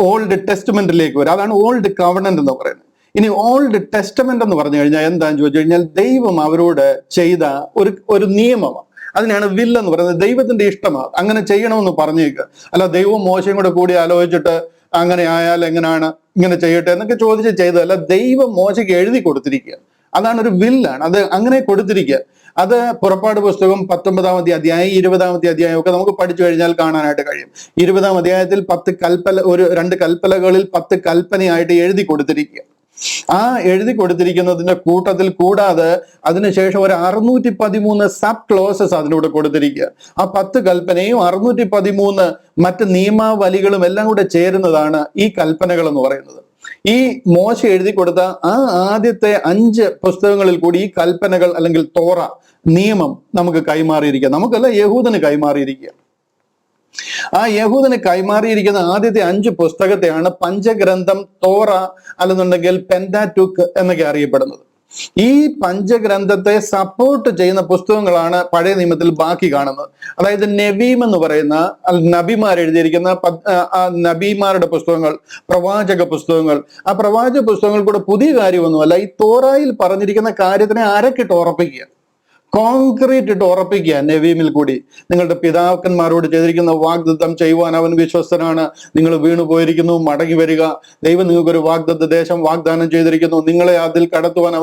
ഓൾഡ് ടെസ്റ്റ്മെന്റിലേക്ക് വരും. അതാണ് ഓൾഡ് കവണന്റ് എന്ന് പറയുന്നത്. ഇനി ഓൾഡ് ടെസ്റ്റമെന്റ് എന്ന് പറഞ്ഞു കഴിഞ്ഞാൽ എന്താന്ന് ചോദിച്ചു കഴിഞ്ഞാൽ, ദൈവം അവരോട് ചെയ്ത ഒരു നിയമമാണ്. അതിനാണ് വില്ല് എന്ന് പറയുന്നത്. ദൈവത്തിന്റെ ഇഷ്ടമാണ് അങ്ങനെ ചെയ്യണമെന്ന് പറഞ്ഞേക്കുക. അല്ല ദൈവവും മോശയും കൂടി ആലോചിച്ചിട്ട് അങ്ങനെ ആയാൽ എങ്ങനെയാണ്, ഇങ്ങനെ ചെയ്യട്ടെ എന്നൊക്കെ ചോദിച്ച് ചെയ്തതല്ല. ദൈവം മോശയ്ക്ക് എഴുതി കൊടുത്തിരിക്കുക. അതാണ് ഒരു വില്ലാണ്. അത് അങ്ങനെ കൊടുത്തിരിക്കുക. അത് പുറപ്പാട് പുസ്തകം 19 അധ്യായം 20 അധ്യായം ഒക്കെ നമുക്ക് പഠിച്ചു കഴിഞ്ഞാൽ കാണാനായിട്ട് കഴിയും. 20 അധ്യായത്തിൽ 10 കൽപ്പന, 2 കൽപ്പനകളിൽ 10 കൽപ്പനയായിട്ട് എഴുതി കൊടുത്തിരിക്കുക. ആ എഴുതി കൊടുത്തിരിക്കുന്നതിന്റെ കൂട്ടത്തിൽ കൂടാതെ അതിനുശേഷം ഒരു 613 സബ് ക്ലോസസ് അതിലൂടെ കൊടുത്തിരിക്കുക. ആ 10 കൽപ്പനയും 613 മറ്റ് നിയമാവലികളും എല്ലാം കൂടെ ചേരുന്നതാണ് ഈ കൽപ്പനകൾ എന്ന് പറയുന്നത്. ഈ മോശ എഴുതി കൊടുത്ത ആ ആദ്യത്തെ 5 പുസ്തകങ്ങളിൽ കൂടി ഈ കൽപ്പനകൾ അല്ലെങ്കിൽ തോറ, നിയമം നമുക്ക് കൈമാറിയിരിക്കുക. നമുക്കല്ല, യഹൂദന് കൈമാറിയിരിക്കുക. ആ യഹൂദന് കൈമാറിയിരിക്കുന്ന ആദ്യത്തെ 5 പുസ്തകത്തെയാണ് പഞ്ചഗ്രന്ഥം, തോറ അല്ലെന്നുണ്ടെങ്കിൽ പെന്റാറ്റൂക്ക് എന്നൊക്കെ അറിയപ്പെടുന്നത്. ഈ പഞ്ചഗ്രന്ഥത്തെ സപ്പോർട്ട് ചെയ്യുന്ന പുസ്തകങ്ങളാണ് പഴയ നിയമത്തിൽ ബാക്കി കാണുന്നത്. അതായത് നെവീം എന്ന് പറയുന്ന നബിമാർ എഴുതിയിരിക്കുന്ന നബിമാരുടെ പുസ്തകങ്ങൾ, പ്രവാചക പുസ്തകങ്ങൾ. ആ പ്രവാചക പുസ്തകങ്ങൾ കൂടെ പുതിയ കാര്യമൊന്നുമല്ല, ഈ തോറായിൽ പറഞ്ഞിരിക്കുന്ന കാര്യത്തിനെ അരക്കിട്ട് ഉറപ്പിക്കുക, കോൺക്രീറ്റ് ഇട്ട് ഉറപ്പിക്കുക. നെവീമിൽ കൂടി നിങ്ങളുടെ പിതാക്കന്മാരോട് ചെയ്തിരിക്കുന്ന വാഗ്ദത്തം ചെയ്യുവാൻ അവൻ വിശ്വസ്തനാണ്, നിങ്ങൾ വീണു പോയിരിക്കുന്നു, മടങ്ങി വരിക, ദൈവം നിങ്ങൾക്കൊരു വാഗ്ദത്ത ദേശം വാഗ്ദാനം ചെയ്തിരിക്കുന്നു, നിങ്ങളെ അതിൽ കടത്തുവാൻ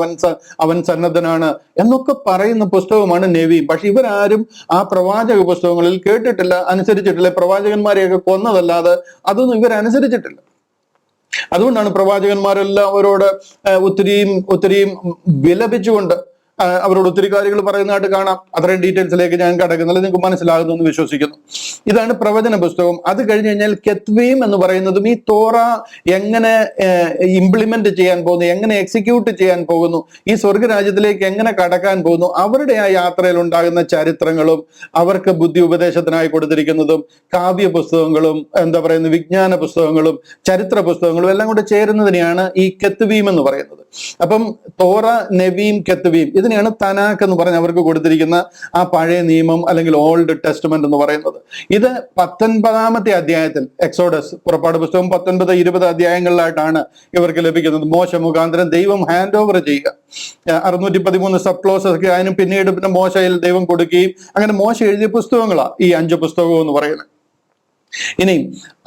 അവൻ സന്നദ്ധനാണ് എന്നൊക്കെ പറയുന്ന പുസ്തകമാണ് നെവീം. പക്ഷെ ഇവരാരും ആ പ്രവാചക പുസ്തകങ്ങളിൽ കേട്ടിട്ടില്ല, അനുസരിച്ചിട്ടില്ല. പ്രവാചകന്മാരെയൊക്കെ കൊന്നതല്ലാതെ അതൊന്നും ഇവരനുസരിച്ചിട്ടില്ല. അതുകൊണ്ടാണ് പ്രവാചകന്മാരെല്ലാം അവരോട് ഒത്തിരിയും വിലപിച്ചുകൊണ്ട് അവരോട് ഒത്തിരി കാര്യങ്ങൾ പറയുന്നതായിട്ട് കാണാം. അത്രയും ഡീറ്റെയിൽസിലേക്ക് ഞാൻ കടക്കുന്നില്ല, നിങ്ങൾക്ക് മനസ്സിലാകുന്നു എന്ന് വിശ്വസിക്കുന്നു. ഇതാണ് പ്രവചന പുസ്തകം. അത് കഴിഞ്ഞ് കഴിഞ്ഞാൽ കെത്വീം എന്ന് പറയുന്നതും ഈ തോറ എങ്ങനെ ഇംപ്ലിമെന്റ് ചെയ്യാൻ പോകുന്നു, എങ്ങനെ എക്സിക്യൂട്ട് ചെയ്യാൻ പോകുന്നു, ഈ സ്വർഗരാജ്യത്തിലേക്ക് എങ്ങനെ കടക്കാൻ പോകുന്നു, അവരുടെ ആ യാത്രയിൽ ഉണ്ടാകുന്ന ചരിത്രങ്ങളും അവർക്ക് ബുദ്ധി ഉപദേശത്തിനായി കൊടുത്തിരിക്കുന്നതും കാവ്യ പുസ്തകങ്ങളും വിജ്ഞാന പുസ്തകങ്ങളും ചരിത്ര പുസ്തകങ്ങളും എല്ലാം കൂടെ ചേരുന്നതിനെയാണ് ഈ കെത്വീം എന്ന് പറയുന്നത്. അപ്പം തോറ, നെവീം, കെത്വീം, ഇതിനെയാണ് തനാക്ക് എന്ന് പറഞ്ഞ് അവർക്ക് കൊടുത്തിരിക്കുന്ന ആ പഴയ നിയമം അല്ലെങ്കിൽ ഓൾഡ് ടെസ്റ്റ്മെന്റ് എന്ന് പറയുന്നത്. ഇത് 19 അധ്യായത്തിൽ, എക്സോഡസ്, പുറപ്പാട് പുസ്തകം 19, 20 അധ്യായങ്ങളിലായിട്ടാണ് ഇവർക്ക് ലഭിക്കുന്നത്. മോശ മുഖാന്തരം ദൈവം ഹാൻഡ് ഓവർ ചെയ്യുക. 613 സബ് ക്ലോസസ് ഒക്കെ അതിനും പിന്നീട് പിന്നെ മോശയിൽ ദൈവം കൊടുക്കുകയും അങ്ങനെ മോശ എഴുതിയ പുസ്തകങ്ങളാണ് ഈ 5 പുസ്തകവും എന്ന് പറയുന്നത്. ഇനി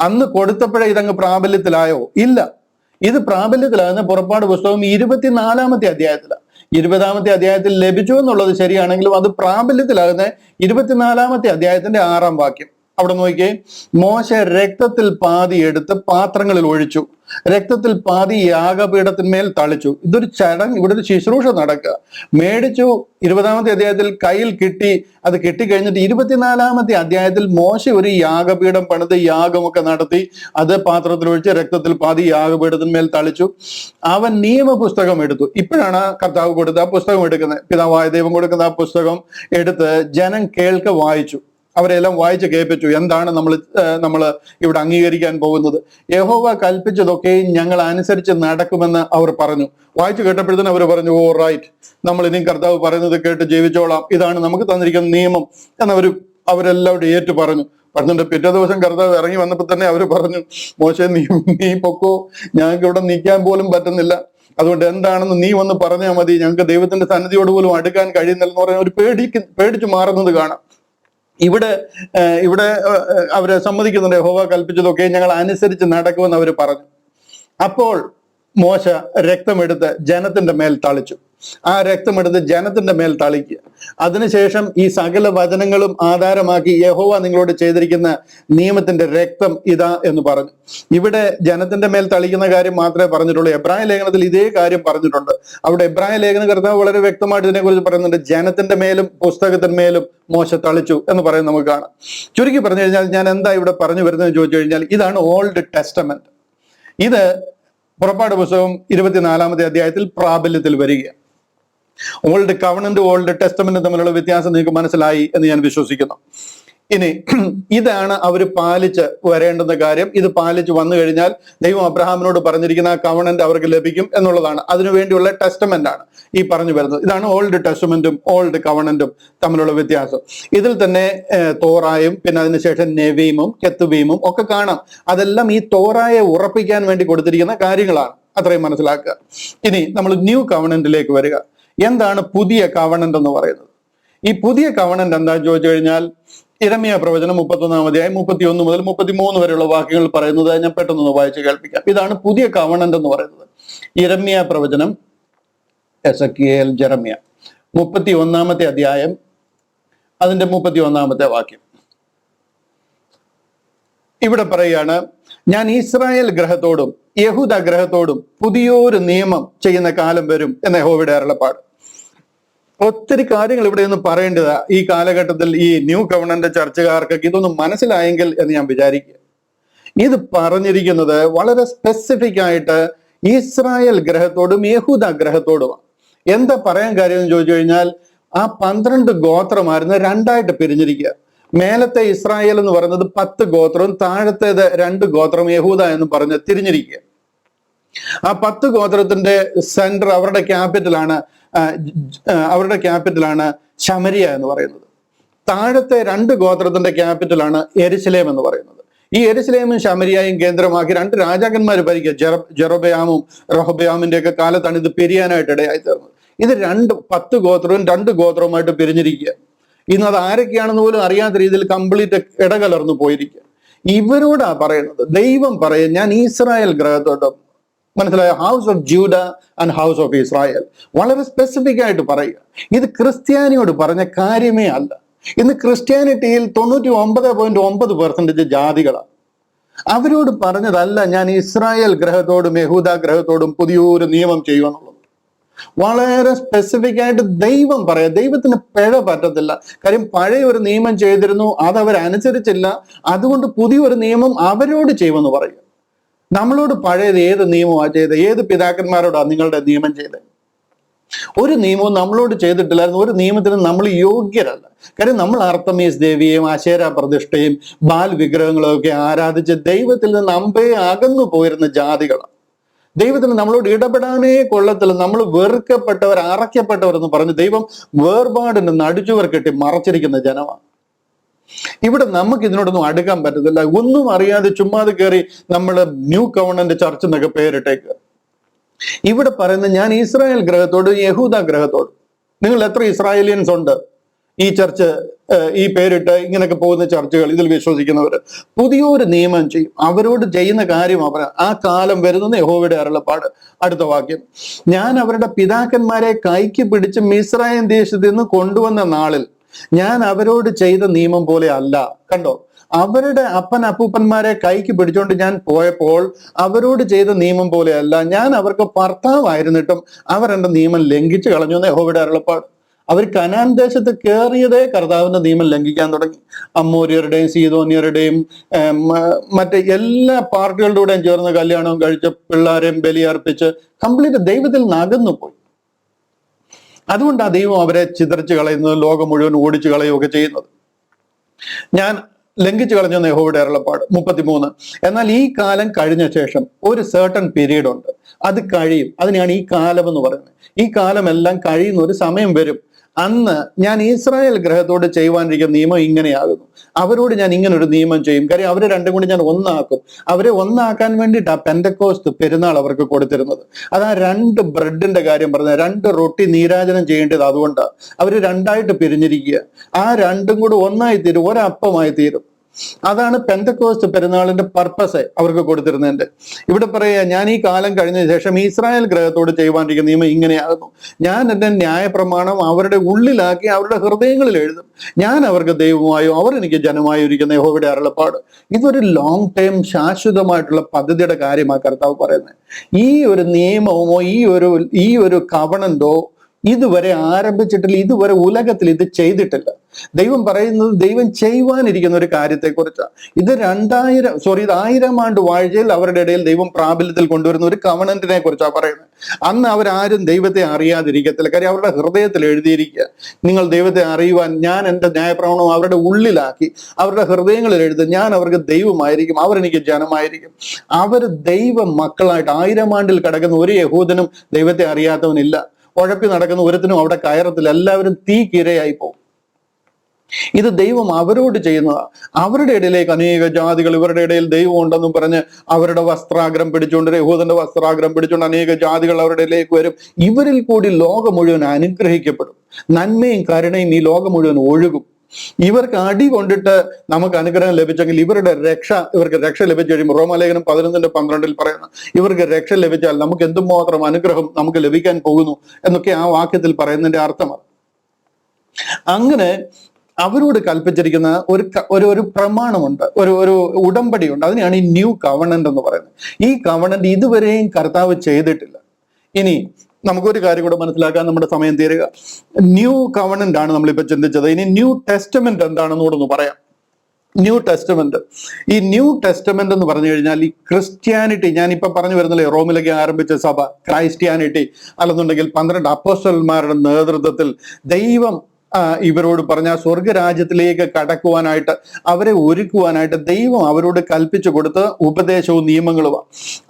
അന്ന് കൊടുത്തപ്പോഴേ ഇതങ്ങ് പ്രാബല്യത്തിലായോ? ഇല്ല. ഇത് പ്രാബല്യത്തിലാകുന്ന പുറപ്പാട് പുസ്തകം 24 അധ്യായത്തിലാണ്. 20 അധ്യായത്തിൽ ലഭിച്ചു എന്നുള്ളത് ശരിയാണെങ്കിലും അത് പ്രാബല്യത്തിലാകുന്ന 24 അധ്യായത്തിന്റെ 6-ാം വാക്യം. അവിടെ നോക്കിയേ, മോശ രക്തത്തിൽ പാതി എടുത്ത് പാത്രങ്ങളിൽ ഒഴിച്ചു, രക്തത്തിൽ പാതി യാഗപീഠത്തിന്മേൽ തളിച്ചു. ഇതൊരു ചടങ്ങ്, ഇവിടെ ഒരു ശുശ്രൂഷ നടക്കുക. മേടിച്ചു 20 അധ്യായത്തിൽ കയ്യിൽ കിട്ടി. അത് കിട്ടിക്കഴിഞ്ഞിട്ട് 24 അധ്യായത്തിൽ മോശ ഒരു യാഗപീഠം പണിത് യാഗമൊക്കെ നടത്തി അത് പാത്രത്തിൽ ഒഴിച്ച് രക്തത്തിൽ പാതി യാഗപീഠത്തിന്മേൽ തളിച്ചു. അവൻ നിയമപുസ്തകം എടുത്തു. ഇപ്പോഴാണ് കർത്താവ് കൊടുത്ത ആ പുസ്തകം എടുക്കുന്നത്. പിതാവായ ദൈവം കൊടുക്കുന്ന ആ പുസ്തകം എടുത്ത് ജനം കേൾക്കെ വായിച്ചു. അവരെല്ലാം വായിച്ച് കേൾപ്പിച്ചു. എന്താണ് നമ്മൾ ഇവിടെ അംഗീകരിക്കാൻ പോകുന്നത്? യഹോവ കൽപ്പിച്ചതൊക്കെ ഞങ്ങൾ അനുസരിച്ച് നടക്കുമെന്ന് അവർ പറഞ്ഞു. വായിച്ചു കേട്ടപ്പോഴത്തേനും അവർ പറഞ്ഞു, ഓ റൈറ്റ്, നമ്മൾ ഇനിയും കർത്താവ് പറയുന്നത് കേട്ട് ജീവിച്ചോളാം, ഇതാണ് നമുക്ക് തന്നിരിക്കുന്ന നിയമം അവരെല്ലാവരും ഏറ്റു പറഞ്ഞു. പറഞ്ഞിട്ട് പിറ്റേ ദിവസം കർത്താവ് ഇറങ്ങി വന്നപ്പോൾ തന്നെ അവർ പറഞ്ഞു, മോശെ നീ പൊക്കോ, ഞങ്ങൾക്ക് ഇവിടെ നിൽക്കാൻ പോലും പറ്റുന്നില്ല, അതുകൊണ്ട് എന്താണെന്ന് നീ വന്ന് പറഞ്ഞാൽ മതി, ഞങ്ങൾക്ക് ദൈവത്തിന്റെ സന്നിധിയോട് പോലും അടുക്കാൻ കഴിയുന്നില്ലെന്ന് പറഞ്ഞാൽ അവർ പേടിച്ചു മാറുന്നത് കാണാം. ഇവിടെ അവരെ സമ്മതിക്കുന്നുണ്ട്, യഹോവ കൽപ്പിച്ചതൊക്കെ ഞങ്ങൾ അനുസരിച്ച് നടക്കുമെന്ന് അവർ പറഞ്ഞു. അപ്പോൾ മോശ രക്തമെടുത്ത് ജനത്തിന്റെ മേൽ തളിച്ചു. ആ രക്തമെടുത്ത് ജനത്തിന്റെ മേൽ തളിക്കുക. അതിനുശേഷം ഈ സകല വചനങ്ങളും ആധാരമാക്കി യഹോവ നിങ്ങളോട് ചെയ്തിരിക്കുന്ന നിയമത്തിന്റെ രക്തം ഇതാ എന്ന് പറഞ്ഞു. ഇവിടെ ജനത്തിന്റെ മേൽ തളിക്കുന്ന കാര്യം മാത്രമേ പറഞ്ഞിട്ടുള്ളൂ. എബ്രായ ലേഖനത്തിൽ ഇതേ കാര്യം പറഞ്ഞിട്ടുണ്ട്. അവിടെ എബ്രായ ലേഖന കർത്താവ് വളരെ വ്യക്തമായിട്ട് ഇതിനെക്കുറിച്ച് പറയുന്നുണ്ട്. ജനത്തിന്റെ മേലും പുസ്തകത്തിന്മേലും മോശ തളിച്ചു എന്ന് പറയുന്നത് നമുക്ക് കാണാം. ചുരുക്കി പറഞ്ഞു കഴിഞ്ഞാൽ ഞാൻ എന്താ ഇവിടെ പറഞ്ഞു വരുന്നതെന്ന് ചോദിച്ചു കഴിഞ്ഞാൽ ഇതാണ് ഓൾഡ് ടെസ്റ്റമെന്റ്. ഇത് പുറപ്പാട് പുസ്തകം 24 അധ്യായത്തിൽ പ്രാബല്യത്തിൽ വരിക. ഓൾഡ് കവണന്റ്, ഓൾഡ് ടെസ്റ്റമെന്റ് തമ്മിലുള്ള വ്യത്യാസം നിങ്ങൾക്ക് മനസ്സിലായി എന്ന് ഞാൻ വിശ്വസിക്കുന്നു. ഇനി ഇതാണ് അവർ പാലിച്ച് വരേണ്ടുന്ന കാര്യം. ഇത് പാലിച്ച് വന്നു കഴിഞ്ഞാൽ ദൈവം അബ്രഹാമിനോട് പറഞ്ഞിരിക്കുന്ന ആ കവണന്റ് അവർക്ക് ലഭിക്കും എന്നുള്ളതാണ്. അതിനുവേണ്ടിയുള്ള ടെസ്റ്റമെന്റ് ആണ് ഈ പറഞ്ഞു വരുന്നത്. ഇതാണ് ഓൾഡ് ടെസ്റ്റമെന്റും ഓൾഡ് കവണന്റും തമ്മിലുള്ള വ്യത്യാസം. ഇതിൽ തന്നെ തോറായും പിന്നെ അതിനുശേഷം നെവീമും കെത്തുവീമും ഒക്കെ കാണാം. അതെല്ലാം ഈ തോറായെ ഉറപ്പിക്കാൻ വേണ്ടി കൊടുത്തിരിക്കുന്ന കാര്യങ്ങളാണ്. അത്രയും മനസ്സിലാക്കുക. ഇനി നമ്മൾ ന്യൂ കവണന്റിലേക്ക് വരിക. എന്താണ് പുതിയ കവണന്റ് എന്ന് പറയുന്നത്? ഈ പുതിയ കവണന്റ് എന്താന്ന് ചോദിച്ചു കഴിഞ്ഞാൽ യിരെമ്യാ പ്രവചനം 31 അധ്യായം 31 മുതൽ 33 വരെയുള്ള വാക്യങ്ങൾ പറയുന്നത് ഞാൻ പെട്ടെന്ന് വായിച്ച് കേൾപ്പിക്കാം. ഇതാണ് പുതിയ കവണന്റ് എന്ന് പറയുന്നത്. യിരെമ്യാ പ്രവചനം, എസെക്കിയേൽ, ജെറമ്യ 31 അധ്യായം അതിന്റെ 31 വാക്യം. ഇവിടെ പറയുകയാണ്, ഞാൻ ഇസ്രായേൽ ഗ്രഹത്തോടും യഹൂദ ഗ്രഹത്തോടും പുതിയൊരു നിയമം ചെയ്യുന്ന കാലം വരും എന്ന യഹോവയുടെ അരുളപ്പാട്. ഒത്തിരി കാര്യങ്ങൾ ഇവിടെ ഒന്ന് പറയേണ്ടതാ. ഈ കാലഘട്ടത്തിൽ ഈ ന്യൂ കവണന്റ് ചർച്ചകാർക്കൊക്കെ ഇതൊന്നും മനസ്സിലായെങ്കിൽ എന്ന് ഞാൻ വിചാരിക്കുക. ഇത് പറഞ്ഞിരിക്കുന്നത് വളരെ സ്പെസിഫിക് ആയിട്ട് ഇസ്രായേൽ ഗ്രഹത്തോടും യഹൂദ ഗ്രഹത്തോടുമാണ്. എന്താ പറയാൻ കാര്യം എന്ന് ചോദിച്ചു കഴിഞ്ഞാൽ, ആ 12 ഗോത്രമായിരുന്നു രണ്ടായിട്ട് പിരിഞ്ഞിരിക്കുക. മേലത്തെ ഇസ്രായേൽ എന്ന് പറയുന്നത് 10 ഗോത്രവും താഴത്തേത് 2 ഗോത്രം യഹൂദ എന്ന് പറഞ്ഞ് തിരിഞ്ഞിരിക്കുക. ആ 10 ഗോത്രത്തിന്റെ സെന്റർ അവരുടെ ക്യാപിറ്റലാണ് ശമരിയ എന്ന് പറയുന്നത്. താഴത്തെ 2 ഗോത്രത്തിന്റെ ക്യാപിറ്റലാണ് യെരുശലേം എന്ന് പറയുന്നത്. ഈ യെരുശലേമും ശമരിയായും കേന്ദ്രമാക്കി 2 രാജാക്കന്മാർ ഭരിക്കുക. ജെറൊബെയാമും റഹബെയാമിന്റെ ഒക്കെ കാലത്താണ് ഇത് പിരിയാനായിട്ട് ഇടയായി തീർന്നത്. ഇത് 10 ഗോത്രവും 2 ഗോത്രവുമായിട്ട് പിരിഞ്ഞിരിക്കുക. ഇന്ന് അത് ആരൊക്കെയാണെന്ന് പോലും അറിയാത്ത രീതിയിൽ കംപ്ലീറ്റ് ഇടകലർന്നു പോയിരിക്കുക. ഇവരോടാ പറയുന്നത്. ദൈവം പറയും, ഞാൻ ഇസ്രായേൽ ഗ്രഹത്തോട്ടും, മനസ്സിലായ, house of ജൂഡ and house of Israel, വളരെ സ്പെസിഫിക് ആയിട്ട് പറയുക. ഇത് ക്രിസ്ത്യാനിയോട് പറഞ്ഞ കാര്യമേ അല്ല. ഇന്ന് ക്രിസ്ത്യാനിറ്റിയിൽ 99.9% ജാതികളാണ്. അവരോട് പറഞ്ഞതല്ല ഞാൻ ഇസ്രായേൽ ഗ്രഹത്തോടും യഹൂദ ഗ്രഹത്തോടും പുതിയൊരു നിയമം ചെയ്യുമെന്നുള്ളത്. വളരെ സ്പെസിഫിക് ആയിട്ട് ദൈവം പറയാം. ദൈവത്തിന് പിഴ പറ്റത്തില്ല. കാര്യം പഴയ ഒരു നിയമം ചെയ്തിരുന്നു, അത് അവരനുസരിച്ചില്ല, അതുകൊണ്ട് പുതിയൊരു നിയമം അവരോട് ചെയ്യുമെന്ന് പറയും. നമ്മളോട് പഴയത് ഏത് നിയമമാണ് ചെയ്തത്? ഏത് പിതാക്കന്മാരോടാണ് നിങ്ങളുടെ നിയമം ചെയ്തത്? ഒരു നിയമവും നമ്മളോട് ചെയ്തിട്ടില്ലായിരുന്നു. ഒരു നിയമത്തിന് നമ്മൾ യോഗ്യരല്ല. കാര്യം നമ്മൾ അർത്തമീസ് ദേവിയെയും അശേര പ്രതിഷ്ഠയും ബാൽ വിഗ്രഹങ്ങളും ഒക്കെ ആരാധിച്ച് ദൈവത്തിൽ നിന്ന് അമ്പേ അകന്നു പോയിരുന്ന ജാതികളാണ്. ദൈവത്തിന് നമ്മളോട് ഇടപെടാനേ കൊള്ളത്തില്ല. നമ്മൾ വെറുക്കപ്പെട്ടവർ, അറയ്ക്കപ്പെട്ടവർ എന്ന് പറഞ്ഞ് ദൈവം വേർപാടിന് നടുച്ചുവർ കെട്ടി മറച്ചിരിക്കുന്ന ജനമാണ്. ഇവിടെ നമുക്ക് ഇതിനോടൊന്നും അടുക്കാൻ പറ്റത്തില്ല. ഒന്നും അറിയാതെ ചുമ്മാതെ കയറി നമ്മൾ ന്യൂ കവണന്റ് ചർച്ച് എന്നൊക്കെ പേരിട്ടേക്ക്. ഇവിടെ പറയുന്നത്, ഞാൻ ഇസ്രായേൽ ഗ്രഹത്തോട് യഹൂദ ഗ്രഹത്തോട്. നിങ്ങൾ എത്ര ഇസ്രായേലിയൻസ് ഉണ്ട് ഈ ചർച്ച് ഈ പേരിട്ട് ഇങ്ങനെയൊക്കെ പോകുന്ന ചർച്ചകൾ, ഇതിൽ വിശ്വസിക്കുന്നവർ? പുതിയൊരു നിയമം ചെയ്യും. അവരോട് ചെയ്യുന്ന കാര്യം അവർ, ആ കാലം വരുന്നത് യഹോവയുടെ അരുളപ്പാട്. അടുത്ത വാക്യം, ഞാൻ അവരുടെ പിതാക്കന്മാരെ കൈക്ക് പിടിച്ച് മിസ്രയീം ദേശത്ത് നിന്ന് കൊണ്ടുവന്ന നാളിൽ ഞാൻ അവരോട് ചെയ്ത നിയമം പോലെ അല്ല. കണ്ടോ, അവരുടെ അപ്പൂപ്പന്മാരെ കൈക്ക് പിടിച്ചോണ്ട് ഞാൻ പോയപ്പോൾ അവരോട് ചെയ്ത നിയമം പോലെയല്ല. ഞാൻ അവർക്ക് ഭർത്താവായിരുന്നിട്ടും അവർ എന്റെ നിയമം ലംഘിച്ചു കളഞ്ഞു എന്ന് യഹോവയുടെ അരുളപ്പാട്. അവർ കനാൻ ദേശത്ത് കയറിയതേ കർത്താവിന്റെ നിയമം ലംഘിക്കാൻ തുടങ്ങി. അമ്മോര്യരുടെയും സീദോന്യരുടെയും മറ്റേ എല്ലാ പാർട്ടികളുടെ കൂടെയും ചേർന്ന് കല്യാണവും കഴിച്ച് പിള്ളേരെയും ബലിയർപ്പിച്ച് കംപ്ലീറ്റ് ദൈവത്തിൽ നിന്ന് അകന്നു പോയി. അതുകൊണ്ട് ആ ദൈവം അവരെ ചിതറിച്ച് കളയുന്നത്, ലോകം മുഴുവൻ ഓടിച്ചു കളയുകയൊക്കെ ചെയ്യുന്നത്. ഞാൻ ലംഘിച്ചു കളഞ്ഞെന്ന് യഹോവയുടെ അരുളപ്പാട്. 33, എന്നാൽ ഈ കാലം കഴിഞ്ഞ ശേഷം ഒരു സർട്ടൺ പീരീഡ് ഉണ്ട്, അത് കഴിയും. അതിനെയാണ് ഈ കാലം എന്ന് പറയുന്നത്. ഈ കാലമെല്ലാം കഴിയുന്ന ഒരു സമയം വരും. അന്ന് ഞാൻ ഇസ്രായേൽ ഗ്രഹത്തോട് ചെയ്യുവാനിരിക്കുന്ന നിയമം ഇങ്ങനെയാകുന്നു. അവരോട് ഞാൻ ഇങ്ങനെ ഒരു നിയമം ചെയ്യും. കാര്യം അവരെ രണ്ടും കൂടി ഞാൻ ഒന്നാക്കും. അവരെ ഒന്നാക്കാൻ വേണ്ടിയിട്ട് ആ പെന്തക്കോസ്ത് പെരുന്നാൾ അവർക്ക് കൊടുത്തിരുന്നത്. അത് ആ 2 ബ്രെഡിന്റെ കാര്യം പറഞ്ഞത്, 2 റൊട്ടി നീരാജനം ചെയ്യേണ്ടത് അതുകൊണ്ടാണ്. അവർ 2ആയിട്ട് പിരിഞ്ഞിരിക്കുക. ആ 2ഉം കൂടി ഒന്നായി തീരും, ഒരപ്പമായി തീരും. അതാണ് പെന്തക്കോസ്ത് പെരുന്നാളിന്റെ പർപ്പസ് അവർക്ക് കൊടുത്തിരുന്നതിന്റെ. ഇവിടെ പറയുക, ഞാൻ ഈ കാലം കഴിഞ്ഞ ശേഷം ഇസ്രായേൽ ഗ്രഹത്തോട് ചെയ്യുവാനിരിക്കുന്ന നിയമം ഇങ്ങനെയാകുന്നു. ഞാൻ എന്റെ ന്യായപ്രമാണം അവരുടെ ഉള്ളിലാക്കി അവരുടെ ഹൃദയങ്ങളിൽ എഴുതും. ഞാൻ അവർക്ക് ദൈവമായോ അവർ എനിക്ക് ജനമായോ ഇരിക്കുന്ന യഹോവയുടെ അരുളപ്പാട്. ഇതൊരു ലോങ് ടൈം ശാശ്വതമായിട്ടുള്ള പദ്ധതിയുടെ കാര്യമാണ് കർത്താവ് പറയുന്നത്. ഈ ഒരു നിയമമോ ഈ ഒരു കവണന്റോ ഇതുവരെ ആരംഭിച്ചിട്ടില്ല. ഇതുവരെ ഉലകത്തിൽ ഇത് ചെയ്തിട്ടില്ല. ദൈവം പറയുന്നത് ദൈവം ചെയ്യുവാനിരിക്കുന്ന ഒരു കാര്യത്തെക്കുറിച്ചാണ്. ഇത് 1000 ആണ്ട് വാഴ്ചയിൽ അവരുടെ ഇടയിൽ ദൈവം പ്രാബല്യത്തിൽ കൊണ്ടുവരുന്ന ഒരു കവണന്റിനെ കുറിച്ചാണ് പറയുന്നത്. അന്ന് അവരാരും ദൈവത്തെ അറിയാതിരിക്കത്തില്ല. കാര്യം അവരുടെ ഹൃദയത്തിൽ എഴുതിയിരിക്കുക, നിങ്ങൾ ദൈവത്തെ അറിയുവാൻ ഞാൻ എൻ്റെ ന്യായപ്രമാണം അവരുടെ ഉള്ളിലാക്കി അവരുടെ ഹൃദയങ്ങളിൽ എഴുതും. ഞാൻ അവർക്ക് ദൈവമായിരിക്കും, അവരെനിക്ക് ജനമായിരിക്കും. അവർ ദൈവ മക്കളായിട്ട് 1000 ആണ്ടിൽ കിടക്കുന്ന ഒരു യഹൂദനും ദൈവത്തെ അറിയാത്തവനില്ല. ഉഴപ്പി നടക്കുന്ന ഒരുത്തിനും അവിടെ കയറത്തില്ല. എല്ലാവരും തീക്കിരയായി പോകും. ഇത് ദൈവം അവരോട് ചെയ്യുന്നതാണ്. അവരുടെ ഇടയിലേക്ക് അനേക ജാതികൾ, ഇവരുടെ ഇടയിൽ ദൈവം ഉണ്ടെന്നും പറഞ്ഞ് അവരുടെ വസ്ത്രാഗ്രം പിടിച്ചുകൊണ്ട്, യഹൂദന്റെ വസ്ത്രാഗ്രം പിടിച്ചുകൊണ്ട് അനേക ജാതികൾ അവരുടെ ഇടയിലേക്ക് വരും. ഇവരിൽ കൂടി ലോകം മുഴുവൻ അനുഗ്രഹിക്കപ്പെടും. നന്മയും കരുണയും ഈ ലോകം മുഴുവൻ ഒഴുകും. ഇവർക്ക് അടി കൊണ്ടിട്ട് നമുക്ക് അനുഗ്രഹം ലഭിച്ചെങ്കിൽ ഇവർക്ക് രക്ഷ ലഭിച്ചു കഴിയുമ്പോൾ, റോമാലേഖനം 11:12 പറയുന്ന, ഇവർക്ക് രക്ഷ ലഭിച്ചാൽ നമുക്ക് എന്തുമാത്രം അനുഗ്രഹം നമുക്ക് ലഭിക്കാൻ പോകുന്നു എന്നൊക്കെ ആ വാക്യത്തിൽ പറയുന്നതിന്റെ അർത്ഥമാണ്. അങ്ങനെ അവരോട് കൽപ്പിച്ചിരിക്കുന്ന ഒരു പ്രമാണമുണ്ട്, ഒരു ഉടമ്പടിയുണ്ട്. അതിനെയാണ് ഈ ന്യൂ കവണന്റ് എന്ന് പറയുന്നത്. ഈ കവണന്റ് ഇതുവരെയും കർത്താവ് ചെയ്തിട്ടില്ല. ഇനി നമുക്കൊരു കാര്യം കൂടെ മനസ്സിലാക്കാൻ നമ്മുടെ സമയം തീരുക. ന്യൂ കവണന്റ് ആണ് നമ്മളിപ്പോ ചിന്തിച്ചത്. ഇനി ന്യൂ ടെസ്റ്റമെന്റ് എന്താണെന്ന് കൂടെ ഒന്ന് പറയാം. ന്യൂ ടെസ്റ്റമെന്റ്, ഈ ന്യൂ ടെസ്റ്റമെന്റ് എന്ന് പറഞ്ഞു കഴിഞ്ഞാൽ ഈ ക്രിസ്ത്യാനിറ്റി, ഞാനിപ്പോ പറഞ്ഞു വരുന്നില്ലേ, റോമിലേക്ക് ആരംഭിച്ച സഭ ക്രൈസ്ത്യാനിറ്റി, അല്ലെന്നുണ്ടെങ്കിൽ 12 അപ്പോസ്തലന്മാരുടെ നേതൃത്വത്തിൽ ദൈവം ഇവരോട് പറഞ്ഞ സ്വർഗരാജ്യത്തിലേക്ക് കടക്കുവാനായിട്ട് അവരെ ഒരുക്കുവാനായിട്ട് ദൈവം അവരോട് കൽപ്പിച്ചു കൊടുത്ത ഉപദേശവും നിയമങ്ങളുമാണ്.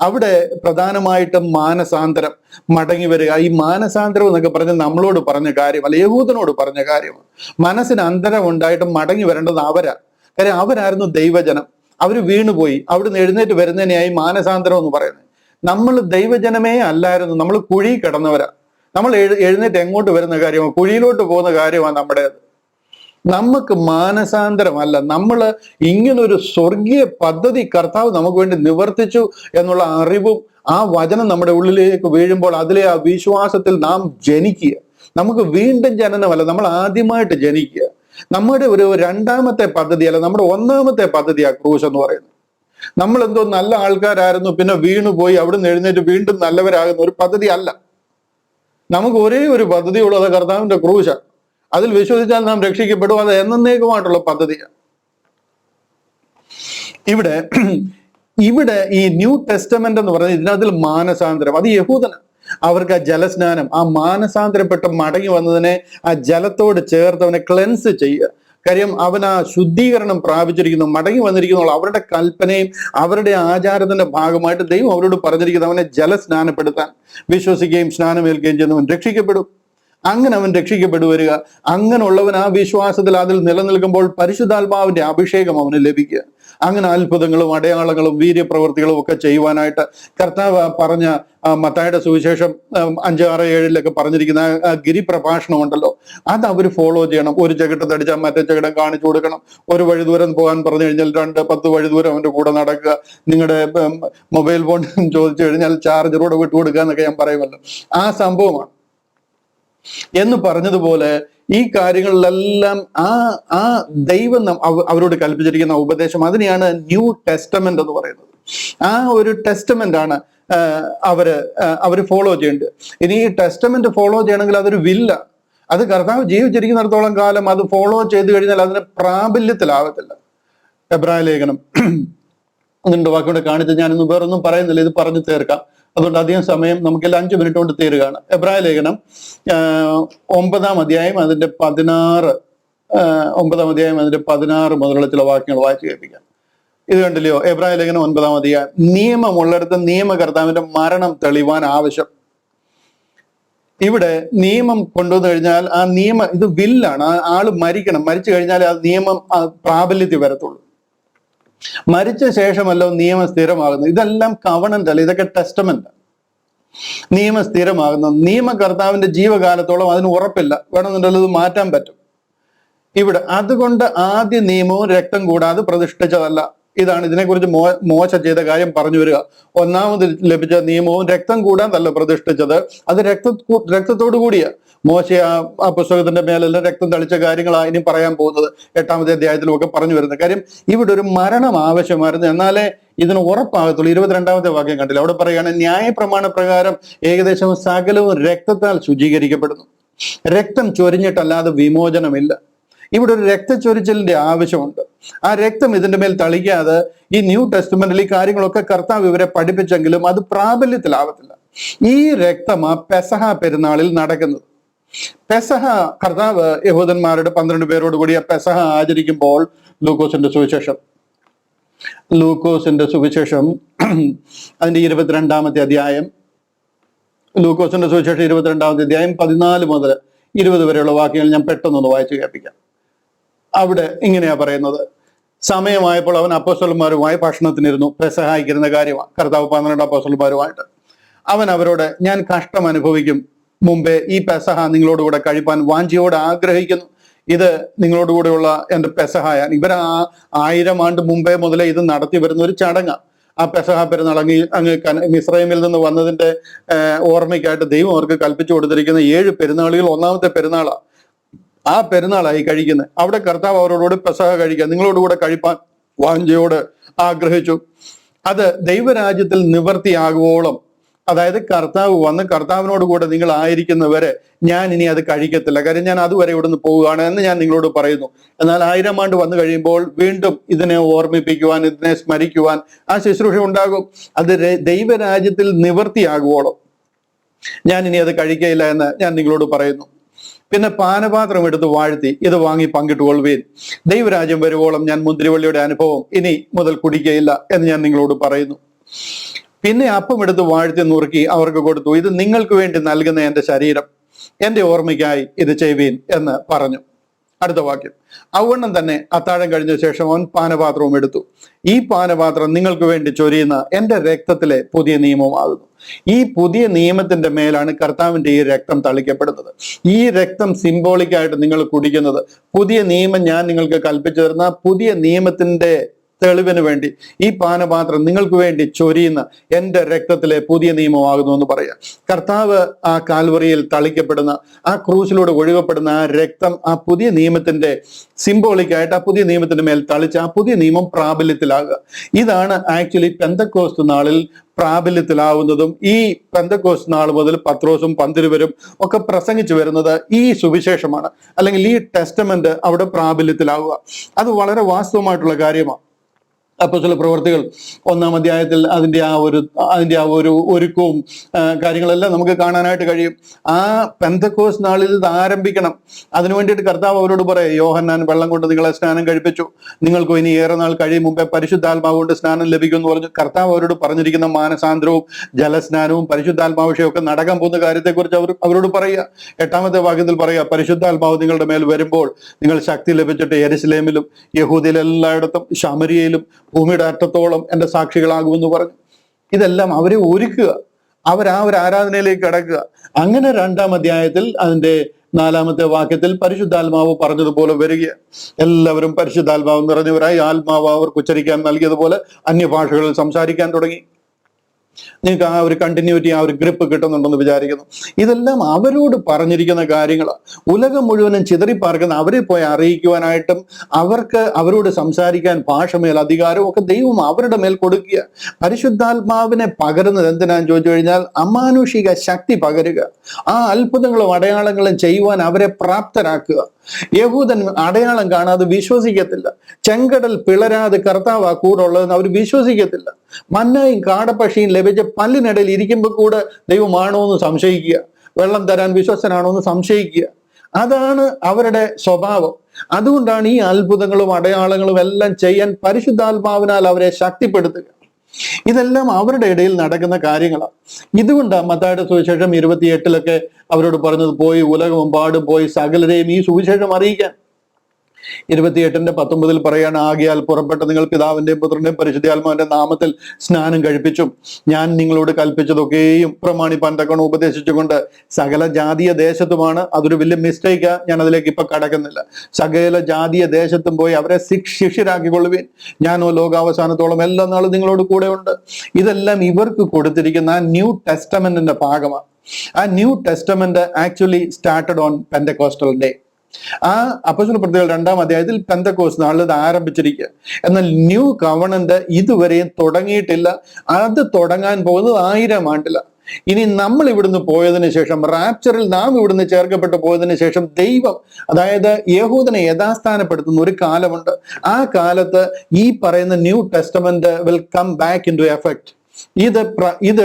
അവിടെ പ്രധാനമായിട്ടും മാനസാന്തരം, മടങ്ങി വരിക. ഈ മാനസാന്തരം എന്നൊക്കെ പറഞ്ഞ് നമ്മളോട് പറഞ്ഞ കാര്യമല്ല, യഹൂദനോട് പറഞ്ഞ കാര്യമാണ്. മനസ്സിന് അന്തരം ഉണ്ടായിട്ട് മടങ്ങി വരേണ്ടത് അവരാ. കാര്യം അവരായിരുന്നു ദൈവജനം. അവർ വീണുപോയി. അവിടുന്ന് എഴുന്നേറ്റ് വരുന്നതിനെയായി മാനസാന്തരം എന്ന് പറയുന്നത്. നമ്മൾ ദൈവജനമേ അല്ലായിരുന്നു, നമ്മൾ കുഴി കിടന്നവരാ. നമ്മൾ എഴുന്നേറ്റ് എങ്ങോട്ട് വരുന്ന കാര്യമാണ്? കുഴിയിലോട്ട് പോകുന്ന കാര്യമാണ് നമ്മുടേത്. നമുക്ക് മാനസാന്തരമല്ല, നമ്മൾ ഇങ്ങനൊരു സ്വർഗീയ പദ്ധതി കർത്താവ് നമുക്ക് വേണ്ടി നിവർത്തിച്ചു എന്നുള്ള അറിവും ആ വചനം നമ്മുടെ ഉള്ളിലേക്ക് വീഴുമ്പോൾ അതിലെ ആ വിശ്വാസത്തിൽ നാം ജനിക്കുക. നമുക്ക് വീണ്ടും ജനനമല്ല, നമ്മൾ ആദ്യമായിട്ട് ജനിക്കുക. നമ്മുടെ ഒരു രണ്ടാമത്തെ പദ്ധതിയല്ല, നമ്മുടെ ഒന്നാമത്തെ പദ്ധതിയാ ക്രൂശ് എന്ന് പറയുന്നത്. നമ്മൾ എന്തോ നല്ല ആൾക്കാരായിരുന്നു, പിന്നെ വീണുപോയി, അവിടുന്ന് എഴുന്നേറ്റ് വീണ്ടും നല്ലവരാകുന്ന ഒരു പദ്ധതി അല്ല. നമുക്ക് ഒരേ ഒരു പദ്ധതിയുള്ളത് കർത്താവിന്റെ ക്രൂശ. അതിൽ വിശ്വസിച്ചാൽ നാം രക്ഷിക്കപ്പെടും. അത് എന്നേക്കുമായിട്ടുള്ള പദ്ധതിയാണ്. ഇവിടെ ഈ ന്യൂ ടെസ്റ്റമെന്റ് എന്ന് പറയുന്നത് ഇതിനകത്തിൽ മാനസാന്തരം, അത് യഹൂദന. അവർക്ക് ആ ജലസ്നാനം, ആ മാനസാന്തരപ്പെട്ട് മടങ്ങി വന്നതിനെ ആ ജലത്തോട് ചേർത്ത് അവനെ ക്ലെൻസ് ചെയ്യുക. കാര്യം അവൻ ആ ശുദ്ധീകരണം പ്രാപിച്ചിരിക്കുന്നു, മടങ്ങി വന്നിരിക്കുന്നു. അവരുടെ കൽപ്പനയും അവരുടെ ആചാരത്തിന്റെ ഭാഗമായിട്ട് ദൈവം അവരോട് പറഞ്ഞിരിക്കുന്നു അവനെ ജലസ്നാനപ്പെടുത്താൻ. വിശ്വസിക്കുകയും സ്നാനമേൽക്കുകയും ചെയ്യുന്നവൻ രക്ഷിക്കപ്പെടും. അങ്ങനെ അവൻ രക്ഷിക്കപ്പെട്ടു വരിക. അങ്ങനെയുള്ളവൻ ആ വിശ്വാസത്തിൽ അതിൽ നിലനിൽക്കുമ്പോൾ പരിശുദ്ധാത്മാവിന്റെ അഭിഷേകം അവന് ലഭിക്കുക. അങ്ങനെ അത്ഭുതങ്ങളും അടയാളങ്ങളും വീര്യപ്രവൃത്തികളും ഒക്കെ ചെയ്യുവാനായിട്ട് കർത്താവ് പറഞ്ഞ മത്തായിയുടെ സുവിശേഷം 5, 6, 7 പറഞ്ഞിരിക്കുന്ന ഗിരിപ്രഭാഷണം ഉണ്ടല്ലോ, അത് അവർ ഫോളോ ചെയ്യണം. ഒരു ചകിട്ടം തടിച്ചാൽ മറ്റേ ചകിടം കാണിച്ചു കൊടുക്കണം. ഒരു വഴി ദൂരം പോകാൻ പറഞ്ഞു കഴിഞ്ഞാൽ 2-10 വഴി ദൂരം അവന്റെ കൂടെ നടക്കുക. നിങ്ങളുടെ മൊബൈൽ ഫോൺ ചോദിച്ചു കഴിഞ്ഞാൽ ചാർജറോടെ വിട്ടുകൊടുക്കുക എന്നൊക്കെ ഞാൻ പറയുമല്ലോ, ആ സംഭവമാണ്. എന്ന് പറഞ്ഞതുപോലെ ഈ കാര്യങ്ങളിലെല്ലാം ആ ദൈവം അവരോട് കൽപ്പിച്ചിരിക്കുന്ന ഉപദേശം, അതിനെയാണ് ന്യൂ ടെസ്റ്റമെന്റ് എന്ന് പറയുന്നത്. ആ ഒരു ടെസ്റ്റമെന്റ് ആണ് അവര് ഫോളോ ചെയ്യേണ്ടത്. ഇനി ഈ ടെസ്റ്റമെന്റ് ഫോളോ ചെയ്യണമെങ്കിൽ അതൊരു വില്ല. അത് കർത്താവ് ജീവിച്ചിരിക്കുന്നിടത്തോളം കാലം അത് ഫോളോ ചെയ്തു കഴിഞ്ഞാൽ അതിന് പ്രാബല്യത്തിലാവത്തില്ല. എബ്രായ ലേഖനം 2 വാക്കുകൊണ്ട് കാണിച്ച് ഞാനൊന്നും വേറൊന്നും പറയുന്നില്ല, ഇത് പറഞ്ഞു തീർക്കാം. അതുകൊണ്ട് അധികം സമയം നമുക്കെല്ലാം 5 മിനിറ്റ് കൊണ്ട് തീരുകയാണ്. എബ്രായ ലേഖനം 9-ാം അധ്യായം അതിന്റെ 16 മുതലുള്ള ചില വാക്യങ്ങൾ വായിച്ചു കേൾപ്പിക്കാം. ഇത് കണ്ടില്ലയോ? എബ്രായ ലേഖനം 9-ാം അധ്യായം. നിയമമുള്ളിടത്ത് നിയമകർത്താവിന്റെ മരണം തെളിവാൻ ആവശ്യം. ഇവിടെ നിയമം കൊണ്ടുവന്നു കഴിഞ്ഞാൽ ആ ഇത് വില്ലാണ്. ആള് മരിക്കണം. മരിച്ചു കഴിഞ്ഞാൽ ആ നിയമം പ്രാബല്യത്തിൽ വരത്തുള്ളൂ. മരിച്ച ശേഷമല്ലോ നിയമം സ്ഥിരമാകുന്നത്. ഇതെല്ലാം കവണന്റ് അല്ല, ഇതൊക്കെ ടെസ്റ്റമെന്റ്. നിയമം സ്ഥിരമാകുന്നു. നിയമകർത്താവിന്റെ ജീവകാലത്തോളം അതിന് ഉറപ്പില്ല, വേണമെന്നുണ്ടെങ്കിൽ ഇത് മാറ്റാൻ പറ്റും. ഇവിടെ അതുകൊണ്ട് ആദ്യ നിയമവും രക്തം കൂടാതെ പ്രതിഷ്ഠിച്ചതല്ല. ഇതാണ് ഇതിനെക്കുറിച്ച് മോശ ചെയ്ത കാര്യം പറഞ്ഞു വരിക. ഒന്നാമത് ലഭിച്ച നിയമവും രക്തം കൂടാതല്ല പ്രതിഷ്ഠിച്ചത്, അത് രക്തത്തോടു കൂടിയ. മോശ ആ പുസ്തകത്തിന്റെ മേലെല്ലാം രക്തം തളിച്ച കാര്യങ്ങളാണ് ഇനി പറയാൻ പോകുന്നത് 8-ാമത്തെ അധ്യായത്തിലും ഒക്കെ പറഞ്ഞു വരുന്നത്. കാര്യം ഇവിടെ ഒരു മരണം ആവശ്യമായിരുന്നു, എന്നാലേ ഇതിന് ഉറപ്പാകത്തുള്ളൂ. 22-ാമത്തെ വാക്യം കണ്ടില്ല, അവിടെ പറയുകയാണ് ന്യായപ്രമാണ പ്രകാരം ഏകദേശം സകലവും രക്തത്താൽ ശുചീകരിക്കപ്പെടുന്നു. രക്തം ചൊരിഞ്ഞിട്ടല്ലാതെ വിമോചനമില്ല. ഇവിടെ ഒരു രക്തച്ചൊരിച്ചിലിന്റെ ആവശ്യമുണ്ട്. ആ രക്തം ഇതിന്റെ മേൽ തളിക്കാതെ ഈ ന്യൂ ടെസ്റ്റ്മെന്റിൽ ഈ കാര്യങ്ങളൊക്കെ കർത്താവ് ഇവരെ പഠിപ്പിച്ചെങ്കിലും അത് പ്രാബല്യത്തിലാവത്തില്ല. ഈ രക്തം ആ പെസഹ പെരുന്നാളിൽ നടക്കുന്നത്. പെസഹ കർത്താവ് യഹൂദന്മാരുടെ 12 പേരോട് കൂടി ആ പെസഹ ആചരിക്കുമ്പോൾ ലൂക്കോസിന്റെ സുവിശേഷം അതിന്റെ 22-ാമത്തെ അധ്യായം, ലൂക്കോസിന്റെ സുവിശേഷം 22-ാമത്തെ അധ്യായം 14 മുതൽ 20 വരെയുള്ള വാക്യങ്ങൾ ഞാൻ പെട്ടെന്നൊന്ന് വായിച്ചു കേൾപ്പിക്കാം. അവിടെ ഇങ്ങനെയാ പറയുന്നത്. സമയമായപ്പോൾ അവൻ അപ്പോസ്തലന്മാരുമായി ഭക്ഷണത്തിനിരുന്നു. പെസഹായിക്കിരുന്ന കാര്യമാണ്. കർത്താവ് 12 അപ്പോസ്തലന്മാരുമായിട്ട് അവൻ അവരോട്, ഞാൻ കഷ്ടം അനുഭവിക്കും മുമ്പേ ഈ പെസഹ നിങ്ങളോടുകൂടെ കഴിപ്പാൻ വാഞ്ചിയോട് ആഗ്രഹിക്കുന്നു. ഇത് നിങ്ങളോടുകൂടെയുള്ള എൻ്റെ പെസഹായ. ഇവർ 1000 ആണ്ട് മുമ്പേ മുതലേ ഇത് നടത്തി വരുന്ന ഒരു ചടങ്ങാണ്. ആ പെസഹ പെരുന്നാൾ അങ്ങ് മിസ്രൈമിൽ നിന്ന് വന്നതിന്റെ ഓർമ്മയ്ക്കായിട്ട് ദൈവം അവർക്ക് കൽപ്പിച്ചു കൊടുത്തിരിക്കുന്ന 7 പെരുന്നാളുകൾ ഒന്നാമത്തെ പെരുന്നാളാണ്. ആ പെരുന്നാളായി കഴിക്കുന്നത്. അവിടെ കർത്താവ് അവരോട് പെസഹ കഴിക്കാൻ നിങ്ങളോടുകൂടെ കഴിപ്പാൻ വാഞ്ചയോട് ആഗ്രഹിച്ചു. അത് ദൈവരാജ്യത്തിൽ നിവർത്തിയാകുവോളം, അതായത് കർത്താവ് വന്ന് കർത്താവിനോട് കൂടെ നിങ്ങൾ ആയിരിക്കുന്നവരെ ഞാൻ ഇനി അത് കഴിക്കത്തില്ല, കാര്യം ഞാൻ അതുവരെ ഇവിടുന്ന് പോവുകയാണ് എന്ന് ഞാൻ നിങ്ങളോട് പറയുന്നു. എന്നാൽ 1000 ആണ്ട് വന്നു കഴിയുമ്പോൾ വീണ്ടും ഇതിനെ ഓർമ്മിപ്പിക്കുവാൻ, ഇതിനെ സ്മരിക്കുവാൻ ആ ശുശ്രൂഷ ഉണ്ടാകും. അത് ദൈവരാജ്യത്തിൽ നിവർത്തിയാകുവോളം ഞാൻ ഇനി അത് കഴിക്കയില്ല എന്ന് ഞാൻ നിങ്ങളോട് പറയുന്നു. പിന്നെ പാനപാത്രം എടുത്ത് വാഴ്ത്തി, ഇത് വാങ്ങി പങ്കിട്ടുകൊള്ളുവീൻ, ദൈവരാജ്യം വരുവോളം ഞാൻ മുന്തിരിവള്ളിയുടെ അനുഭവം ഇനി മുതൽ കുടിക്കയില്ല എന്ന് ഞാൻ നിങ്ങളോട് പറയുന്നു. പിന്നെ അപ്പം എടുത്ത് വാഴ്ത്തി നുറുക്കി അവർക്ക് കൊടുത്തു, ഇത് നിങ്ങൾക്ക് വേണ്ടി നൽകുന്ന എൻ്റെ ശരീരം, എൻ്റെ ഓർമ്മയ്ക്കായി ഇത് ചെയ്യുവീൻ എന്ന് പറഞ്ഞു. അടുത്ത വാക്യം, അവണ്ണം തന്നെ അത്താഴം കഴിഞ്ഞ ശേഷം അവൻ പാനപാത്രവും എടുത്തു, ഈ പാനപാത്രം നിങ്ങൾക്ക് വേണ്ടി ചൊരിയുന്ന എൻ്റെ രക്തത്തിലെ പുതിയ നിയമമാകുന്നു. ഈ പുതിയ നിയമത്തിന്റെ മേലാണ് കർത്താവിന്റെ ഈ രക്തം തളിക്കപ്പെടുന്നത്. ഈ രക്തം സിംബോളിക്കായിട്ട് നിങ്ങൾ കുടിക്കുന്നത്, പുതിയ നിയമം ഞാൻ നിങ്ങൾക്ക് കൽപ്പിച്ചു തരുന്ന പുതിയ നിയമത്തിന്റെ തെളിവിന് വേണ്ടി ഈ പാനപാത്രം നിങ്ങൾക്ക് വേണ്ടി ചൊരിയുന്ന എൻ്റെ രക്തത്തിലെ പുതിയ നിയമമാകുന്നു എന്ന് പറയാം. കർത്താവ് ആ കാൽവറിയിൽ തളിക്കപ്പെടുന്ന, ആ ക്രൂസിലൂടെ ഒഴുകപ്പെടുന്ന ആ രക്തം ആ പുതിയ നിയമത്തിന്റെ സിംബോളിക്കായിട്ട് ആ പുതിയ നിയമത്തിന്റെ മേൽ തളിച്ച് ആ പുതിയ നിയമം പ്രാബല്യത്തിലാകുക. ഇതാണ് ആക്ച്വലി പെന്തക്കോസ്ത് നാളിൽ പ്രാബല്യത്തിലാവുന്നതും. ഈ പെന്തക്കോസ്ത് നാൾ മുതൽ പത്രോസും പന്തിരുവരും ഒക്കെ പ്രസംഗിച്ചു വരുന്നത് ഈ സുവിശേഷമാണ്, അല്ലെങ്കിൽ ഈ ടെസ്റ്റമെന്റ് അവിടെ പ്രാബല്യത്തിലാവുക. അത് വളരെ വാസ്തവമായിട്ടുള്ള കാര്യമാണ്. അപ്പോസ്തല പ്രവർത്തികൾ 1-ാം അധ്യായത്തിൽ അതിന്റെ ആ ഒരു ഒരുക്കവും കാര്യങ്ങളെല്ലാം നമുക്ക് കാണാനായിട്ട് കഴിയും. ആ പെന്തക്കോസ്ത് നാളിൽ ഇത് ആരംഭിക്കണം. അതിനു വേണ്ടിയിട്ട് കർത്താവ് അവരോട് പറയാം, യോഹന്നാൻ വെള്ളം കൊണ്ട് നിങ്ങളെ സ്നാനം കഴിപ്പിച്ചു, നിങ്ങൾക്ക് ഇനി ഏറെ നാൾ കഴിയും മുമ്പേ പരിശുദ്ധാത്മാവ് കൊണ്ട് സ്നാനം ലഭിക്കും എന്ന് പറഞ്ഞു. കർത്താവ് അവരോട് പറഞ്ഞിരിക്കുന്ന മാനസാന്തരവും ജലസ്നാനവും പരിശുദ്ധാത്മാവിഷയം ഒക്കെ നടക്കാൻ പോകുന്ന കാര്യത്തെക്കുറിച്ച് അവരോട് പറയുക. 8-ാമത്തെ വാക്യത്തിൽ പറയുക, പരിശുദ്ധാത്മാവ് നിങ്ങളുടെ മേൽ വരുമ്പോൾ നിങ്ങൾ ശക്തി ലഭിച്ചിട്ട് യെരുശലേമിലും യഹൂദയിലെല്ലായിടത്തും ശമരിയയിലും ഭൂമിയുടെ അറ്റത്തോളം എൻ്റെ സാക്ഷികളാകുമെന്ന് പറഞ്ഞു. ഇതെല്ലാം അവരെ ഒരുക്കുക, ആ ഒരു ആരാധനയിലേക്ക് കടക്കുക. അങ്ങനെ 2-ാം അധ്യായത്തിൽ അതിന്റെ 4-ാമത്തെ വാക്യത്തിൽ പരിശുദ്ധാത്മാവ് പറഞ്ഞതുപോലെ വരിക. എല്ലാവരും പരിശുദ്ധാത്മാവ് നിറഞ്ഞവരായി ആത്മാവ് അവർക്ക് ഉച്ചരിക്കാൻ നൽകിയതുപോലെ അന്യഭാഷകളിൽ സംസാരിക്കാൻ തുടങ്ങി. നിങ്ങൾക്ക് ആ ഒരു കണ്ടിന്യൂറ്റി, ആ ഒരു ഗ്രിപ്പ് കിട്ടുന്നുണ്ടെന്ന് വിചാരിക്കുന്നു. ഇതെല്ലാം അവരോട് പറഞ്ഞിരിക്കുന്ന കാര്യങ്ങളാണ്. ഉലകം മുഴുവനും ചിതറിപ്പാർക്കുന്ന അവരെ പോയി അറിയിക്കുവാനായിട്ടും അവരോട് സംസാരിക്കാൻ ഭാഷമേൽ അധികാരവും ഒക്കെ ദൈവം അവരുടെ മേൽ കൊടുക്കുക. പരിശുദ്ധാത്മാവിനെ പകരുന്നത് എന്തിനാന്ന് ചോദിച്ചു കഴിഞ്ഞാൽ അമാനുഷിക ശക്തി പകരുക, ആ അത്ഭുതങ്ങളും അടയാളങ്ങളും ചെയ്യുവാൻ അവരെ പ്രാപ്തരാക്കുക. യഹൂദൻ അടയാളം കാണാതെ വിശ്വസിക്കത്തില്ല. ചെങ്കടൽ പിളരാതെ കർത്താവ് കൂടെ ഉള്ളതെന്ന് അവർ വിശ്വസിക്കത്തില്ല. മന്നയും കാടപ്പക്ഷിയും ലഭിച്ച പല്ലിനിടയിൽ ഇരിക്കുമ്പോൾ കൂടെ ദൈവമാണോ എന്ന് സംശയിക്കുക, വെള്ളം തരാൻ വിശ്വസ്തനാണോ എന്ന് സംശയിക്കുക. അതാണ് അവരുടെ സ്വഭാവം. അതുകൊണ്ടാണ് ഈ അത്ഭുതങ്ങളും അടയാളങ്ങളും എല്ലാം ചെയ്യാൻ പരിശുദ്ധാത്മാവിനാൽ അവരെ ശക്തിപ്പെടുത്തുക. ഇതെല്ലാം അവരുടെ ഇടയിൽ നടക്കുന്ന കാര്യങ്ങളാണ്. ഇതുകൊണ്ടാണ് മത്തായിയുടെ സുവിശേഷം 28-ലൊക്കെ അവരോട് പറഞ്ഞത്, പോയി ഉലകമെമ്പാടും പോയി സകലരെയും ഈ സുവിശേഷം അറിയിക്കാൻ. 28-19 പറയാണ്, ആകയാൽ പുറപ്പെട്ട നിങ്ങൾ പിതാവിന്റെയും പുത്രന്റെയും പരിശുദ്ധാത്മാവിന്റെ നാമത്തിൽ സ്നാനം കഴിപ്പിച്ചും ഞാൻ നിങ്ങളോട് കൽപ്പിച്ചതൊക്കെയും പ്രമാണിപ്പാൻ തക്കവണ്ണം ഉപദേശിച്ചുകൊണ്ട് സകല ജാതീയ ദേശത്തുമാണ്. അതൊരു വലിയ മിസ്റ്റേക്കാ, ഞാൻ അതിലേക്ക് ഇപ്പൊ കടക്കുന്നില്ല. സകല ജാതീയ ദേശത്തും പോയി അവരെ ശിഷ്യരാക്കിക്കൊള്ളുവീൻ, ഞാനോ ലോകാവസാനത്തോളം എല്ലാ നാളും നിങ്ങളോട് കൂടെ ഉണ്ട്. ഇതെല്ലാം ഇവർക്ക് കൊടുത്തിരിക്കുന്ന ആ ന്യൂ ടെസ്റ്റമെന്റിന്റെ ഭാഗമാണ്. ആ new testament actually started on Pentecostal day. ആ അപ്പോസ്തല പ്രവൃത്തികൾ 2-ാം അധ്യായത്തിൽ പെന്തക്കോസ്ത് നാളിൽ ഇത് ആരംഭിച്ചിരിക്കുക. എന്നാൽ ന്യൂ കവണന്റ് ഇതുവരെയും തുടങ്ങിയിട്ടില്ല. അത് തുടങ്ങാൻ പോകുന്നത് 1000 ആണ്ടില. ഇനി നമ്മൾ ഇവിടുന്ന് പോയതിനു ശേഷം, റാപ്ചറിൽ നാം ഇവിടുന്ന് ചേർക്കപ്പെട്ടു പോയതിനു ശേഷം ദൈവം, അതായത് യഹൂദനെ യഥാസ്ഥാനപ്പെടുത്തുന്ന ഒരു കാലമുണ്ട്. ആ കാലത്ത് ഈ പറയുന്ന New Testament will come back into effect. ഇത്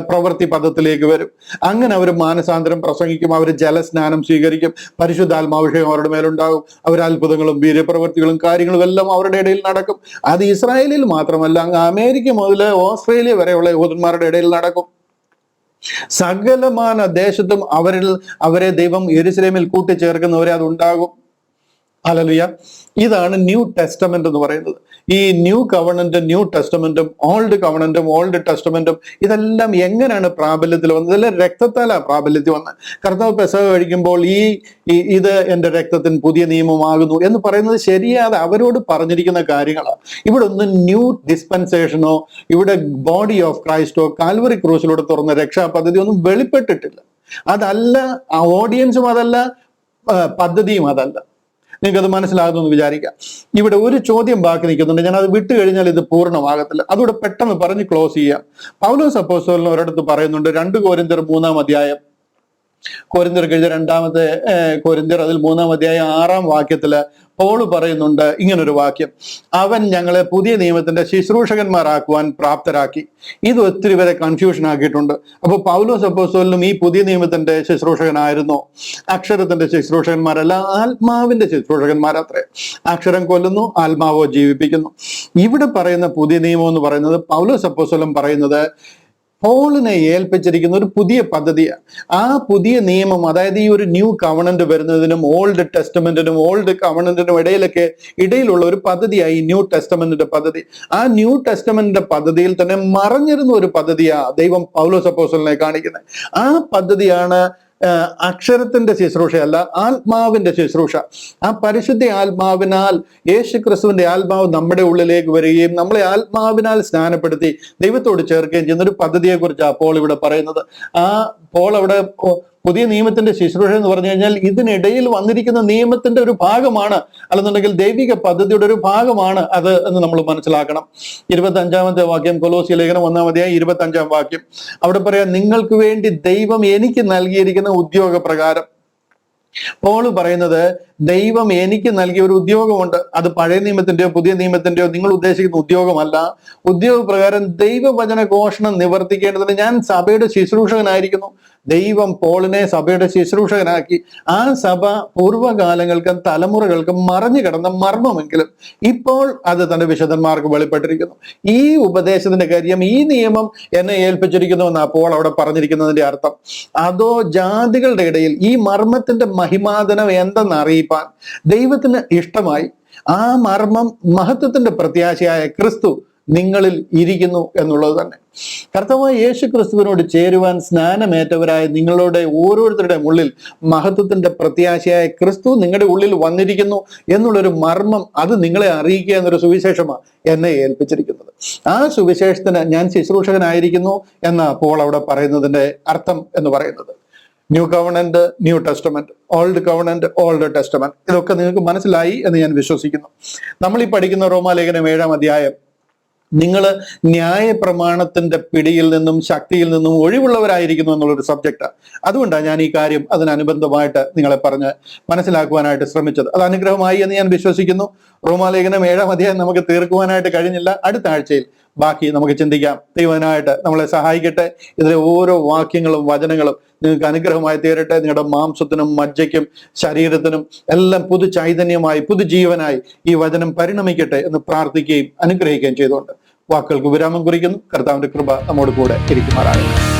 പ്രവൃത്തി പദത്തിലേക്ക് വരും. അങ്ങനെ അവർ മാനസാന്തരം പ്രസംഗിക്കും, അവർ ജലസ്നാനം സ്വീകരിക്കും, പരിശുദ്ധാത്മാവിഷയം അവരുടെ മേലുണ്ടാകും, അവർ അത്ഭുതങ്ങളും വീര്യപ്രവൃത്തികളും കാര്യങ്ങളും എല്ലാം അവരുടെ ഇടയിൽ നടക്കും. അത് ഇസ്രായേലിൽ മാത്രമല്ല, അങ്ങ് അമേരിക്ക മുതൽ ഓസ്ട്രേലിയ വരെയുള്ള യഹൂദന്മാരുടെ ഇടയിൽ നടക്കും. സകലമാന ദേശത്തും അവരെ ദൈവം യെരുശലേമിൽ കൂട്ടിച്ചേർക്കുന്നവരെ അതുണ്ടാകും. ഹല്ലേലൂയ. ഇതാണ് ന്യൂ ടെസ്റ്റമെന്റ് എന്ന് പറയുന്നത്. ഈ ന്യൂ കവണന്റ്, ന്യൂ ടെസ്റ്റമെന്റും ഓൾഡ് കവണന്റും ഓൾഡ് ടെസ്റ്റമെന്റും ഇതെല്ലാം എങ്ങനെയാണ് പ്രാബല്യത്തിൽ വന്നത്? ഇതെല്ലാം രക്തത്താലാണ് പ്രാബല്യത്തിൽ വന്നത്. കർത്താവ് പെസഹ കഴിക്കുമ്പോൾ ഇത് എൻ്റെ രക്തത്തിന് പുതിയ നിയമമാകുന്നു എന്ന് പറയുന്നത് ശരിയാതെ അവരോട് പറഞ്ഞിരിക്കുന്ന കാര്യങ്ങളാണ്. ഇവിടെ ഒന്നും ന്യൂ ഡിസ്പെൻസേഷനോ ഇവിടെ ബോഡി ഓഫ് ക്രൈസ്റ്റോ കാൽവറി ക്രൂസിലൂടെ തുറന്ന രക്ഷാ പദ്ധതി ഒന്നും വെളിപ്പെട്ടിട്ടില്ല. അതല്ല, ആ ഓഡിയൻസും അതല്ല, പദ്ധതിയും അതല്ല. നിങ്ങൾക്കത് മനസ്സിലാകുമെന്ന് വിചാരിക്കാം. ഇവിടെ ഒരു ചോദ്യം ബാക്കി നിൽക്കുന്നുണ്ട്, ഞാൻ അത് വിട്ടു കഴിഞ്ഞാൽ ഇത് പൂർണ്ണമാകത്തില്ല. അതുകൂടെ പെട്ടെന്ന് പറഞ്ഞ് ക്ലോസ് ചെയ്യാം. പൗലോസ് അപ്പോസ്തലൻ ഒരിടത്ത് പറയുന്നുണ്ട്, 2 കൊരിന്ത്യർ 3-ാം അധ്യായം, കൊരിന്ത്യർക്ക് എഴുതിയ 2-ാമത്തെ കൊരിന്ത്യർ അതിൽ 3-ാം അധ്യായം 6-ാം വാക്യത്തില് പൗല് പറയുന്നുണ്ട് ഇങ്ങനൊരു വാക്യം: അവൻ ഞങ്ങളെ പുതിയ നിയമത്തിന്റെ ശുശ്രൂഷകന്മാരാക്കുവാൻ പ്രാപ്തരാക്കി. ഇത് ഒത്തിരി പേരെ കൺഫ്യൂഷൻ ആക്കിയിട്ടുണ്ട്. അപ്പൊ പൗലോസ് അപ്പോസ്തലനും ഈ പുതിയ നിയമത്തിന്റെ ശുശ്രൂഷകനായിരുന്നോ? അക്ഷരത്തിന്റെ ശുശ്രൂഷകന്മാരല്ല, ആത്മാവിന്റെ ശുശ്രൂഷകന്മാരത്രേ. അക്ഷരം കൊല്ലുന്നു, ആത്മാവോ ജീവിപ്പിക്കുന്നു. ഇവിടെ പറയുന്ന പുതിയ നിയമം എന്ന് പറയുന്നത്, പൗലോസ് അപ്പോസ്തലൻ പറയുന്നത് പോളിനെ ഏൽപ്പിച്ചിരിക്കുന്ന ഒരു പുതിയ പദ്ധതിയാണ്. ആ പുതിയ നിയമം, അതായത് ഈ ഒരു ന്യൂ കവണന്റ് വരുന്നതിനും ഓൾഡ് ടെസ്റ്റമെന്റിനും ഓൾഡ് കവണന്റിനും ഇടയിലുള്ള ഒരു പദ്ധതിയായി ന്യൂ ടെസ്റ്റമെന്റിന്റെ പദ്ധതി. ആ ന്യൂ ടെസ്റ്റമെന്റിന്റെ പദ്ധതിയിൽ തന്നെ മറഞ്ഞിരുന്ന ഒരു പദ്ധതിയാ ദൈവം പൗലോസ് അപ്പോസ്തലനെ കാണിക്കുന്നത്. ആ പദ്ധതിയാണ് അക്ഷരത്തിന്റെ ശുശ്രൂഷയല്ല, ആത്മാവിന്റെ ശുശ്രൂഷ. ആ പരിശുദ്ധ ആത്മാവിനാൽ, യേശു ക്രിസ്തുവിന്റെ ആത്മാവ് നമ്മുടെ ഉള്ളിലേക്ക് വരികയും നമ്മളെ ആത്മാവിനാൽ സ്നാനപ്പെടുത്തി ദൈവത്തോട് ചേർക്കുകയും ചെയ്യുന്ന ഒരു പദ്ധതിയെ കുറിച്ചാണ് പോൾ ഇവിടെ പറയുന്നത്. ആ പോൾ അവിടെ പുതിയ നിയമത്തിന്റെ ശുശ്രൂഷ എന്ന് പറഞ്ഞു കഴിഞ്ഞാൽ ഇതിനിടയിൽ വന്നിരിക്കുന്ന നിയമത്തിന്റെ ഒരു ഭാഗമാണ്, അല്ലെന്നുണ്ടെങ്കിൽ ദൈവിക പദ്ധതിയുടെ ഒരു ഭാഗമാണ് അത് എന്ന് നമ്മൾ മനസ്സിലാക്കണം. 25-ാമത്തെ വാക്യം, കൊലോസ്യ ലേഖനം 1-ാം അധ്യായം 25-ാം വാക്യം, അവിടെ പറയാം, നിങ്ങൾക്ക് വേണ്ടി ദൈവം എനിക്ക് നൽകിയിരിക്കുന്ന ഉദ്യോഗപ്രകാരം. പോൾ പറയുന്നത്, ദൈവം എനിക്ക് നൽകിയ ഒരു ഉദ്യോഗമുണ്ട്. അത് പഴയ നിയമത്തിന്റെയോ പുതിയ നിയമത്തിന്റെയോ നിങ്ങൾ ഉദ്ദേശിക്കുന്ന ഉദ്യോഗമല്ല. ഉദ്യോഗപ്രകാരം ദൈവവചന ഘോഷണം നിവർത്തിക്കേണ്ടതിന് ഞാൻ സഭയുടെ ശുശ്രൂഷകനായിരിക്കുന്നു. ദൈവം പോളിനെ സഭയുടെ ശുശ്രൂഷകനാക്കി. ആ സഭ പൂർവ്വകാലങ്ങൾക്കും തലമുറകൾക്കും മറഞ്ഞു കിടന്ന മർമ്മമെങ്കിലും ഇപ്പോൾ അത് തന്റെ വിശുദ്ധന്മാർക്ക് വെളിപ്പെട്ടിരിക്കുന്നു. ഈ ഉപദേശത്തിന്റെ കാര്യം, ഈ നിയമം എന്നെ ഏൽപ്പിച്ചിരിക്കുന്നു എന്നാ പോൾ അവിടെ പറഞ്ഞിരിക്കുന്നതിന്റെ അർത്ഥം. അതോ ജാതികളുടെ ഇടയിൽ ഈ മർമ്മത്തിന്റെ മഹിമാതനം എന്തെന്ന് അറിയിപ്പാൻ ദൈവത്തിന് ഇഷ്ടമായി. ആ മർമ്മം മഹത്വത്തിന്റെ പ്രത്യാശയായ ക്രിസ്തു നിങ്ങളിൽ ഇരിക്കുന്നു എന്നുള്ളത് തന്നെ. കർത്താവായ യേശു ക്രിസ്തുവിനോട് ചേരുവാൻ സ്നാനമേറ്റവരായ നിങ്ങളുടെ ഓരോരുത്തരുടെ ഉള്ളിൽ മഹത്വത്തിന്റെ പ്രത്യാശയായ ക്രിസ്തു നിങ്ങളുടെ ഉള്ളിൽ വന്നിരിക്കുന്നു എന്നുള്ളൊരു മർമ്മം, അത് നിങ്ങളെ അറിയിക്കുക എന്നൊരു സുവിശേഷമാണ് എന്നെ ഏൽപ്പിച്ചിരിക്കുന്നത്. ആ സുവിശേഷത്തിന് ഞാൻ ശുശ്രൂഷകനായിരിക്കുന്നു എന്ന പോൾ അവിടെ പറയുന്നതിന്റെ അർത്ഥം എന്ന് പറയുന്നത്. New covenant, new testament, old covenant, old testament, ഇതൊക്കെ നിങ്ങൾക്ക് മനസ്സിലായി എന്ന് ഞാൻ വിശ്വസിക്കുന്നു. നമ്മൾ ഈ പഠിക്കുന്ന റോമാലേഖനം 7-ാം അധ്യായം, നിങ്ങൾ ന്യായപ്രമാണത്തിന്റെ പിടിയിൽ നിന്നും ശക്തിയിൽ നിന്നും ഒഴിവുള്ളവരായിരിക്കുന്നു എന്നുള്ളൊരു സബ്ജക്റ്റാണ്. അതുകൊണ്ടാണ് ഞാൻ ഈ കാര്യം അതിനനുബന്ധമായിട്ട് നിങ്ങളെ പറഞ്ഞ് മനസ്സിലാക്കുവാനായിട്ട് ശ്രമിച്ചത്. അത് അനുഗ്രഹമായി എന്ന് ഞാൻ വിശ്വസിക്കുന്നു. റോമാലേഖനം 7-ാം അധ്യായം നമുക്ക് തീർക്കുവാനായിട്ട് കഴിഞ്ഞില്ല. അടുത്ത ആഴ്ചയിൽ ബാക്കി നമുക്ക് ചിന്തിക്കാം. ദൈവനായിട്ട് നമ്മളെ സഹായിക്കട്ടെ. ഇതിലെ ഓരോ വാക്യങ്ങളും വചനങ്ങളും നിങ്ങൾക്ക് അനുഗ്രഹമായി തീരട്ടെ. നിങ്ങളുടെ മാംസത്തിനും മജ്ജയ്ക്കും ശരീരത്തിനും എല്ലാം പുതു ചൈതന്യമായി, പുതുജീവനായി ഈ വചനം പരിണമിക്കട്ടെ എന്ന് പ്രാർത്ഥിക്കുകയും അനുഗ്രഹിക്കുകയും ചെയ്തുകൊണ്ട് വാക്കുകൾക്ക് വിരാമം കുറിക്കുന്നു. കർത്താവിന്റെ കൃപ നമ്മോട് കൂടെ ഇരിക്കുമാറാകട്ടെ.